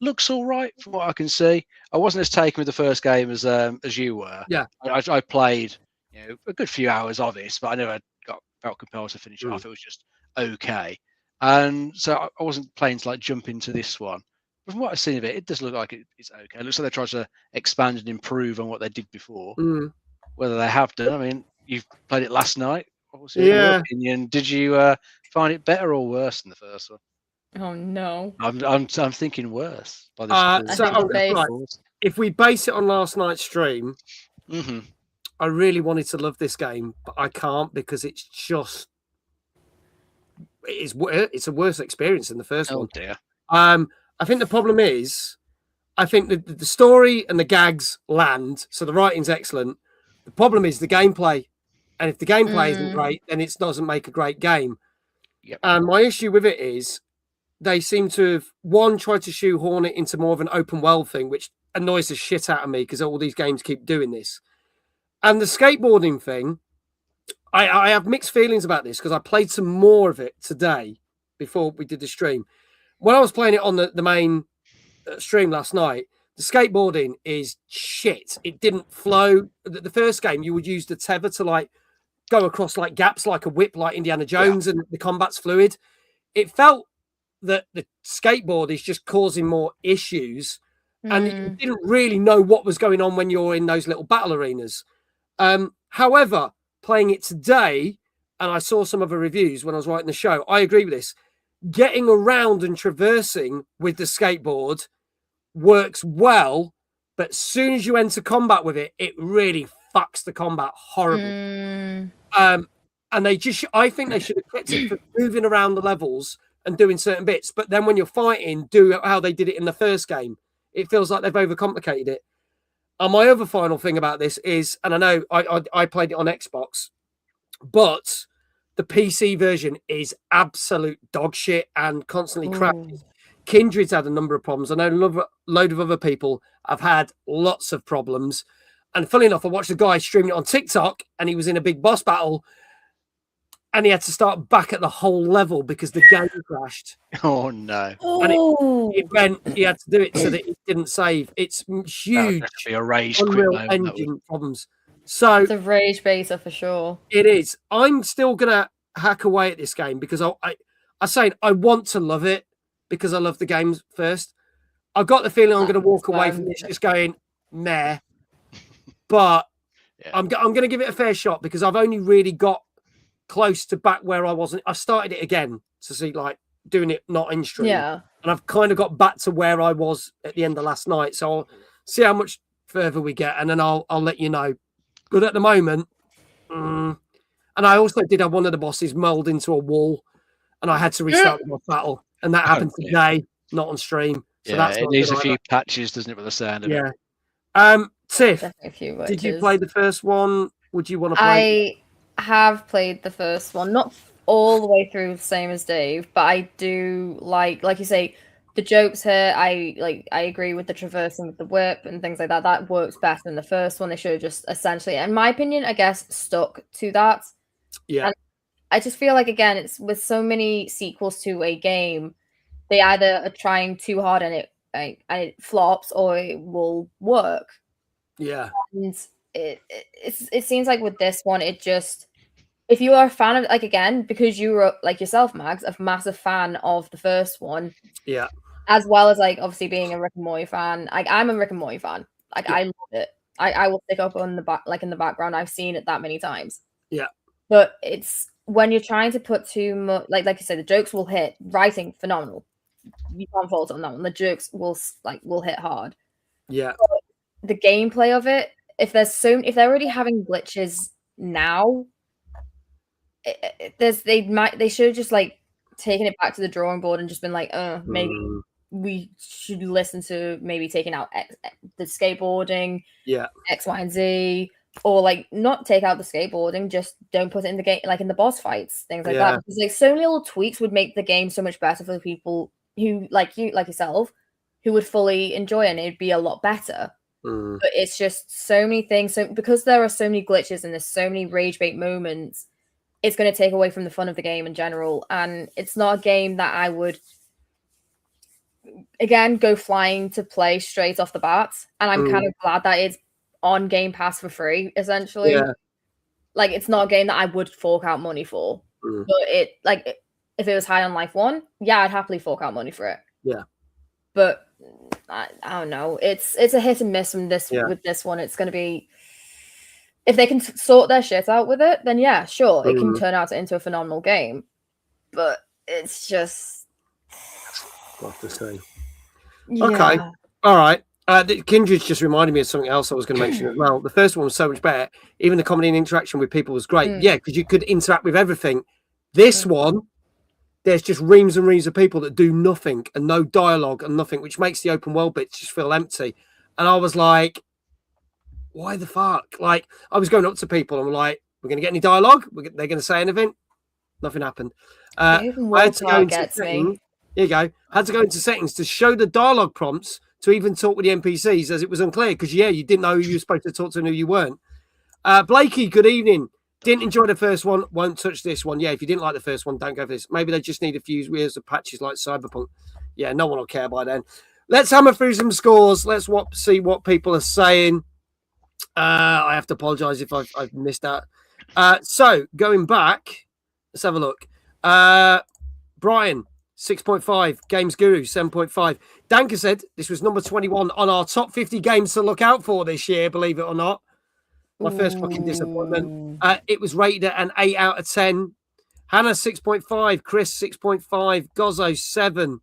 Looks all right from what I can see. I wasn't as taken with the first game as you were. Yeah, I played a good few hours of it, but I never felt compelled to finish it off. It was just okay, and so I wasn't playing to like jump into this one. But from what I've seen of it, it does look like it's okay. It looks like they tried to expand and improve on what they did before. Whether they have done, I mean, you've played it last night. Obviously, in your opinion, did you find it better or worse than the first one? Oh no! I'm thinking worse. By this if we base it on last night's stream, I really wanted to love this game, but I can't because it's a worse experience than the first one. Oh dear. I think the problem is, I think the story and the gags land, so the writing's excellent. The problem is the gameplay, and if the gameplay isn't great, then it doesn't make a great game. Yep. And my issue with it is they seem to have tried to shoehorn it into more of an open world thing, which annoys the shit out of me because all these games keep doing this. And the skateboarding thing, I have mixed feelings about this because I played some more of it today before we did the stream. When I was playing it on the main stream last night, the skateboarding is shit. It didn't flow. The first game, you would use the tether to like go across like gaps like a whip, like Indiana Jones, and the combat's fluid. It felt that the skateboard is just causing more issues, and you didn't really know what was going on when you're in those little battle arenas. However, playing it today, and I saw some of the reviews when I was writing the show, I agree with this. Getting around and traversing with the skateboard works well, but as soon as you enter combat with it, it really fucks the combat horribly. And I think they should have kept it for moving around the levels and doing certain bits, but then when you're fighting, do how they did it in the first game. It feels like they've overcomplicated it. And my other final thing about this is, and I know I played it on Xbox, but the PC version is absolute dog shit and constantly crashes. Kindred's had a number of problems. I know a load of other people have had lots of problems. And funny enough, I watched a guy streaming it on TikTok, and he was in a big boss battle, and he had to start back at the whole level because the game crashed. Oh no! And it went. He had to do it so that it didn't save. It's huge. That be a rage Unreal Engine problems. So it's a rage baser for sure. It is. I'm still gonna hack away at this game because I want to love it because I love the games first. I've got the feeling I'm going to walk away from this just going meh. But I'm going to give it a fair shot because I've only really got close to back where I wasn't. I started it again to see like doing it not in stream. Yeah. And I've kind of got back to where I was at the end of last night. So I'll see how much further we get, and then I'll let you know. But at the moment, and I also did have one of the bosses mulled into a wall, and I had to restart the battle, and that happened today, not on stream. So that's it not needs good a few either. patches, doesn't it, with the sound of it? Tiff, Definitely a few did you witches. play the first one? Would you want to play? I have played the first one, not all the way through, same as Dave, but I do like you say, the jokes here. I agree with the traversing with the whip and things like that. That works better than the first one. They should have just essentially, in my opinion, I guess, stuck to that. Yeah. And I just feel like, again, it's with so many sequels to a game, they either are trying too hard and it flops, or it will work. Yeah. And it seems like with this one, it just, if you are a fan of, like, again, because you were, like yourself, Mags, a massive fan of the first one. Yeah. As well as, like, obviously being a Rick and Morty fan. Like, I'm a Rick and Morty fan. Like, I love it. I will stick up on the back, like, in the background. I've seen it that many times. Yeah. But it's when you're trying to put too much, like you said, the jokes will hit. Writing phenomenal. You can't fault on that one. The jokes will hit hard. Yeah. But the gameplay of it, if they're already having glitches now, they should have just, like, taken it back to the drawing board and just been like, maybe we should listen to maybe taking out the skateboarding, X, Y, and Z, or, like, not take out the skateboarding, just don't put it in the game, like in the boss fights, things like that. Because, like, so many little tweaks would make the game so much better for people who, like yourself, who would fully enjoy it, and it'd be a lot better. But it's just so many things. So because there are so many glitches and there's so many rage bait moments, it's going to take away from the fun of the game in general. And it's not a game that I would, again, go flying to play straight off the bat. And I'm kind of glad that it's on Game Pass for free, essentially. Yeah. Like, it's not a game that I would fork out money for. But if it was High on Life 1, yeah, I'd happily fork out money for it. Yeah. But I don't know. It's a hit and miss with this one. It's going to be, if they can sort their shit out with it, then yeah, sure, it can turn out into a phenomenal game. But it's just, what to say. Yeah. Okay, all right. Kindred's just reminded me of something else I was going to mention as well. The first one was so much better. Even the comedy and interaction with people was great. Yeah, because you could interact with everything. This one, there's just reams and reams of people that do nothing and no dialogue and nothing, which makes the open world bits just feel empty. And I was like, why the fuck? Like, I was going up to people and I'm like, we're going to get any dialogue? They're going to say anything? Nothing happened. I had to go into settings. Here you go. I had to go into settings to show the dialogue prompts to even talk with the NPCs, as it was unclear because, you didn't know who you were supposed to talk to and who you weren't. Blakey, good evening. Didn't enjoy the first one, won't touch this one. Yeah, if you didn't like the first one, don't go for this. Maybe they just need a few years of patches like Cyberpunk. Yeah, no one will care by then. Let's hammer through some scores. Let's see what people are saying. I have to apologise if I've missed that. So, going back, let's have a look. Brian, 6.5. Games Guru, 7.5. Danka said this was number 21 on our top 50 games to look out for this year, believe it or not. My first fucking disappointment. It was rated at an 8 out of 10. Hannah, 6.5. Chris, 6.5. Gozzo, 7.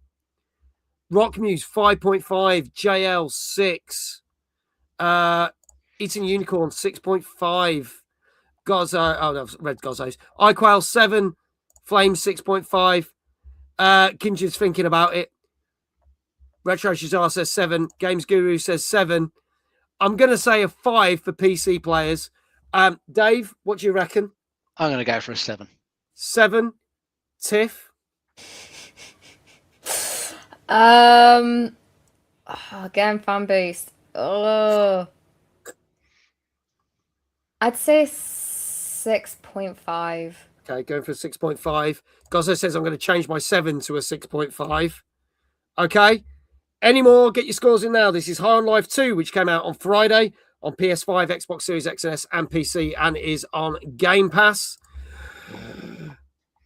Rockmuse, 5.5. JL, 6. Eating Unicorn, 6.5. Gozzo, oh, no, I've read Gozzo's. iQuail, 7. Flame, 6.5. Kinja's thinking about it. Retro Shazar says 7. Games Guru says 7. I'm going to say a 5 for PC players. Dave, what do you reckon? I'm going to go for a 7. 7. Tiff? Again, fan-based. Oh. I'd say 6.5. Okay, going for 6.5. Gozzo says I'm going to change my 7 to a 6.5. Okay. Any more? Get your scores in now. This is High on Life 2, which came out on Friday on PS5, Xbox Series XS, and PC, and is on Game Pass.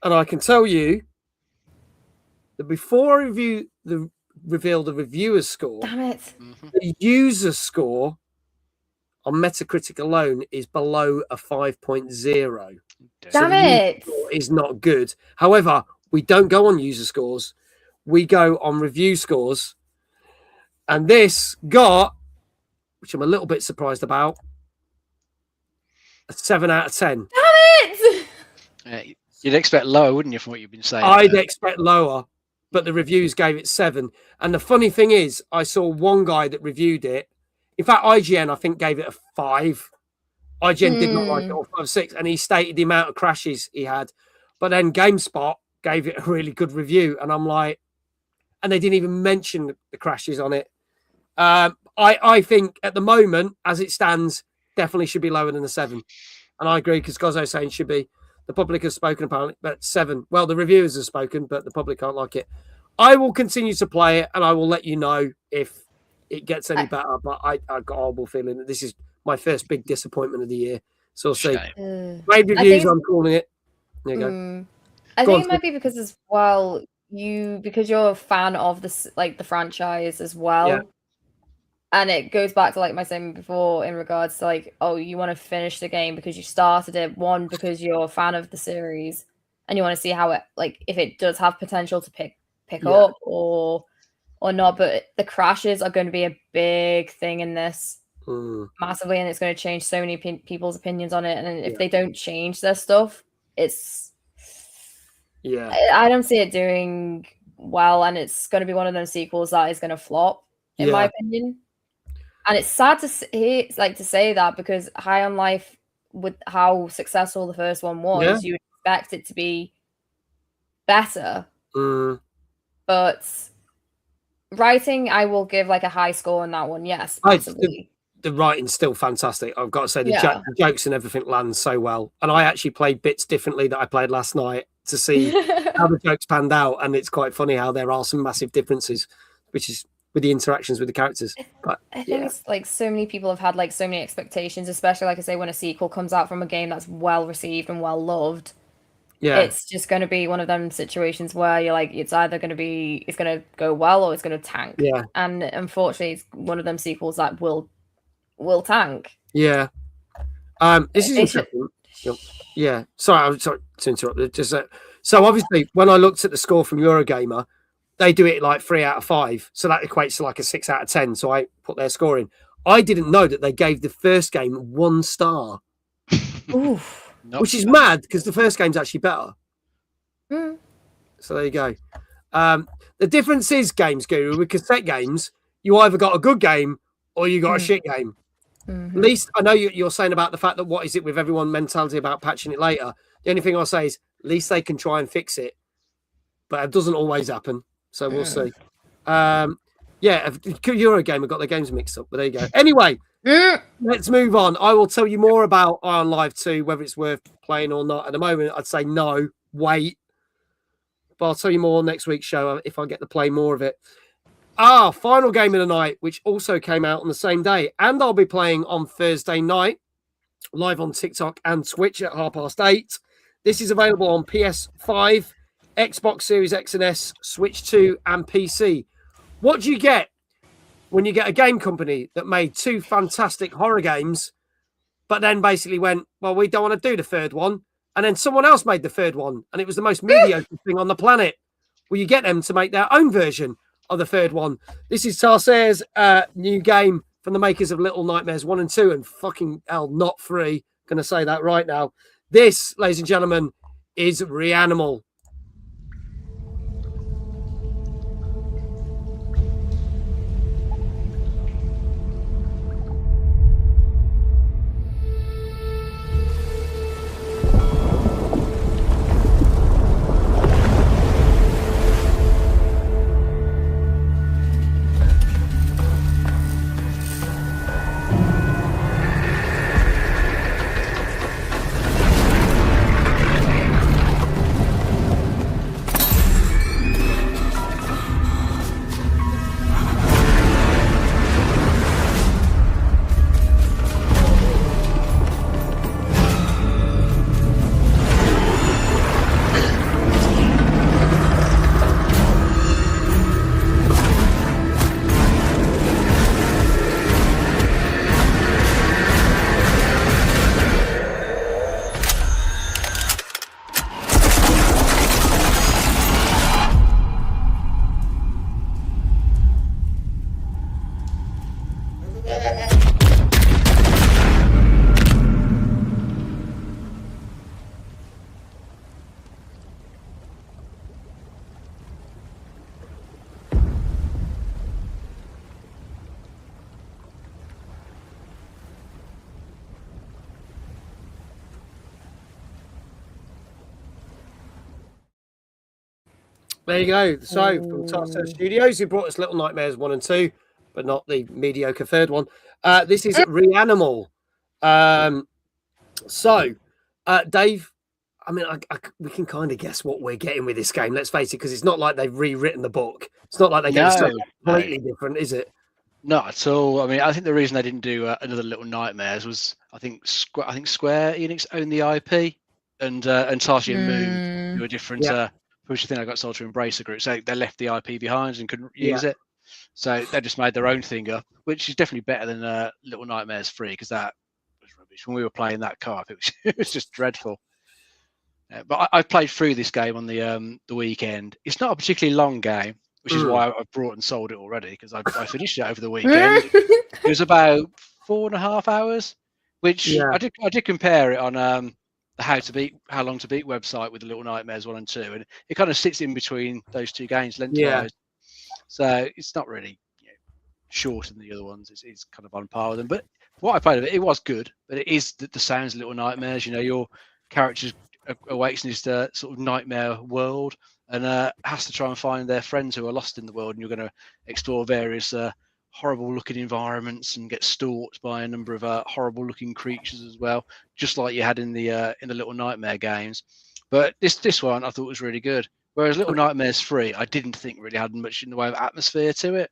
And I can tell you that before I reveal the reviewer's score, damn it, the user score on Metacritic alone is below a 5.0. Damn it! Is not good. However, we don't go on user scores. We go on review scores. And this got, which I'm a little bit surprised about, a 7 out of 10. Damn it! You'd expect lower, wouldn't you, from what you've been saying? I'd expect lower, but the reviews gave it 7. And the funny thing is, I saw one guy that reviewed it. In fact, IGN, I think, gave it a 5. IGN did not like it, or 5, 6, and he stated the amount of crashes he had. But then GameSpot gave it a really good review, and I'm like, and they didn't even mention the crashes on it. I think at the moment, as it stands, definitely should be lower than a 7. And I agree, because Gozzo's saying should be. The public has spoken, apparently, but 7. Well, the reviewers have spoken, but the public can't like it. I will continue to play it, and I will let you know if it gets any better. But I've got a horrible feeling that this is my first big disappointment of the year. So we'll see. Great reviews, I'm calling it. There you go. I think it might be because as well, because you're a fan of this, like the franchise as well. Yeah. And it goes back to like my saying before in regards to like, oh, you want to finish the game because you started it, one, because you're a fan of the series and you want to see how it, like, if it does have potential to pick up or not. But the crashes are going to be a big thing in this massively, and it's going to change so many people's opinions on it. And if they don't change their stuff, it's I don't see it doing well, and it's going to be one of those sequels that is going to flop, in my opinion. And it's sad to say, to say that, because High on Life, with how successful the first one was, you would expect it to be better. But writing, I will give like a high score on that one. Yes, the writing's still fantastic. I've got to say the jokes and everything lands so well. And I actually played bits differently that I played last night to see how the jokes panned out, and it's quite funny how there are some massive differences, which is with the interactions with the characters. But I think it's like so many people have had like so many expectations, especially like I say when a sequel comes out from a game that's well received and well loved. It's just going to be one of them situations where you're like, it's either going to go well or it's going to tank. And unfortunately, it's one of them sequels that will tank. This is interesting. Sorry, I'm sorry to interrupt. Just so obviously, when I looked at the score from Eurogamer, they do it like 3 out of 5, so that equates to like a 6 out of 10. So I put their score in. I didn't know that they gave the first game 1 star, which is mad because the first game's actually better. So there you go. The difference is, Games Guru, with cassette games, you either got a good game or you got a shit game. At least I know you're saying about the fact that what is it with everyone mentality about patching it later. The only thing I'll say is at least they can try and fix it, but it doesn't always happen. So we'll see. Eurogamer got their games mixed up, but there you go. Anyway, let's move on. I will tell you more about Iron Live 2, whether it's worth playing or not. At the moment, I'd say no, wait. But I'll tell you more next week's show if I get to play more of it. Final game of the night, which also came out on the same day. And I'll be playing on Thursday night, live on TikTok and Twitch at 8:30. This is available on PS5, Xbox Series X and S, Switch 2, and PC. What do you get when you get a game company that made 2 fantastic horror games, but then basically went, well, we don't want to do the third one, and then someone else made the third one, and it was the most mediocre thing on the planet? Well, you get them to make their own version of the third one. This is Tarsair's new game from the makers of Little Nightmares 1 and 2, and fucking hell, not 3. Going to say that right now. This, ladies and gentlemen, is Reanimal. There you go. So from Tarso Studios, who brought us Little Nightmares 1 and 2, but not the mediocre third one. This is Reanimal. Dave, I mean, we can kind of guess what we're getting with this game. Let's face it, because it's not like they've rewritten the book. It's not like they're getting something completely different, is it? Not at all. I mean, I think the reason they didn't do another Little Nightmares was I think Square Enix owned the IP, and Tarsi and Moon, who were different. Which I think I got sold to Embracer Group, so they left the IP behind and couldn't use it. So they just made their own thing up, which is definitely better than Little Nightmares 3, because that was rubbish. When we were playing that co-op, it was just dreadful. But I played through this game on the weekend. It's not a particularly long game, which is why I've brought and sold it already, because I finished it over the weekend. It was about 4.5 hours, which I did compare it on the How Long to Beat website with the Little Nightmares 1 and 2, and it kind of sits in between those two games lengthwise. So it's not really shorter than the other ones. It's kind of on par with them. But what I played of it, it was good. But it is the sounds of Little Nightmares. Your character awakes in this sort of nightmare world and has to try and find their friends who are lost in the world, and you're going to explore various horrible looking environments and get stalked by a number of horrible looking creatures as well, just like you had in the Little Nightmare games. But this one I thought was really good, whereas Little Nightmares 3 I didn't think really had much in the way of atmosphere to it.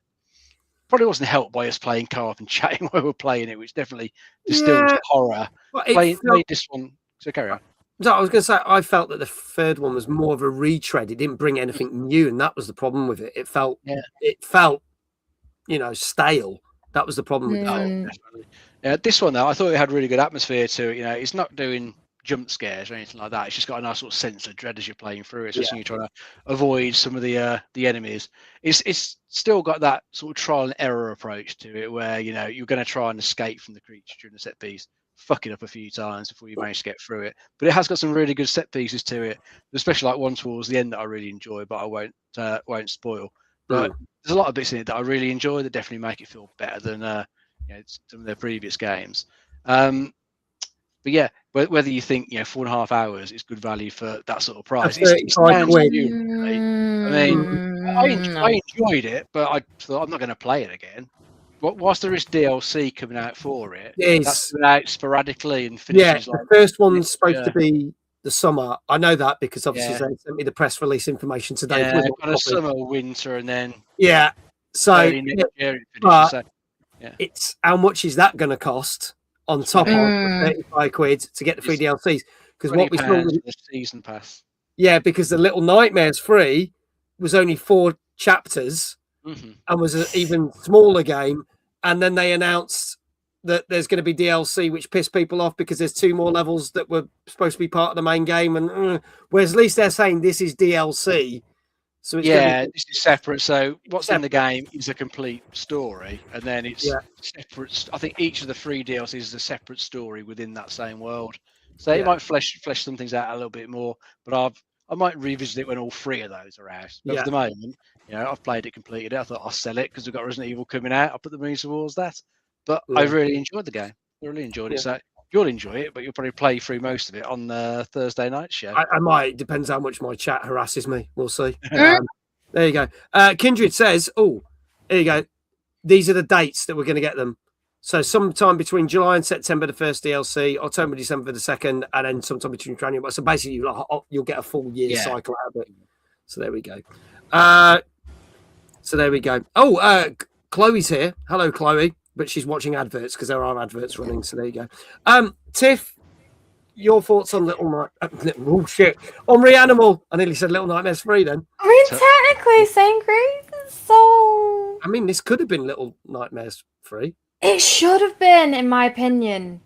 Probably wasn't helped by us playing co-op and chatting while we were playing it, which definitely distills the horror. Played this one, so carry on. So I was going to say, I felt that the third one was more of a retread. It didn't bring anything new, and that was the problem with it. It felt stale. That was the problem with it. Yeah, this one though, I thought it had really good atmosphere to it. It's not doing jump scares or anything like that. It's just got a nice sort of sense of dread as you're playing through it, especially when you're trying to avoid some of the enemies. It's still got that sort of trial and error approach to it, where you're going to try and escape from the creature during the set piece, fuck it up a few times before you manage to get through it. But it has got some really good set pieces to it, especially like one towards the end that I really enjoy, but I won't spoil. But there's a lot of bits in it that I really enjoy that definitely make it feel better than some of their previous games. But yeah, whether you think 4.5 hours is good value for that sort of price, it's new, really. I mean, I enjoyed it, but I thought I'm not going to play it again. Whilst there is DLC coming out for it, that's coming out sporadically and finishes. The first one's supposed to be the summer. I know that because obviously they sent me the press release information today. Yeah, kind of summer, winter, and then so next year it finishes, it's how much is that going to cost on top of £35 to get the free DLCs? Because what we saw was the season pass. Yeah, because the Little Nightmares 3 was only 4 chapters and was an even smaller game, and then they announced that there's going to be DLC, which pissed people off because there's 2 more levels that were supposed to be part of the main game, and whereas at least they're saying this is DLC. So it's this is separate. So what's in the game is a complete story, and then it's separate. I think each of the 3 DLCs is a separate story within that same world. So it might flesh some things out a little bit more, but I might revisit it when all 3 of those are out. But for the moment, I've played it, completed it. I thought I'll sell it because we've got Resident Evil coming out. I'll put the money towards that. But I really enjoyed the game. I really enjoyed it. So you'll enjoy it, but you'll probably play through most of it on the Thursday night show. I might. Depends how much my chat harasses me. We'll see. There you go. Kindred says, here you go. These are the dates that we're going to get them. So sometime between July and September, the first DLC, October, December, the second, and then sometime between January. So basically, you'll get a full year cycle out of it. So there we go. Chloe's here. Hello, Chloe. But she's watching adverts because there are adverts running. So there you go. Tiff, your thoughts on on Reanimal? I nearly said Little Nightmares 3 then. I mean, technically, same grade. So I mean, this could have been Little Nightmares 3. It should have been, in my opinion.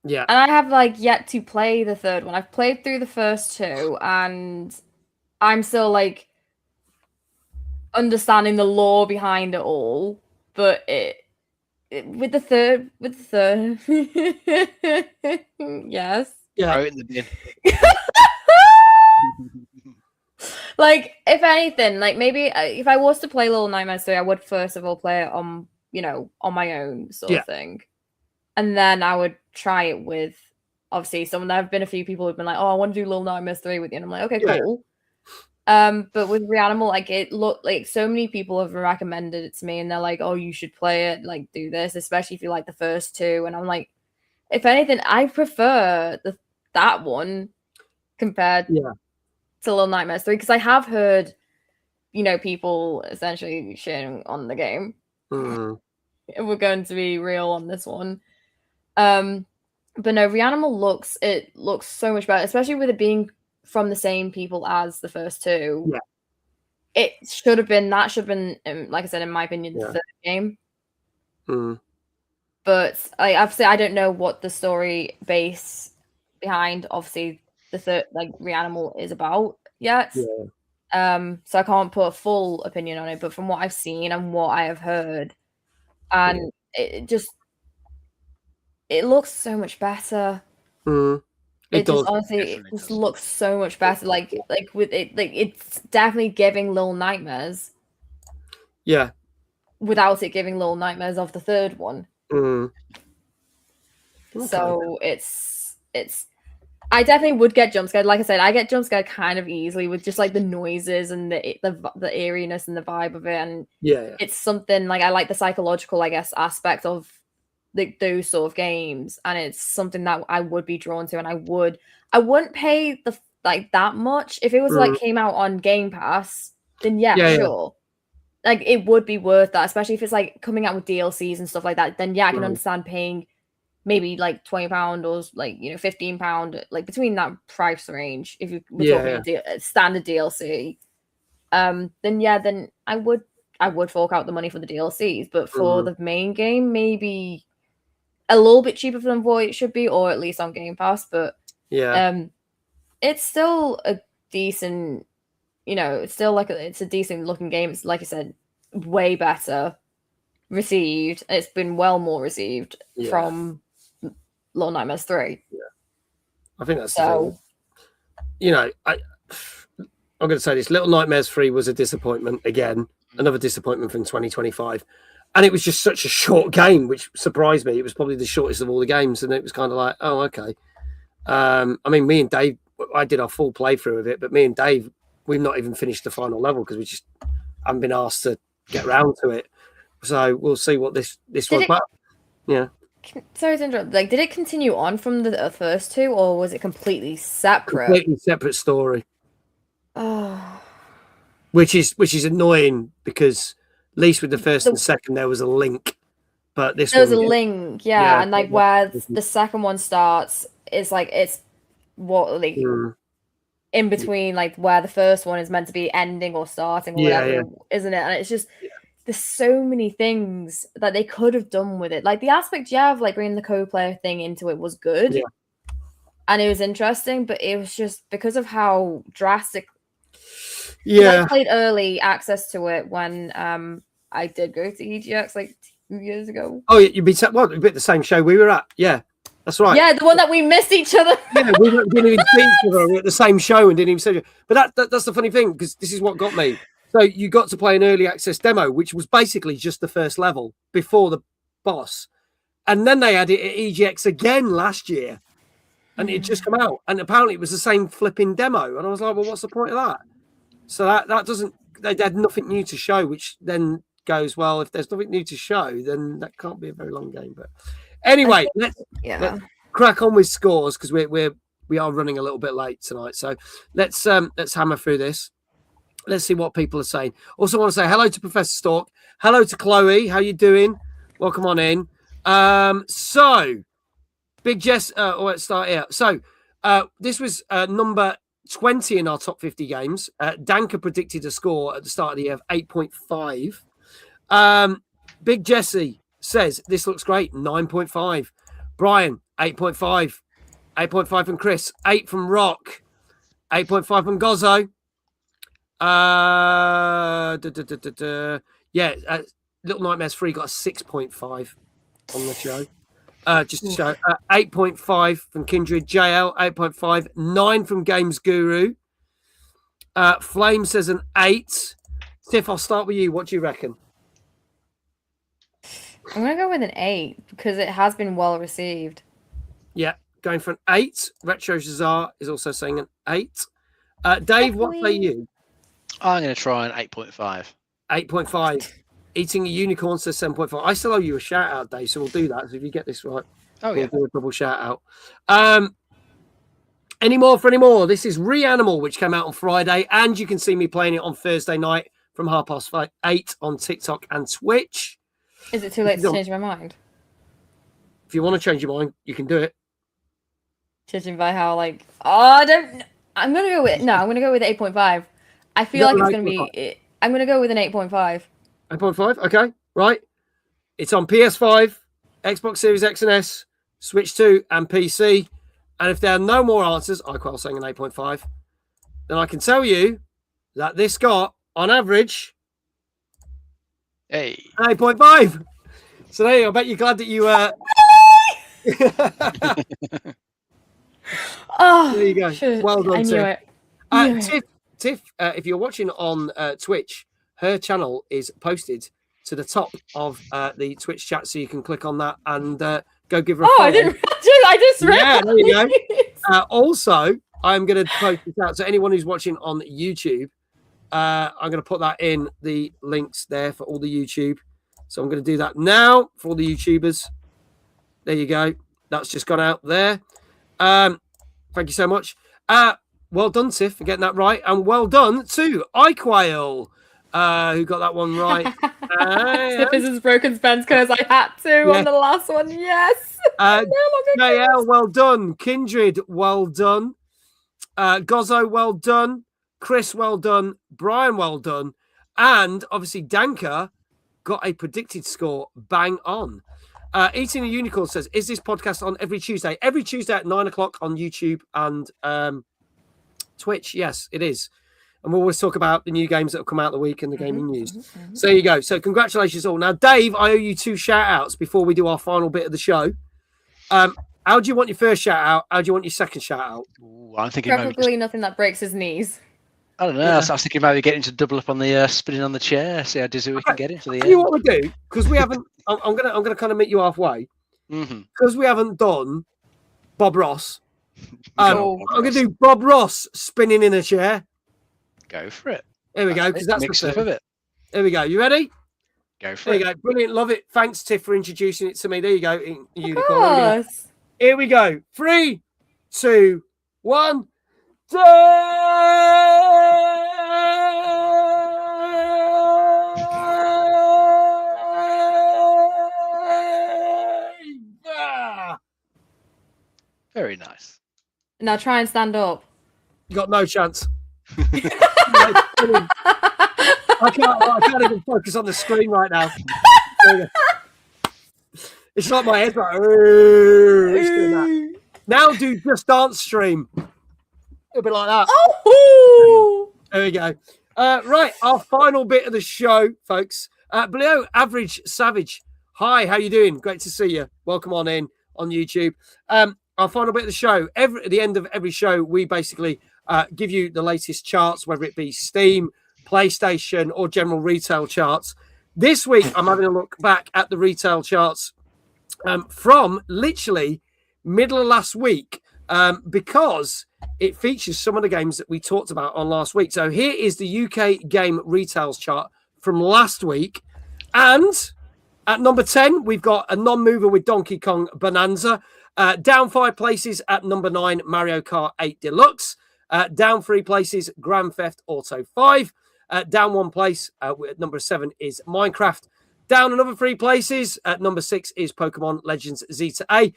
Yeah. And I have yet to play the third one. I've played through the first 2, and I'm still understanding the lore behind it all. But with the third, yes. Yeah. Throw it in the bin. If anything, maybe if I was to play Little Nightmares 3, I would first of all play it on, on my own sort of thing. And then I would try it with, obviously, there have been a few people who've been like, oh, I want to do Little Nightmares 3 with you. And I'm like, okay, cool. But with Reanimal, like it looked like so many people have recommended it to me, and they're like, "Oh, you should play it. Like, do this, especially if you like the first two." And I'm like, if anything, I prefer that one compared to Little Nightmares 3 because I have heard, people essentially shitting on the game. We're going to be real on this one. But no, Reanimal looks so much better, especially with it being from the same people as the first two. Yeah. It should have been, like I said, in my opinion, the third game. But I don't know what the story base behind, obviously, the third, Reanimal is about yet. Yeah. So I can't put a full opinion on it, but from what I've seen and what I have heard, and it looks so much better. It does. Just honestly, it just looks so much better. Like with it, it's definitely giving Little Nightmares. Yeah. Without it giving Little Nightmares of the third one. Okay. So it's. I definitely would get jump scared. Like I said, I get jump scared kind of easily with just like the noises and the eeriness and the vibe of it, and it's something like I like the psychological, I guess, aspect of those sort of games, and it's something that I would be drawn to, and I wouldn't pay that much if it was came out on Game Pass. Then sure, like it would be worth that, especially if it's like coming out with DLCs and stuff like that. Then I can understand paying maybe like £20 or £15, like between that price range. If you were talking a standard DLC, then I would fork out the money for the DLCs, but for the main game, maybe a little bit cheaper than what it should be, or at least on Game Pass. But it's still a decent, it's still it's a decent looking game. It's like I said, way better received. It's been well more received from Little Nightmares 3. Yeah, I think that's so. I'm going to say this: Little Nightmares 3 was a disappointment again. Another disappointment from 2025. And it was just such a short game, which surprised me. It was probably the shortest of all the games. And it was kind of like, oh, okay. I mean, me and Dave, I did our full playthrough of it, but me and Dave, we've not even finished the final level because we just haven't been asked to get around to it. So we'll see what this one's about. Yeah. Sorry to interrupt. Did it continue on from the first two, or was it completely separate? Completely separate story. Oh. Which is annoying because at least with the first and second there was a link, but there was a link, and where the second one starts is it's what in between where the first one is meant to be ending or starting or whatever, isn't it? And it's just there's so many things that they could have done with it. Like the aspect of bringing the co-player thing into it was good, and it was interesting, but it was just because of how drastic. I played early access to it when I did go to EGX 2 years ago. Oh, you'd be at the same show we were at. Yeah, that's right. Yeah, the one that we missed each other. Yeah, we didn't even see each other. We were at the same show and didn't even see each other. But that's the funny thing, because this is what got me. So you got to play an early access demo, which was basically just the first level before the boss. And then they had it at EGX again last year. And it had just come out. And apparently it was the same flipping demo. And I was like, well, what's the point of that? So that doesn't, they had nothing new to show, which then goes, well, if there's nothing new to show, then that can't be a very long game. But anyway, let's crack on with scores because we are running a little bit late tonight. So let's hammer through this. Let's see what people are saying. Also want to say hello to Professor Stork. Hello to Chloe. How you doing? Welcome on in. So Big Jess, let's start here. So this was number 20 in our top 50 games. Danka predicted a score at the start of the year of 8.5. Big Jesse says this looks great, 9.5. Brian, 8.5. 8.5 from Chris, 8 from Rock, 8.5 from Gozzo. Little Nightmares 3 got a 6.5 on the show. Just to show 8.5 from Kindred. JL 8.5, 9 from Games Guru. Flame says an 8. Tiff, I'll start with you. What do you reckon? I'm gonna go with an 8 because it has been well received. Yeah, going for an 8. Retro Shazar is also saying an 8. Dave, what say you? I'm going to try an 8.5. 8.5. Eating a Unicorn says 7.5. I still owe you a shout out, Dave, so we'll do that. So if you get this right, we'll do a double shout out. Any more? This is Reanimal, which came out on Friday, and you can see me playing it on Thursday night from 8:30 on TikTok and Twitch. Is it too late to change my mind? If you want to change your mind, you can do it. Judging by how I'm gonna go with 8.5. I feel like it's gonna be. I'm gonna go with an 8.5. 8.5. Okay, right. It's on PS5, Xbox Series X and S, Switch 2, and PC. And if there are no more answers, I quite saying an 8.5, then I can tell you that this got, on average, an 8.5. So there you go. I bet you're glad that you. Oh, there you go. Well done, I knew Tiff. it. Tiff, if you're watching on Twitch, her channel is posted to the top of the Twitch chat, so you can click on that and go give her a follow. I just read. Yeah, there you go. Also, I'm going to post this out. So anyone who's watching on YouTube, I'm going to put that in the links there for all the YouTube. So I'm going to do that now for all the YouTubers. There you go. That's just gone out there. Thank you so much. Well done, Tiff, for getting that right. And well done to iQuail, who got that one right. This is broken Spence because I had to on the last one. Yes. JL, well done. Kindred, well done. Gozzo, well done. Chris, well done. Brian, well done. And obviously, Danka got a predicted score bang on. Eating a Unicorn says, is this podcast on every Tuesday? Every Tuesday at 9:00 on YouTube and Twitch. Yes, it is. And we'll always talk about the new games that have come out the week and the gaming news. So there you go. So congratulations all. Now, Dave, I owe you 2 shout-outs before we do our final bit of the show. How do you want your first shout-out? How do you want your second shout-out? I'm thinking probably nothing that breaks his knees. I don't know. Yeah. I was thinking maybe getting to double up on the spinning on the chair. See how dizzy we can get into the end. You know what we do? Because we haven't. I'm gonna kind of meet you halfway. Because we haven't done Bob Ross. I'm gonna do Bob Ross spinning in a chair. Go for it. There we go. Because that's mix up of it. There we go. You ready? Go for it. There you go. Brilliant. Love it. Thanks, Tiff, for introducing it to me. There you go. Unicorn. Here we go. 3, 2, 1. Very nice. Now try and stand up. You got no chance. I can't even focus on the screen right now. It's like my head's like, it's doing that. Now do Just Dance stream. It'll be like that. Oh! There we go. Right, our final bit of the show, folks. Below Average Savage. Hi, how you doing? Great to see you. Welcome on in on YouTube. Our final bit of the show. At the end of every show, we basically give you the latest charts, whether it be Steam, PlayStation, or general retail charts. This week, I'm having a look back at the retail charts from literally middle of last week because it features some of the games that we talked about on last week. So here is the UK game retails chart from last week. And at number 10, we've got a non-mover with Donkey Kong Bonanza. Down 5 places at number 9, Mario Kart 8 Deluxe. Down 3 places, Grand Theft Auto 5. Down 1 place at number 7 is Minecraft. Down another 3 places at number 6 is Pokemon Legends Zeta A.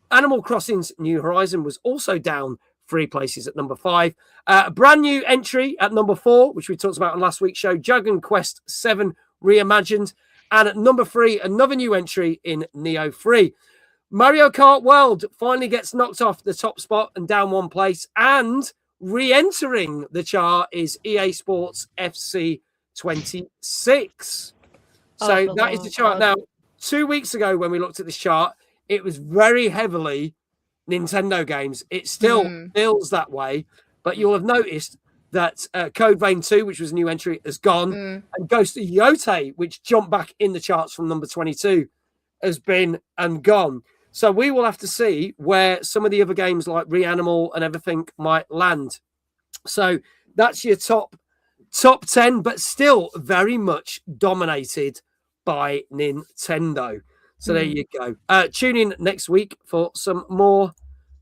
Animal Crossing's New Horizon was also down 3 places at number 5. A brand new entry at number 4, which we talked about on last week's show, Dragon Quest 7 Reimagined. And at number 3, another new entry in Neo 3. Mario Kart World finally gets knocked off the top spot and down 1 place. And re-entering the chart is EA Sports FC 26. So that is the chart. Now, 2 weeks ago when we looked at this chart, it was very heavily Nintendo games. It still feels that way, but you'll have noticed that Code Vein 2, which was a new entry, has gone. And Ghost of Yote, which jumped back in the charts from number 22, has been and gone. So we will have to see where some of the other games like Reanimal and everything might land. So that's your top top 10, but still very much dominated by Nintendo. So there you go. Tune in next week for some more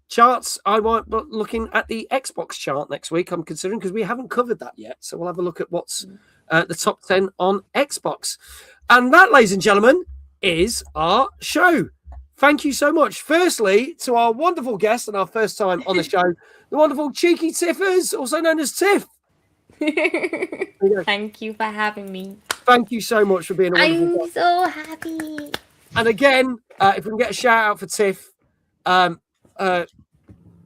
charts. I might be looking at the Xbox chart next week, I'm considering, because we haven't covered that yet. So we'll have a look at what's the top 10 on Xbox. And that, ladies and gentlemen, is our show. Thank you so much. Firstly, to our wonderful guest and our first time on the show, the wonderful Cheeky Tiffers, also known as Tiff. Thank you for having me. Thank you so much for being a wonderful I'm so happy. And again, if we can get a shout out for Tiff,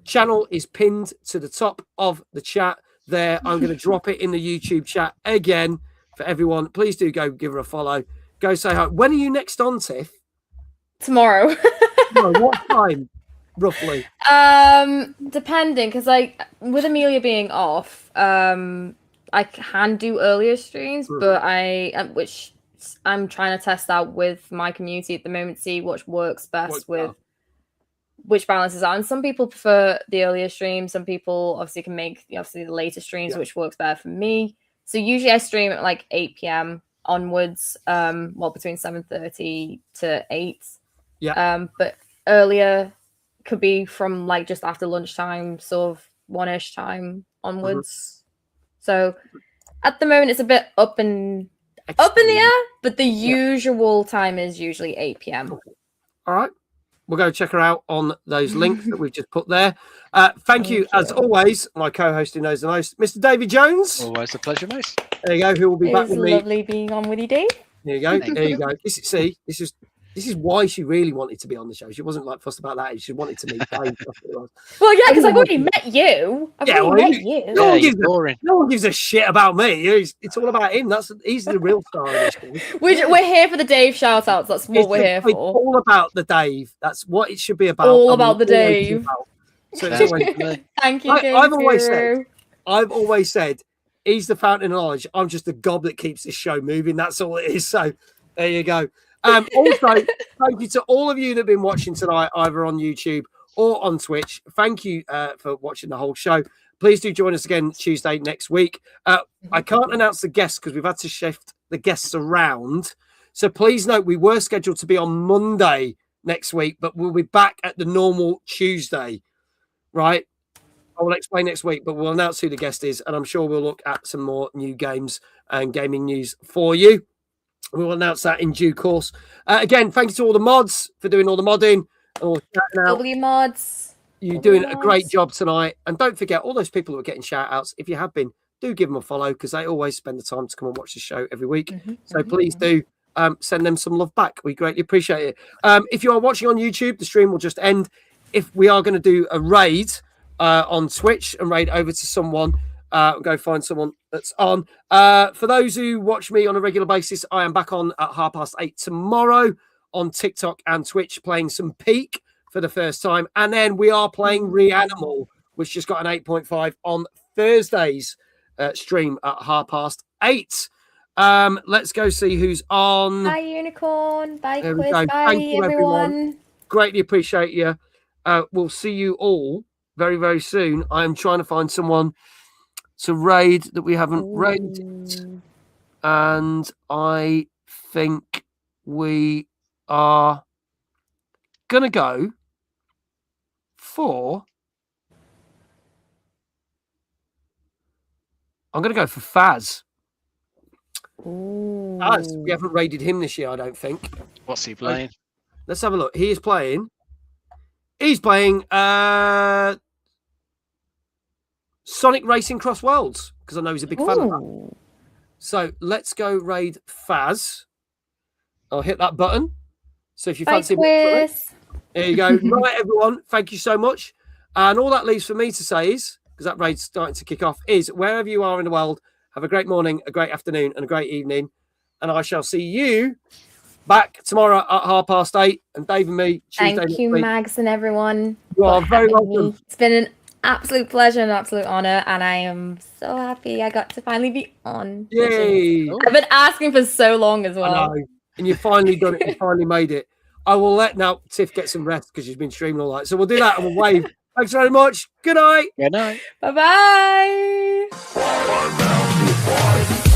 channel is pinned to the top of the chat there. I'm going to drop it in the YouTube chat again for everyone. Please do go give her a follow. Go say hi. When are you next on, Tiff? Tomorrow. What time, roughly? Depending, because like with Amelia being off, I can do earlier streams, but which I'm trying to test out with my community at the moment, see what works best with which balances are. And some people prefer the earlier streams. Some people obviously can make the later streams, which works better for me. So usually I stream at like 8 p.m. onwards, between 7:30 to 8. Yeah. But earlier could be from like just after lunchtime, sort of 1-ish time onwards. So at the moment it's a bit up in the air, but the usual time is usually 8 p.m. All right. We'll go check her out on those links that we've just put there. Thank you, as always, my co-host who knows the most, Mr. David Jones. Always a pleasure, mate. There you go. Who will be back with me? Lovely being on with you, Dave. There you go. There you go. This is why she really wanted to be on the show. She wasn't like fussed about that. She wanted to meet Dave. Well, yeah, because I've already met you. I've already met you. No one gives a shit about me. It's all about him. He's the real star of this game. We're here for the Dave shout-outs. That's what we're here for. It's all about the Dave. That's what it should be about. All about the Dave. So Thank you, Dave. I've always said he's the fountain of knowledge. I'm just the gob that keeps this show moving. That's all it is. So there you go. Also, thank you to all of you that have been watching tonight, either on YouTube or on Twitch. Thank you for watching the whole show. Please do join us again Tuesday next week. I can't announce the guests because we've had to shift the guests around. So please note we were scheduled to be on Monday next week, but we'll be back at the normal Tuesday, right? I will explain next week, but we'll announce who the guest is, and I'm sure we'll look at some more new games and gaming news for you. We will announce that in due course. Again, thank you to all the mods for doing all the modding. W mods. You're doing a great job tonight. And don't forget, all those people who are getting shout-outs, if you have been, do give them a follow because they always spend the time to come and watch the show every week. So please do send them some love back. We greatly appreciate it. If you are watching on YouTube, the stream will just end. If we are going to do a raid on Twitch and raid over to someone, go find someone that's on. For those who watch me on a regular basis, I am back on at 8:30 tomorrow on TikTok and Twitch playing some Peak for the first time. And then we are playing Reanimal, which just got an 8.5 on Thursday's stream at 8:30. Let's go see who's on. Bye, Unicorn. Bye, There we Quiz. go. Bye, Thank you, everyone. Greatly appreciate you. We'll see you all very, very soon. I am trying to find someone to raid that we haven't raided. And I think we are going to go for... I'm going to go for Faz. Faz. We haven't raided him this year, I don't think. What's he playing? Let's have a look. He's playing Sonic Racing Cross Worlds, because I know he's a big fan of that. So let's go raid Faz. I'll hit that button. So if you fancy it, there you go. Right, everyone. Thank you so much. And all that leaves for me to say is, because that raid's starting to kick off, is wherever you are in the world, have a great morning, a great afternoon, and a great evening. And I shall see you back tomorrow at 8:30. And Dave and me, Tuesday Thank you, Mags, and everyone. You are very welcome. It's been an absolute pleasure and absolute honor, and I am so happy I got to finally be on. Yay! I've been asking for so long as well. I know. And you've finally done it. You finally made it. I will let now Tiff get some rest because she's been streaming all night. So we'll do that and we'll wave. Thanks very much. Good night. Good night. Bye-bye. fight.